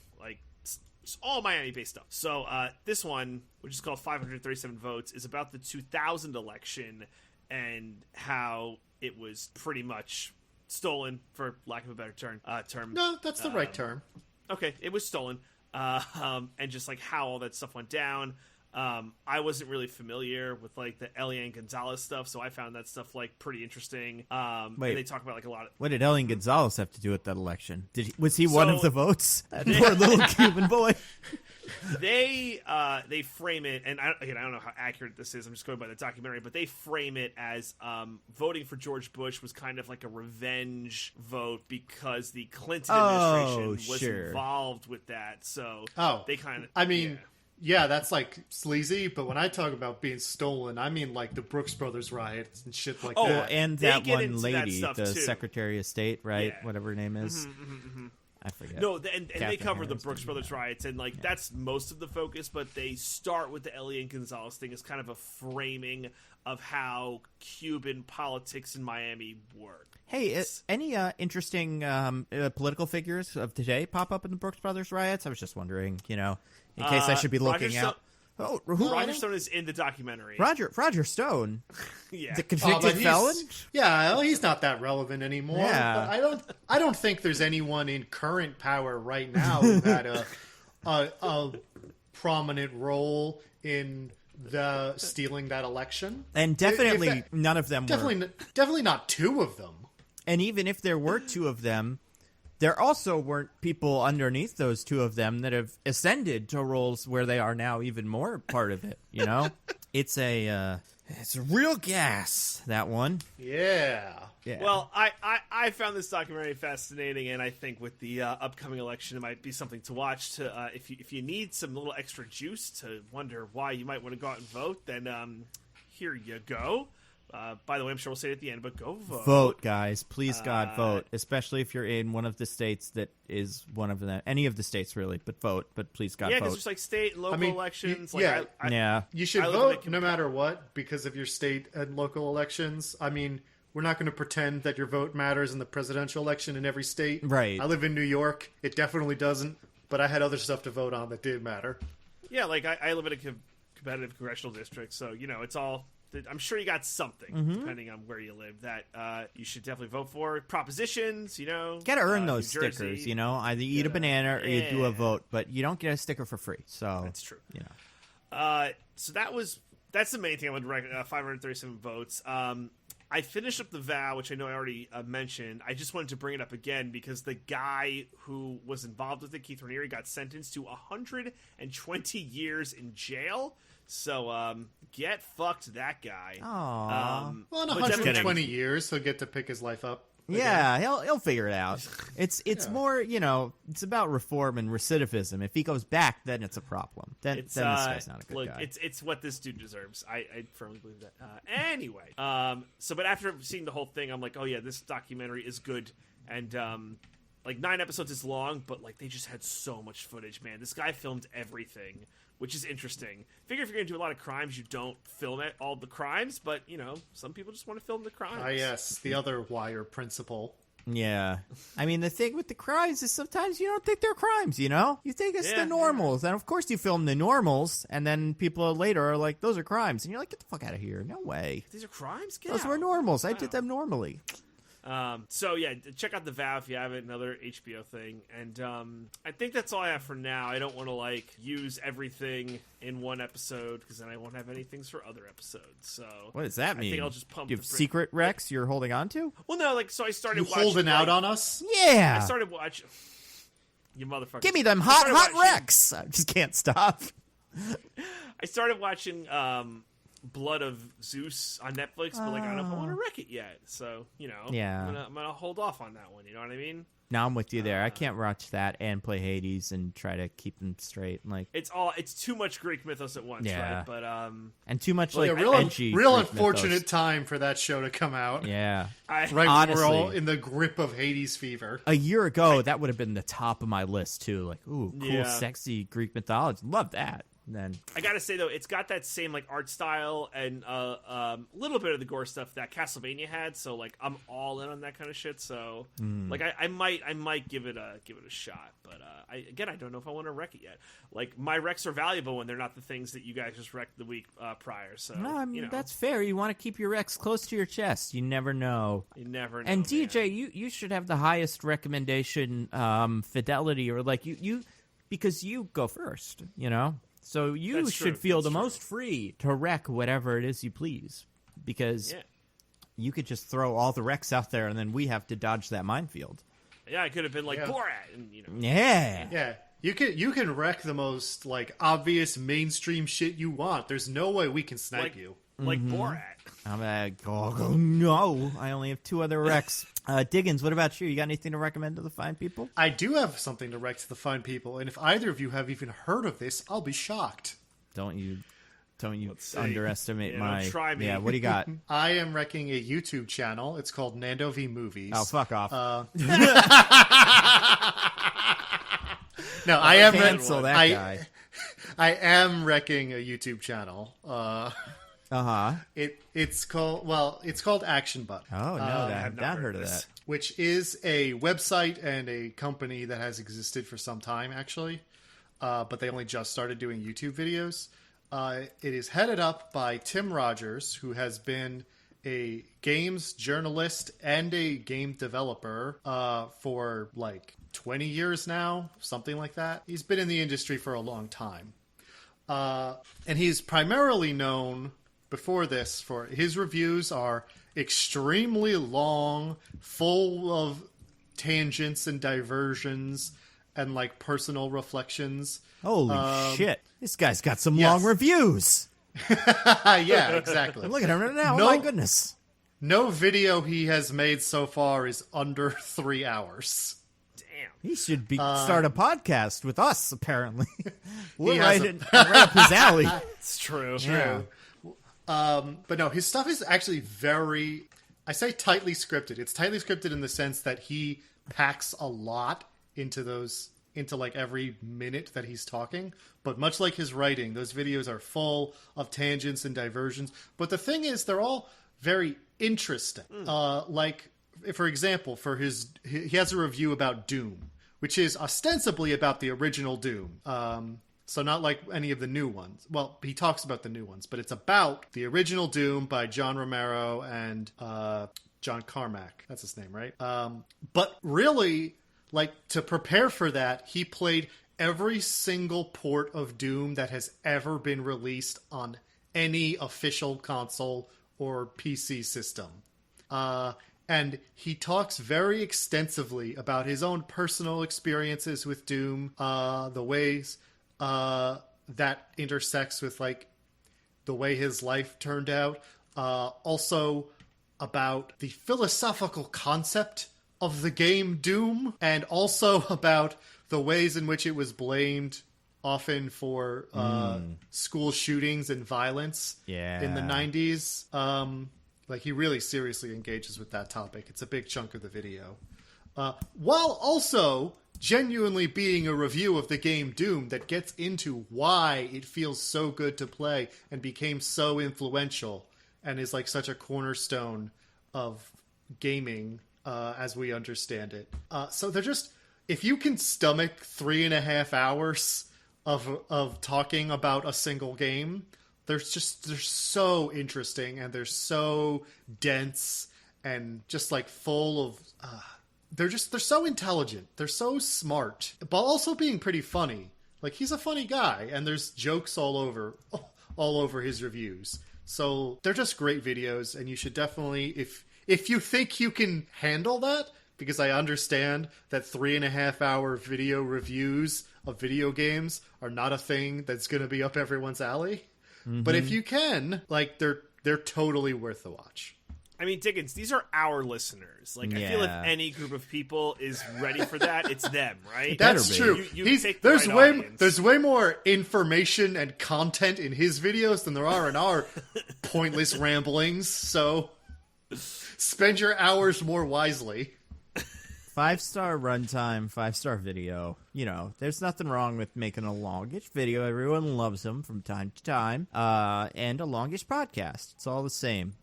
it's all Miami-based stuff. So this one, which is called 537 Votes, is about the 2000 election and how it was pretty much stolen, for lack of a better term. No, that's the right term. okay, it was stolen, and just like how all that stuff went down. I wasn't really familiar with like the Elian Gonzalez stuff, so I found that stuff like pretty interesting. Wait, and they talk about like a lot of. What did Elian Gonzalez have to do with that election? Was he one of the votes? That poor little Cuban boy. They frame it, and I don't know how accurate this is. I'm just going by the documentary, but they frame it as voting for George Bush was kind of like a revenge vote because the Clinton administration was involved with that. So they kind of. I mean. Yeah, that's like sleazy, but when I talk about being stolen, I mean like the Brooks Brothers riots and shit like that. Oh, and that one lady, the Secretary of State, right? Yeah. Whatever her name is. I forget. No, and they cover the Brooks Brothers riots, and like that's most of the focus, but they start with the Elian Gonzalez thing as kind of a framing of how Cuban politics in Miami work. Hey, any interesting political figures of today pop up in the Brooks Brothers riots? I was just wondering, in case I should be looking out. Oh, who? Roger Stone is in the documentary. Roger Stone? Yeah. The convicted felon? Yeah, well, he's not that relevant anymore. Yeah. But I don't think there's anyone in current power right now who had a prominent role in the stealing that election. And definitely none of them were. Definitely not two of them. And even if there were two of them, there also weren't people underneath those two of them that have ascended to roles where they are now even more part of it, It's a real gas, that one. Yeah. Well, I found this documentary fascinating, and I think with the upcoming election, it might be something to watch. To if you need some little extra juice to wonder why you might want to go out and vote, then here you go. By the way, I'm sure we'll say it at the end, but go vote. Vote, guys. Please, God, vote. Especially if you're in one of the states that is one of them. Any of the states, really, but vote. But please, God, vote. Yeah, because there's like state and local elections. You should vote no matter what because of your state and local elections. I mean, we're not going to pretend that your vote matters in the presidential election in every state. Right. I live in New York. It definitely doesn't, but I had other stuff to vote on that did matter. Yeah, like I live in a competitive congressional district, so, it's all... I'm sure you got something, depending on where you live, that you should definitely vote for. Propositions, Got to earn those stickers, Either you eat a banana or you do a vote, but you don't get a sticker for free. So that's true. So that's the main thing I would recommend. 537 votes. I finished up The Vow, which I know I already mentioned. I just wanted to bring it up again because the guy who was involved with it, Keith Raniere, got sentenced to 120 years in jail. So, get fucked, that guy. Aww. Well, in 120 years, he'll get to pick his life up. Yeah, he'll figure it out. It's more, it's about reform and recidivism. If he goes back, then it's a problem. Then this guy's not a good guy. It's what this dude deserves. I firmly believe that. Anyway, but after seeing the whole thing, I'm like, oh yeah, this documentary is good. And, 9 episodes is long, but, they just had so much footage, man. This guy filmed everything, which is interesting. Figure if you're going to do a lot of crimes, you don't film all the crimes, but, some people just want to film the crimes. Ah, yes, the other wire principle. Yeah. I mean, the thing with the crimes is sometimes you don't think they're crimes, You think it's the normals. And, of course, you film the normals, and then people later are like, those are crimes. And you're like, get the fuck out of here. No way. These are crimes? Those were normals. Wow. I did them normally. So yeah, check out The Vow if you haven't, another HBO thing. And I think that's all I have for now. I don't want to use everything in one episode because then I won't have any things for other episodes. So what does that mean? I think I'll just pump. You have secret Rex you're holding on to? Well, no, so I started watching, holding out on us. Yeah, I started watching. You motherfucker! Give me them hot Rex. I just can't stop. I started watching Blood of Zeus on Netflix, but I don't know if I want to wreck it yet. So yeah, I'm gonna hold off on that one. You know what I mean? No, I'm with you there. I can't watch that and play Hades and try to keep them straight. It's too much Greek mythos at once, right? But and too much real unfortunate mythos. Time for that show to come out. Yeah, honestly, we're all in the grip of Hades fever. A year ago, that would have been the top of my list too. Ooh, cool, sexy Greek mythology. Love that. then I gotta say though, it's got that same like art style and little bit of the gore stuff that Castlevania had. So like I'm all in on that kind of shit. So like I might give it a shot. But I don't know if I want to wreck it yet. Like my wrecks are valuable when they're not the things that you guys just wrecked the week prior. So no, I mean that's fair. You want to keep your wrecks close to your chest. You never know. You never know. And DJ, you should have the highest recommendation fidelity, or like you because you go first. You know. So you should feel the most free to wreck whatever it is you please, because you could just throw all the wrecks out there, and then we have to dodge that minefield. Yeah, I could have been like Borat, and you know. Yeah. You can wreck the most like obvious mainstream shit you want. There's no way we can snipe you. Like Borat. I'm like, oh no! I only have 2 other wrecks. Diggins, what about you? You got anything to recommend to the fine people? I do have something to wreck to the fine people, and if either of you have even heard of this, I'll be shocked. Don't you underestimate my... Don't try me. Yeah, what do you got? I am wrecking a YouTube channel. It's called Nando V Movies. Oh, fuck off. No, I am cancel that guy. I am wrecking a YouTube channel. It's called Action Button. Oh no, I have not heard of that. Which is a website and a company that has existed for some time, actually, but they only just started doing YouTube videos. It is headed up by Tim Rogers, who has been a games journalist and a game developer for like 20 years now, something like that. He's been in the industry for a long time. And he's primarily known before this for his reviews are extremely long, full of tangents and diversions and like personal reflections. Holy shit. This guy's got some long reviews. Yeah, exactly. I'm looking at him now. Oh my goodness. No video he has made so far is under 3 hours. He should start a podcast with us, apparently. We're right up his alley. It's true. Yeah. But no, his stuff is actually very, I say tightly scripted. It's tightly scripted in the sense that he packs a lot into like every minute that he's talking. But much like his writing, those videos are full of tangents and diversions. But the thing is, they're all very interesting. Like, for example, he has a review about Doom, which is ostensibly about the original Doom. So not like any of the new ones. Well, he talks about the new ones, but it's about the original Doom by John Romero and John Carmack. That's his name, right? But really, like, to prepare for that, he played every single port of Doom that has ever been released on any official console or PC system. And he talks very extensively about his own personal experiences with Doom, the ways that intersects with like the way his life turned out. Also about the philosophical concept of the game Doom, and also about the ways in which it was blamed often for school shootings and violence in the 90s. Like, he really seriously engages with that topic. It's a big chunk of the video. While also genuinely being a review of the game Doom that gets into why it feels so good to play and became so influential and is like such a cornerstone of gaming as we understand it. So they're just, if you can stomach 3.5 hours of talking about a single game, they're so interesting and they're so dense and just like full of they're so intelligent, they're so smart, but also being pretty funny. Like, he's a funny guy and there's jokes all over his reviews. So they're just great videos, and you should definitely, if you think you can handle that, because I understand that 3.5 hour video reviews of video games are not a thing that's going to be up everyone's alley. Mm-hmm. But if you can, like, they're totally worth the watch. I mean, Diggins, these are our listeners. Like, I feel if any group of people is ready for that, it's them, right? That's true. There's way more information and content in his videos than there are in our pointless ramblings. So spend your hours more wisely. 5-star runtime, 5-star video. You know, there's nothing wrong with making a longish video. Everyone loves them from time to time. And a longish podcast. It's all the same.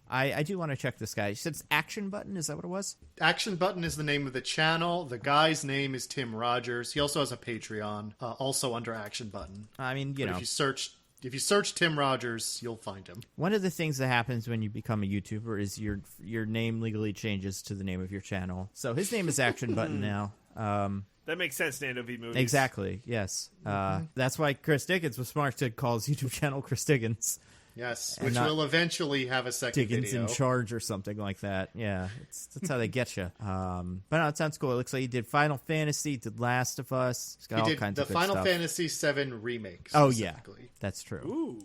I do want to check this guy. You said it's Action Button? Is that what it was? Action Button is the name of the channel. The guy's name is Tim Rogers. He also has a Patreon, also under Action Button. I mean, you know. If you search Tim Rogers, you'll find him. One of the things that happens when you become a YouTuber is your name legally changes to the name of your channel. So his name is Action Button now. That makes sense, Nando V Movies. Exactly, yes. That's why Chris Diggins was smart to call his YouTube channel Chris Diggins. Yes, which will eventually have a second Diggins video. in Charge or something like that. Yeah, that's how they get you. But no, it sounds cool. It looks like he did Final Fantasy, did Last of Us. He's got He all did kinds the of good Final stuff. Fantasy VII remake. Oh, yeah. That's true. Ooh.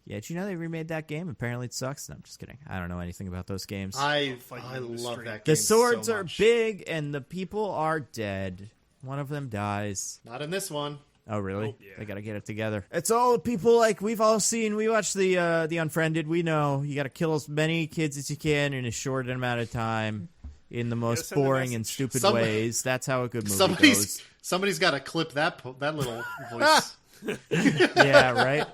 Yeah, did you know they remade that game? Apparently it sucks. No, I'm just kidding. I don't know anything about those games. I love that game. The swords so are much. big and the people are dead. One of them dies. Not in this one. Oh, really? Oh, yeah. They gotta get it together. It's all people like we've all seen. We watched the Unfriended. We know you gotta kill as many kids as you can in a short amount of time in the most send the boring and message. stupid ways. That's how a good movie goes. Somebody's got to clip that little voice. Yeah, right?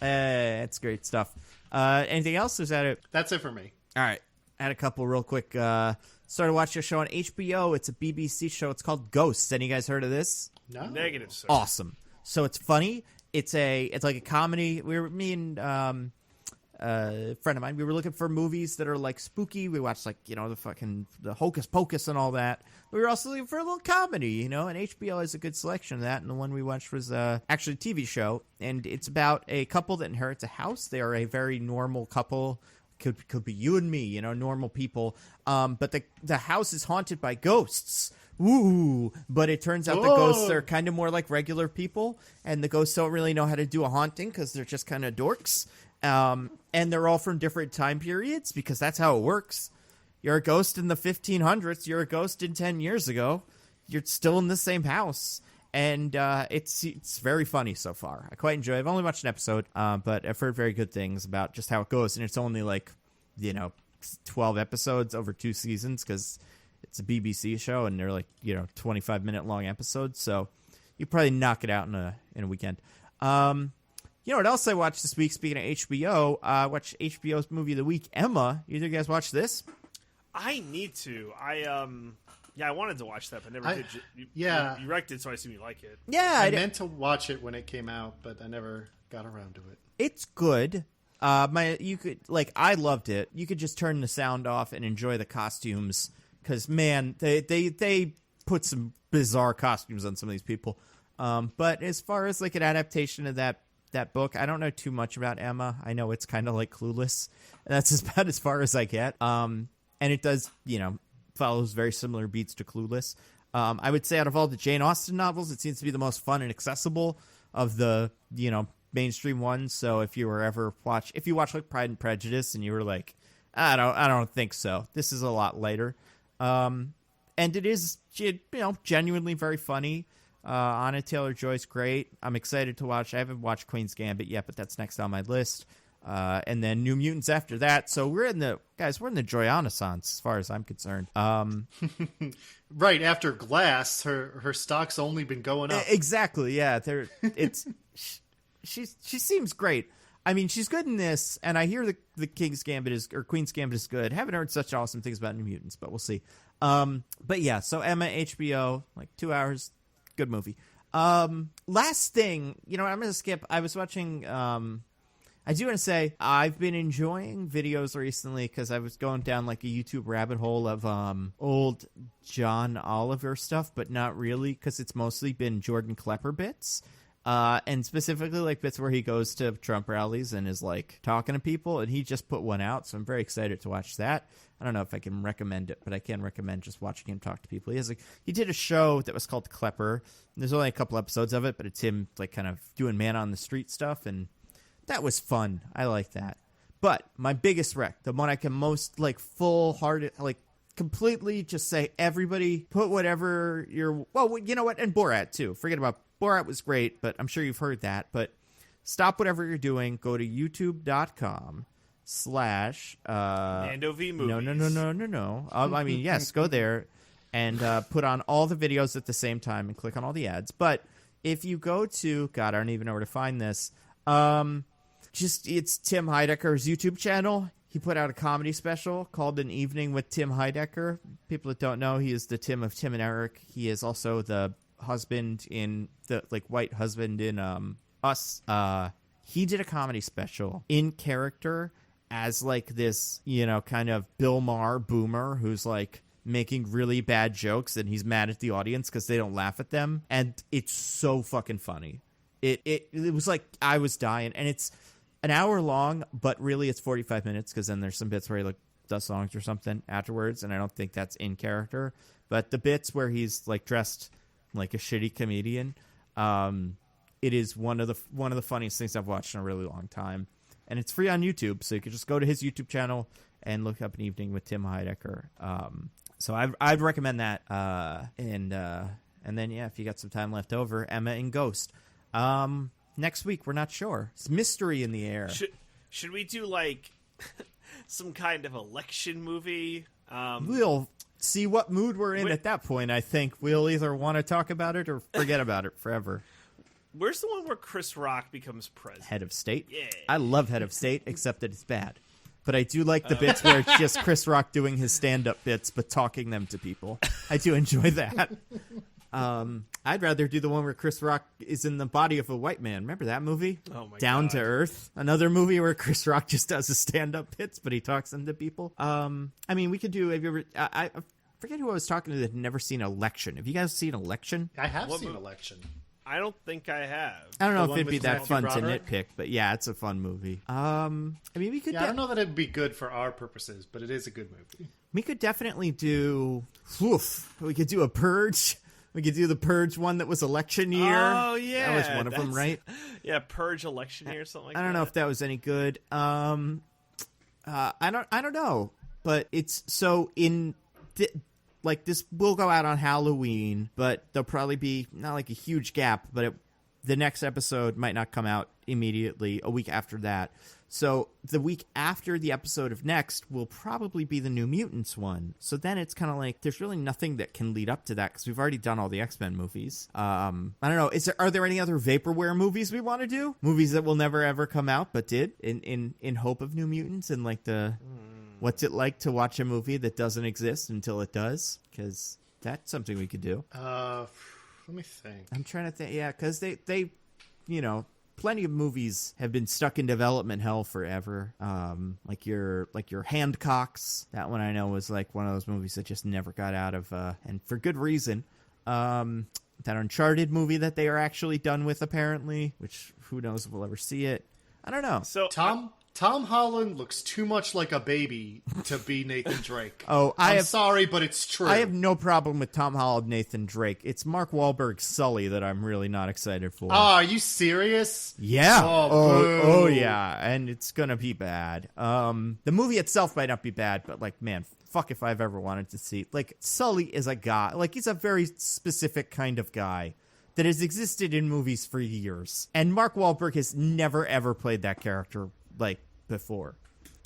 It's great stuff. Anything else? Is that it? That's it for me. All right. I had a couple real quick. Started watching a show on HBO. It's a BBC show. It's called Ghosts. Any guys heard of this? No. Negative, sir. Awesome. So it's funny. It's like a comedy. Me and a friend of mine, we were looking for movies that are like spooky. We watched like, the Hocus Pocus and all that. We were also looking for a little comedy, and HBO has a good selection of that. And the one we watched was actually a TV show, and it's about a couple that inherits a house. They are a very normal couple. Could be you and me, normal people. But the house is haunted by ghosts. Ooh, but it turns out the ghosts are kind of more like regular people, and the ghosts don't really know how to do a haunting because they're just kind of dorks. And they're all from different time periods because that's how it works. You're a ghost in the 1500s. You're a ghost in 10 years ago. You're still in the same house. And it's very funny so far. I quite enjoy it. I've only watched an episode, but I've heard very good things about just how it goes. And it's only 12 episodes over 2 seasons because it's a BBC show and they're 25-minute long episodes. So you probably knock it out in a weekend. You know what else I watched this week? Speaking of HBO, I watched HBO's movie of the week, Emma. Either of you guys watch this? I need to. I wanted to watch that, but never did. You wrecked it, so I assume you like it. Yeah, I meant to watch it when it came out, but I never got around to it. It's good. I loved it. You could just turn the sound off and enjoy the costumes because man, they put some bizarre costumes on some of these people. But as far as an adaptation of that book, I don't know too much about Emma. I know it's kind of like Clueless. That's about as far as I get. And it does, follows very similar beats to Clueless. I would say out of all the Jane Austen novels, it seems to be the most fun and accessible of the, mainstream ones. So if you watch Pride and Prejudice and you were like, I don't think so. This is a lot lighter. And it is, genuinely very funny. Anna Taylor-Joy's great. I'm excited to watch. I haven't watched Queen's Gambit yet, but that's next on my list. And then New Mutants after that. So we're in the joy renaissance as far as I'm concerned. Right after Glass, her stock's only been going up. Exactly. Yeah. She seems great. I mean, she's good in this, and I hear the Queen's Gambit is good. Haven't heard such awesome things about New Mutants, but we'll see. But yeah, so Emma, HBO, 2 hours, good movie. Last thing, I'm gonna skip. I was watching. I do want to say I've been enjoying videos recently because I was going down a YouTube rabbit hole of old John Oliver stuff, but not really because it's mostly been Jordan Klepper bits. And specifically bits where he goes to Trump rallies and is talking to people, and he just put one out, so I'm very excited to watch that. I don't know if I can recommend it, but I can recommend just watching him talk to people. He did a show that was called Klepper. There's only a couple episodes of it, but it's him kind of doing man on the street stuff, and that was fun. I like that. But my biggest wreck, the one I can most full-hearted, completely just say, everybody put whatever you know what, and Borat too. Forget about Borat was great, but I'm sure you've heard that. But stop whatever you're doing. Go to youtube.com Nando V Movies. No. I mean, yes, go there and put on all the videos at the same time and click on all the ads. But if you go to, God, I don't even know where to find this. It's Tim Heidecker's YouTube channel. He put out a comedy special called An Evening with Tim Heidecker. People that don't know, he is the Tim of Tim and Eric. He is also the husband in the white husband in Us. He did a comedy special in character as this, kind of Bill Maher boomer who's making really bad jokes, and he's mad at the audience because they don't laugh at them, and it's so fucking funny. It was I was dying, and it's an hour long, but really it's 45 minutes because then there's some bits where he does songs or something afterwards, and I don't think that's in character. But the bits where he's dressed like a shitty comedian, it is one of the funniest things I've watched in a really long time, and it's free on YouTube, so you can just go to his YouTube channel and look up An Evening with Tim Heidecker. So I'd recommend that, and then if you got some time left over, Emma and Ghost. Next week, we're not sure. It's mystery in the air. Should we do some kind of election movie? We'll see what mood we're in at that point. I think we'll either want to talk about it or forget about it forever. Where's the one where Chris Rock becomes president? Head of State? Yeah. I love Head of State, except that it's bad. But I do like the bits where it's just Chris Rock doing his stand-up bits, but talking them to people. I do enjoy that. I'd rather do the one where Chris Rock is in the body of a white man. Remember that movie? Oh my Down God. to Earth. Another movie where Chris Rock just does his stand-up bits, but he talks them to people. I mean, we could do. Have you ever? I forget who I was talking to that had never seen Election. Have you guys seen Election? I have seen Election. I don't think I have. I don't know The if it'd one be with that Matthew fun Broderick? to nitpick, but yeah, it's a fun movie. I mean, we could. Yeah, I don't know that it'd be good for our purposes, but it is a good movie. We could definitely do. We could do a Purge. We could do the Purge one that was election year. Oh yeah, that was one of them, right? Yeah, Purge election year or something like that. I don't know if that was any good. I don't know, but it's so in. This will go out on Halloween, but there'll probably be not a huge gap, but the next episode might not come out immediately a week after that. So the week after the episode of next will probably be the New Mutants one. So then it's kind of there's really nothing that can lead up to that because we've already done all the X-Men movies. I don't know. Are there any other vaporware movies we want to do? Movies that will never ever come out but did in hope of New Mutants and what's it like to watch a movie that doesn't exist until it does? Because that's something we could do. Let me think. I'm trying to think. Yeah, because they plenty of movies have been stuck in development hell forever. Like your Handcocks. That one I know was one of those movies that just never got out of, and for good reason. That Uncharted movie that they are actually done with apparently, which who knows if we'll ever see it. I don't know. So Tom Holland looks too much like a baby to be Nathan Drake. I'm sorry, but it's true. I have no problem with Tom Holland, Nathan Drake. It's Mark Wahlberg's Sully that I'm really not excited for. Oh, are you serious? Yeah. Oh, boo. Yeah. And it's gonna be bad. The movie itself might not be bad, but man, fuck if I've ever wanted to see. Sully is a guy. He's a very specific kind of guy that has existed in movies for years. And Mark Wahlberg has never ever played that character before.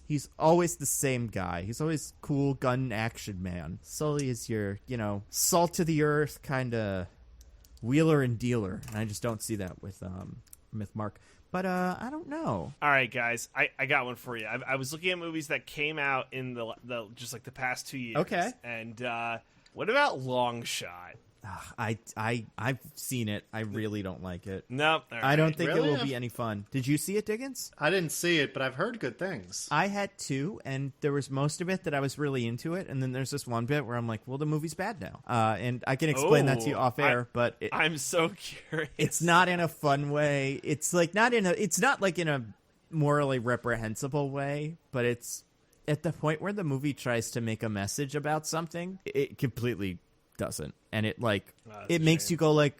He's always the same guy. He's always cool gun action man. Sully is your, salt to the earth kind of wheeler and dealer. And I just don't see that with Mark. But I don't know. All right, guys, I got one for you. I was looking at movies that came out in the just the past 2 years. Okay. And what about Long Shot? I've seen it. I really don't like it. Nope. I don't think Really? it will be any fun. Did you see it, Diggins? I didn't see it, but I've heard good things. I had two, and there was most of it that I was really into it, and then there's this one bit where I'm like, well, the movie's bad now. And I can explain that to you off air, but I'm so curious. It's not in a fun way. It's not in a morally reprehensible way, but it's at the point where the movie tries to make a message about something, it completely doesn't, and it it makes you go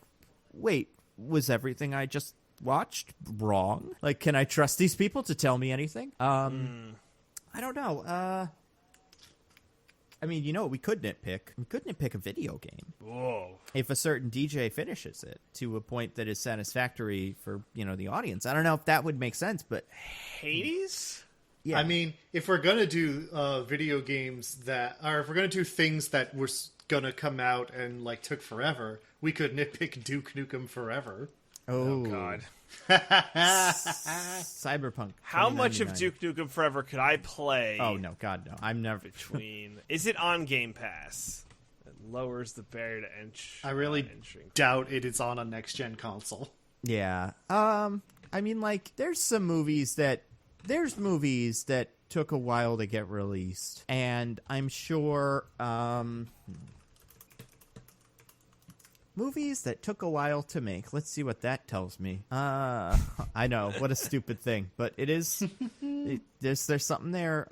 wait, was everything I just watched wrong? Can I trust these people to tell me anything? I don't know. I mean, we could nitpick. We could nitpick a video game. Whoa. If a certain DJ finishes it to a point that is satisfactory for the audience. I don't know if that would make sense, but Hades. Yeah. I mean, if we're gonna do video games or if we're gonna do things that were gonna come out and like took forever, we could nitpick Duke Nukem Forever. Oh God. Cyberpunk. How much of Duke Nukem Forever could I play? Oh no, God no! I'm never between. Is it on Game Pass? It lowers the barrier to entry. I really doubt it is on a next gen console. Yeah. I mean, like, there's movies that took a while to get released, and I'm sure movies that took a while to make. Let's see what that tells me. I know, what a stupid thing, but it is. There's something there.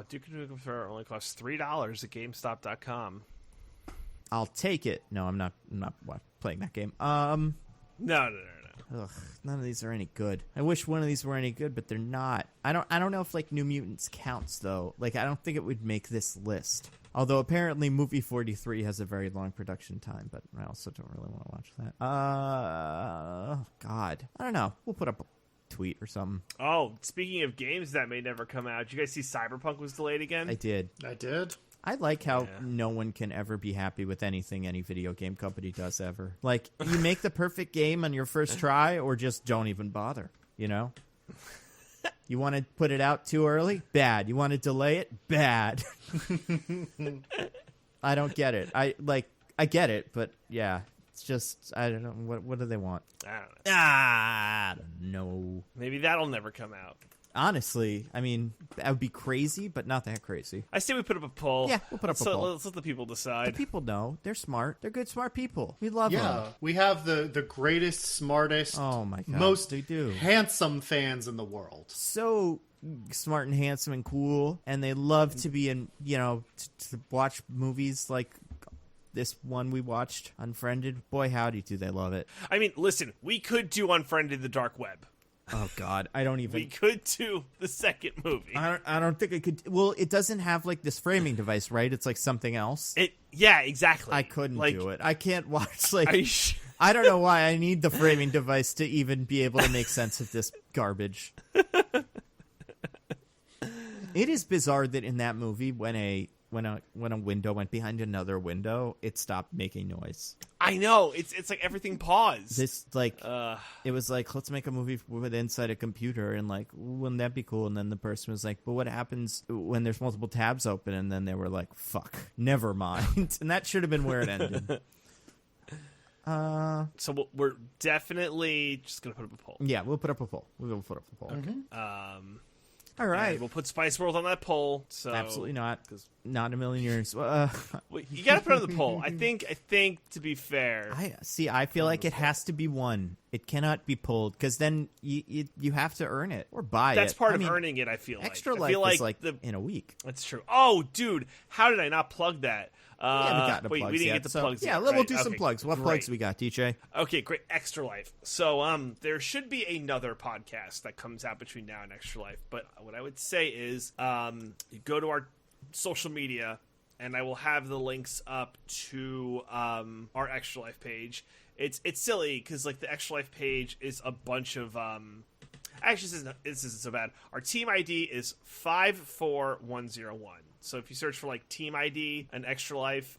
Duke Nukem Forever only costs $3 at GameStop.com. I'll take it. No, I'm not playing that game. No. Ugh, none of these are any good. I wish one of these were any good, but they're not. I don't know if like New Mutants counts though. Like I don't think it would make this list. Although apparently Movie 43 has a very long production time, but I also don't really want to watch that. God, I don't know. We'll put up a tweet or something. Oh, speaking of games that may never come out, did you guys see Cyberpunk was delayed again? I did. I like how no one can ever be happy with anything any video game company does ever. Like, you make the perfect game on your first try or just don't even bother, you know? You want to put it out too early? Bad. You want to delay it? Bad. I don't get it. I get it, but yeah, it's just, I don't know. What do they want? I don't know. Maybe that'll never come out. Honestly, I mean, that would be crazy, but not that crazy. I say we put up a poll. Yeah, we'll put up a poll. Let's let the people decide. The people know. They're smart. They're good, smart people. We love them. Yeah, we have the greatest, smartest, oh my God, most they do. handsome fans in the world. So smart and handsome and cool, and they love to be in, to watch movies like this one we watched, Unfriended. Boy, howdy, do they love it. I mean, listen, we could do Unfriended the Dark Web. Oh God, I don't even. We could do the second movie. I don't think I could. Well, it doesn't have like this framing device, right? It's like something else. Yeah, exactly. I couldn't do it. I can't watch like. I don't know why I need the framing device to even be able to make sense of this garbage. It is bizarre that in that movie, when a window went behind another window, it stopped making noise. I know. It's like everything paused. This it was like, let's make a movie with inside a computer, and like, wouldn't that be cool? And then the person was like, but what happens when there's multiple tabs open? And then they were like, fuck, never mind. And that should have been where it ended. So we're definitely just gonna put up a poll. Yeah, we'll put up a poll. We'll put up a poll. Okay. All right. And we'll put Spice World on that poll. So absolutely not. Not a million years. You got to put on the poll. I think to be fair, I feel like it has to be one. It cannot be pulled because then you have to earn it or buy it. That's part of earning it. I feel like Extra Life is like in a week. That's true. Oh, dude, how did I not plug that? We haven't gotten to plugs we didn't yet, get the plugs yeah, yet. We'll do some plugs. What plugs we got, DJ? Okay, great. Extra Life. So there should be another podcast that comes out between now and Extra Life. But what I would say is you go to our social media, and I will have the links up to our Extra Life page. It's silly because like the Extra Life page is a bunch of actually this isn't so bad. Our team ID is 54101. So if you search for like Team ID and Extra Life,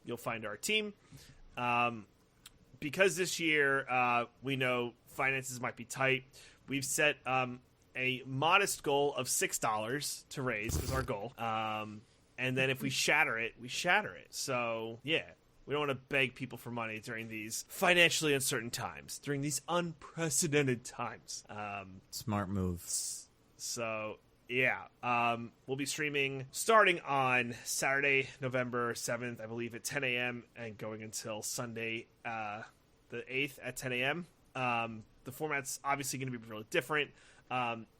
you'll find our team. Because this year we know finances might be tight, we've set a modest goal of $6 to raise is our goal. And then if we shatter it, we shatter it. So yeah, we don't want to beg people for money during these financially uncertain times, during these unprecedented times. Smart moves. So yeah, we'll be streaming starting on Saturday, November 7th, I believe, at 10 a.m. and going until Sunday, the 8th at 10 a.m. The format's obviously going to be really different.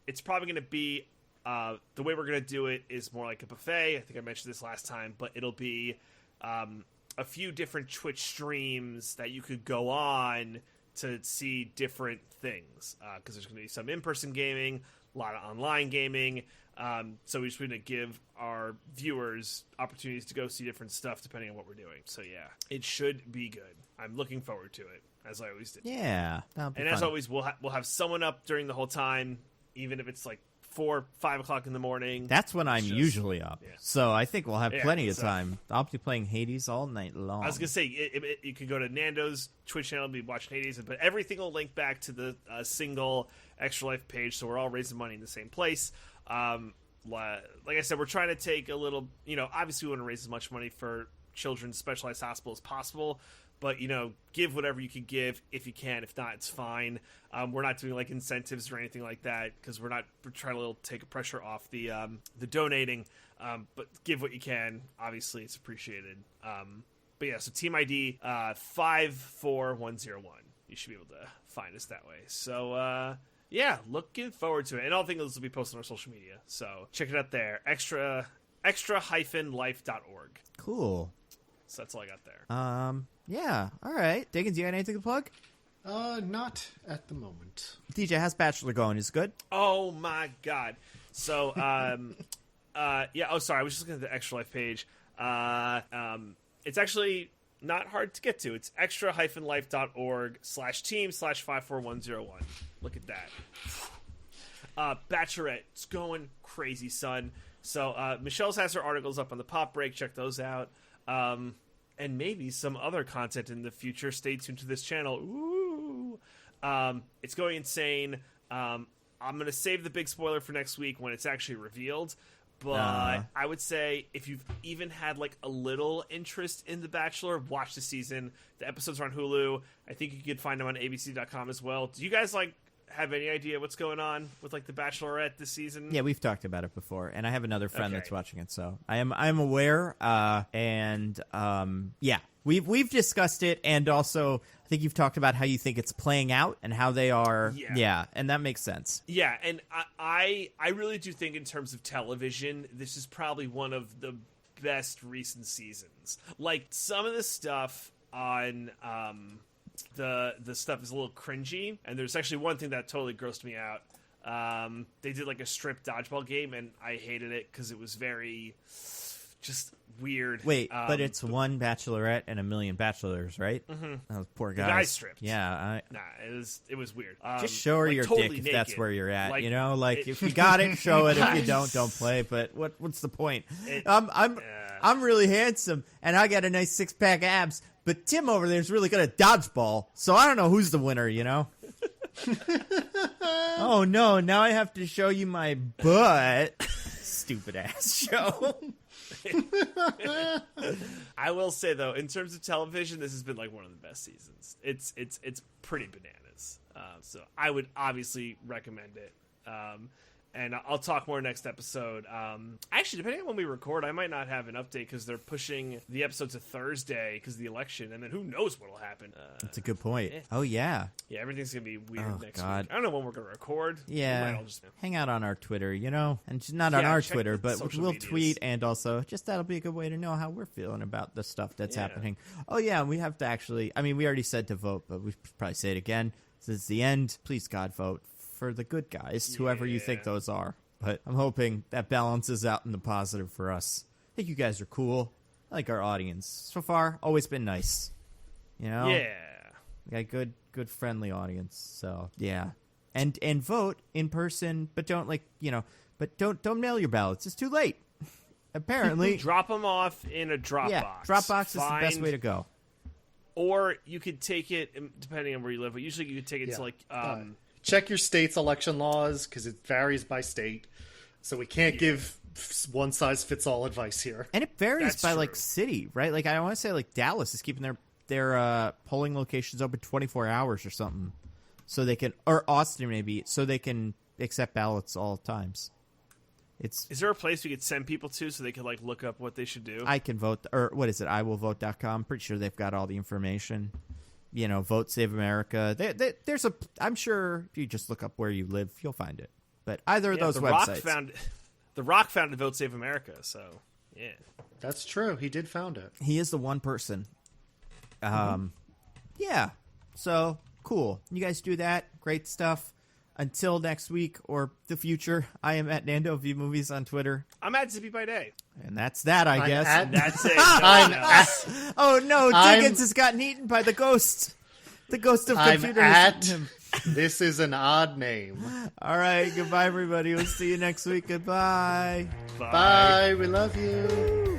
It's probably going to be, the way we're going to do it is more like a buffet. I think I mentioned this last time, but it'll be a few different Twitch streams that you could go on to see different things. Because there's going to be some in-person gaming, a lot of online gaming, so we just want to give our viewers opportunities to go see different stuff depending on what we're doing. So yeah, it should be good. I'm looking forward to it, as I always do. Yeah, and as always, we'll have someone up during the whole time, even if it's like 4, 5 o'clock in the morning. That's when I'm usually up. Yeah. So I think we'll have plenty of time. I'll be playing Hades all night long. I was going to say, you could go to Nando's Twitch channel and be watching Hades, but everything will link back to the single Extra Life page, so we're all raising money in the same place. Like I said, we're trying to take a little, obviously we want to raise as much money for Children's Specialized Hospital as possible, but, give whatever you can give if you can. If not, it's fine. We're not doing, like, incentives or anything like that because we're trying to take pressure off the donating, but give what you can. Obviously, it's appreciated. But, yeah, so Team ID 54101. You should be able to find us that way. So, yeah, looking forward to it. And all things will be posted on our social media. So check it out there. extra-life.org. Cool. So that's all I got there. Yeah. All right. Diggins, you got anything to plug? Not at the moment. DJ, how's Bachelor going? Is it good? Oh my God. So, yeah. Oh, sorry. I was just looking at the Extra Life page. It's actually not hard to get to. It's extra-life.org/team/54101. Look at that. Bachelorette, it's going crazy, son. So Michelle's has her articles up on the Pop Break. Check those out. And maybe some other content in the future. Stay tuned to this channel. Ooh. It's going insane. I'm going to save the big spoiler for next week when it's actually revealed. But I would say if you've even had like a little interest in The Bachelor, watch the season. The episodes are on Hulu. I think you could find them on abc.com as well. Do you guys have any idea what's going on with The Bachelorette this season? Yeah, we've talked about it before, and I have another friend that's watching it, so I'm aware. Yeah, we've discussed it, and also I think you've talked about how you think it's playing out and how they are. Yeah, and that makes sense. Yeah, and I really do think in terms of television, this is probably one of the best recent seasons. Like some of the stuff on the stuff is a little cringy, and there's actually one thing that totally grossed me out. They did like a strip dodgeball game, and I hated it because it was very just weird. Wait, but it's one bachelorette and a million bachelors, right? Mm-hmm. Those poor guys. The guys stripped. Yeah. It was weird. Just show her your totally dick if naked. that's where you're at. If you got it, show it. If you don't play. But what's the point? I'm really handsome, and I got a nice 6-pack abs. But Tim over there is really good at dodgeball, so I don't know who's the winner, Oh, no, now I have to show you my butt. Stupid ass show. I will say, though, in terms of television, this has been one of the best seasons. It's pretty bananas. So I would obviously recommend it. And I'll talk more next episode. Actually, depending on when we record, I might not have an update because they're pushing the episode to Thursday because of the election, and then who knows what'll happen. That's a good point. Oh, yeah. Yeah, everything's going to be weird next week. I don't know when we're going to record. Yeah. Hang out on our Twitter, and just not on our Twitter, but we'll tweet, and also just that'll be a good way to know how we're feeling about the stuff that's happening. Oh, yeah, we have to actually, we already said to vote, but we should probably say it again. Since it's the end, please, God, vote for the good guys, whoever you think those are. But I'm hoping that balances out in the positive for us. I think you guys are cool. I like our audience. So far, always been nice. Yeah. We got good friendly audience. So, yeah. And vote in person, but don't but don't mail your ballots. It's too late. Apparently. Drop them off in a Dropbox. Yeah, Dropbox is the best way to go. Or you could take it, depending on where you live, but usually you could take it to check your state's election laws because it varies by state. So we can't give one-size-fits-all advice here. And it varies by city, right? I want to say Dallas is keeping their polling locations open 24 hours or something. So they can, or Austin maybe, so they can accept ballots all times. Is there a place we could send people to so they could look up what they should do? I can vote, or what is it? iwillvote.com. Pretty sure they've got all the information. Vote Save America. I'm sure if you just look up where you live, you'll find it. But either of those websites. The Rock founded Vote Save America, so yeah. That's true. He did found it. He is the one person. Yeah. So cool. You guys do that. Great stuff. Until next week or the future, I am at Nando View Movies on Twitter. I'm at Zippy by Day. And that's that, I guess. That's it. Oh, no. Diggins has gotten eaten by the ghost. The ghost of I'm computer at. him. This is an odd name. All right, goodbye, everybody. We'll see you next week. Goodbye. Bye. We love you.